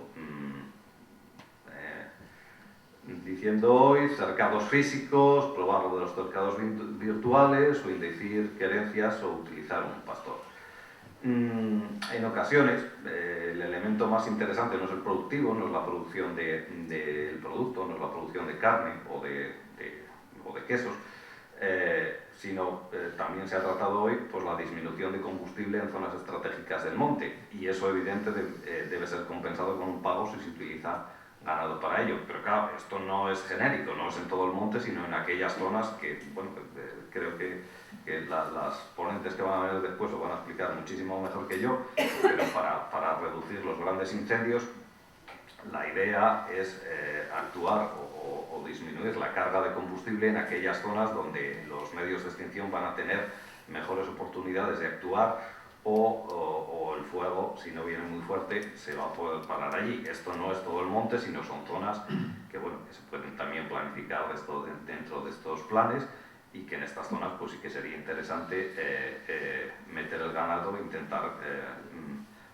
diciendo hoy: cercados físicos, probar lo de los cercados virtuales o inducir querencias o utilizar un pastor. En ocasiones el elemento más interesante no es el productivo, no es la producción del producto, no es la producción de carne o de quesos, sino también se ha tratado hoy pues, la disminución de combustible en zonas estratégicas del monte, y eso evidentemente debe ser compensado con un pago si se utiliza ganado para ello. Pero claro, esto no es genérico, no es en todo el monte, sino en aquellas zonas que, bueno, creo que las ponentes que van a ver después lo van a explicar muchísimo mejor que yo, pero para reducir los grandes incendios, la idea es actuar o disminuir la carga de combustible en aquellas zonas donde los medios de extinción van a tener mejores oportunidades de actuar o el fuego, si no viene muy fuerte, se va a poder parar allí. Esto no es todo el monte, sino son zonas que, bueno, que se pueden también planificar dentro de estos planes, y que en estas zonas pues sí que sería interesante meter el ganado e intentar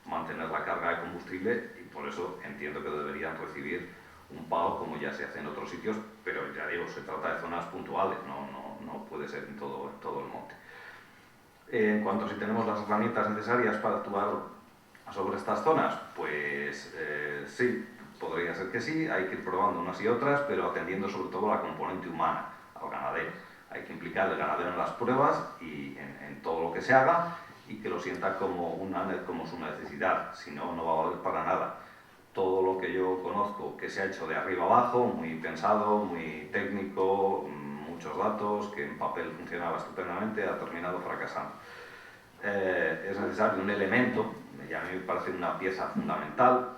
mantener la carga de combustible, y por eso entiendo que deberían recibir un pago como ya se hace en otros sitios, pero ya digo, se trata de zonas puntuales, no puede ser en todo el monte. En cuanto a si tenemos las herramientas necesarias para actuar sobre estas zonas, pues sí, podría ser que sí, hay que ir probando unas y otras, pero atendiendo sobre todo a la componente humana, al ganadero. Hay que implicar al ganadero en las pruebas y en todo lo que se haga, y que lo sienta como su necesidad, si no, no va a valer para nada. Todo lo que yo conozco que se ha hecho de arriba abajo, muy pensado, muy técnico, muchos datos, que en papel funcionaba estupendamente, ha terminado fracasando. Es necesario un elemento, y a mí me parece una pieza fundamental,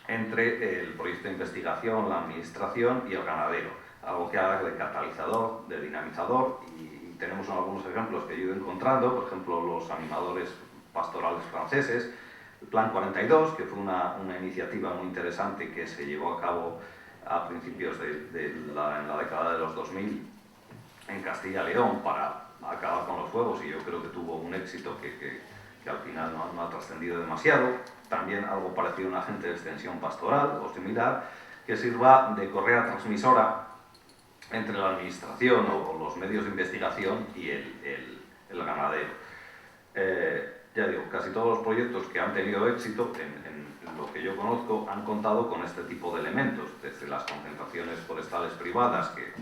entre el proyecto de investigación, la administración y el ganadero. Algo que haga de catalizador, de dinamizador, y tenemos algunos ejemplos que yo he ido encontrando, por ejemplo los animadores pastorales franceses, el Plan 42, que fue una iniciativa muy interesante que se llevó a cabo a principios en la década de los 2000 en Castilla y León para acabar con los fuegos, y yo creo que tuvo un éxito que al final no ha trascendido demasiado. También algo parecido a un agente de extensión pastoral o similar, que sirva de correa transmisora entre la administración o los medios de investigación y el ganadero. Ya digo, casi todos los proyectos que han tenido éxito, en lo que yo conozco, han contado con este tipo de elementos, desde las concentraciones forestales privadas, que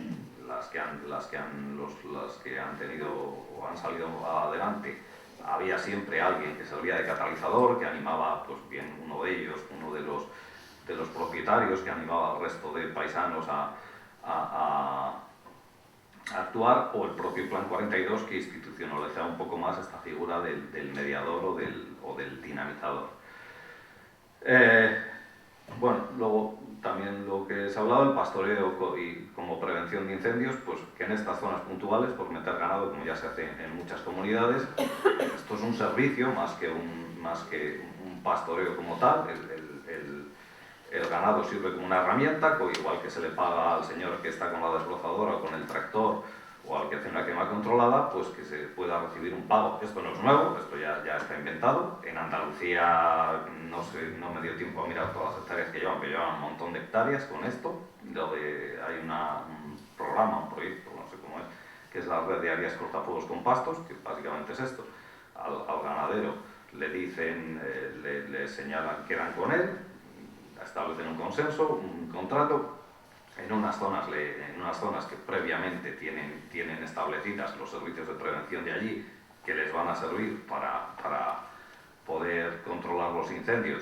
las que han tenido o han salido adelante, había siempre alguien que servía de catalizador, que animaba, pues bien, uno de ellos, uno de los propietarios, que animaba al resto de paisanos a actuar, o el propio Plan 42, que institucionalizaba un poco más esta figura del mediador o del dinamizador. Bueno, luego también lo que se ha hablado, el pastoreo y como prevención de incendios, pues que en estas zonas puntuales, por meter ganado, como ya se hace en muchas comunidades, esto es un servicio más que un pastoreo como tal. El ganado sirve como una herramienta, igual que se le paga al señor que está con la desbrozadora o con el tractor o al que hace una quema controlada, pues que se pueda recibir un pago. Esto no es nuevo, esto ya está inventado. En Andalucía no me dio tiempo a mirar todas las hectáreas que llevan un montón de hectáreas con esto. Hay un programa, un proyecto, no sé cómo es, que es la red de áreas cortafuegos con pastos, que básicamente es esto. Al ganadero le dicen, le señalan, quedan con él, establecen un consenso, un contrato. En unas zonas que previamente tienen establecidas los servicios de prevención de allí, que les van a servir para poder controlar los incendios,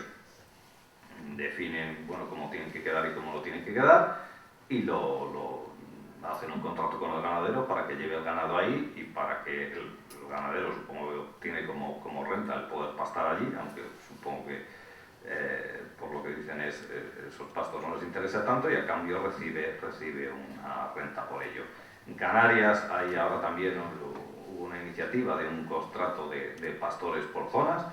definen cómo tienen que quedar y cómo lo tienen que quedar, y hacen un contrato con el ganadero para que lleve el ganado ahí y para que el ganadero, supongo que tiene como renta el poder pastar allí, aunque supongo que por lo que dicen esos pastos no les interesa tanto, y a cambio recibe una renta por ello. En Canarias hay ahora también hubo una iniciativa de un contrato de pastores por zonas.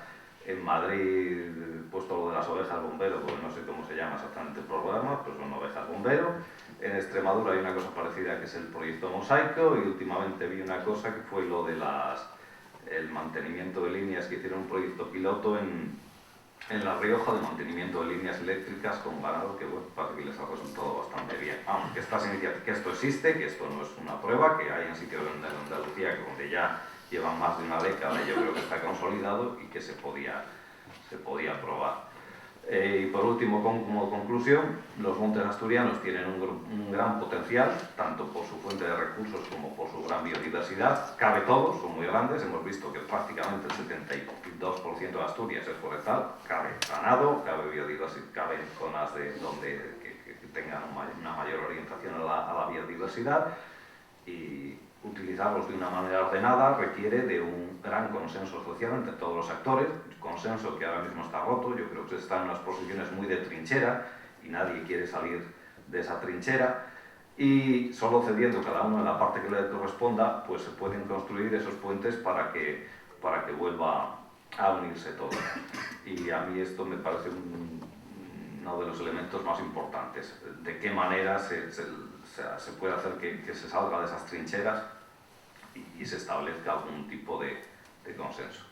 En Madrid, puesto lo de las ovejas bombero, pues no sé cómo se llama exactamente el programa, pues son ovejas bombero. En Extremadura hay una cosa parecida que es el proyecto Mosaico, y últimamente vi una cosa que fue lo de el mantenimiento de líneas, que hicieron un proyecto piloto en La Rioja de mantenimiento de líneas eléctricas con ganado, que parece que les ha resultado bastante bien. Vamos, que esto existe, que esto no es una prueba, que hay en sitios de Andalucía donde ya llevan más de una década y yo creo que está consolidado y que se podía probar. Y por último, como conclusión, los montes asturianos tienen un gran potencial, tanto por su fuente de recursos como por su gran biodiversidad. Cabe todo, son muy grandes, hemos visto que prácticamente el 72% de Asturias es forestal, cabe ganado, cabe biodiversidad, cabe zonas que tengan una mayor orientación a la biodiversidad, y utilizarlos de una manera ordenada requiere de un gran consenso social entre todos los actores, consenso que ahora mismo está roto. Yo creo que se está en unas posiciones muy de trinchera y nadie quiere salir de esa trinchera, y solo cediendo cada uno en la parte que le corresponda, pues se pueden construir esos puentes para que vuelva a unirse todo. Y a mí esto me parece uno de los elementos más importantes, de qué manera se puede hacer que se salga de esas trincheras y se establezca algún tipo de consenso.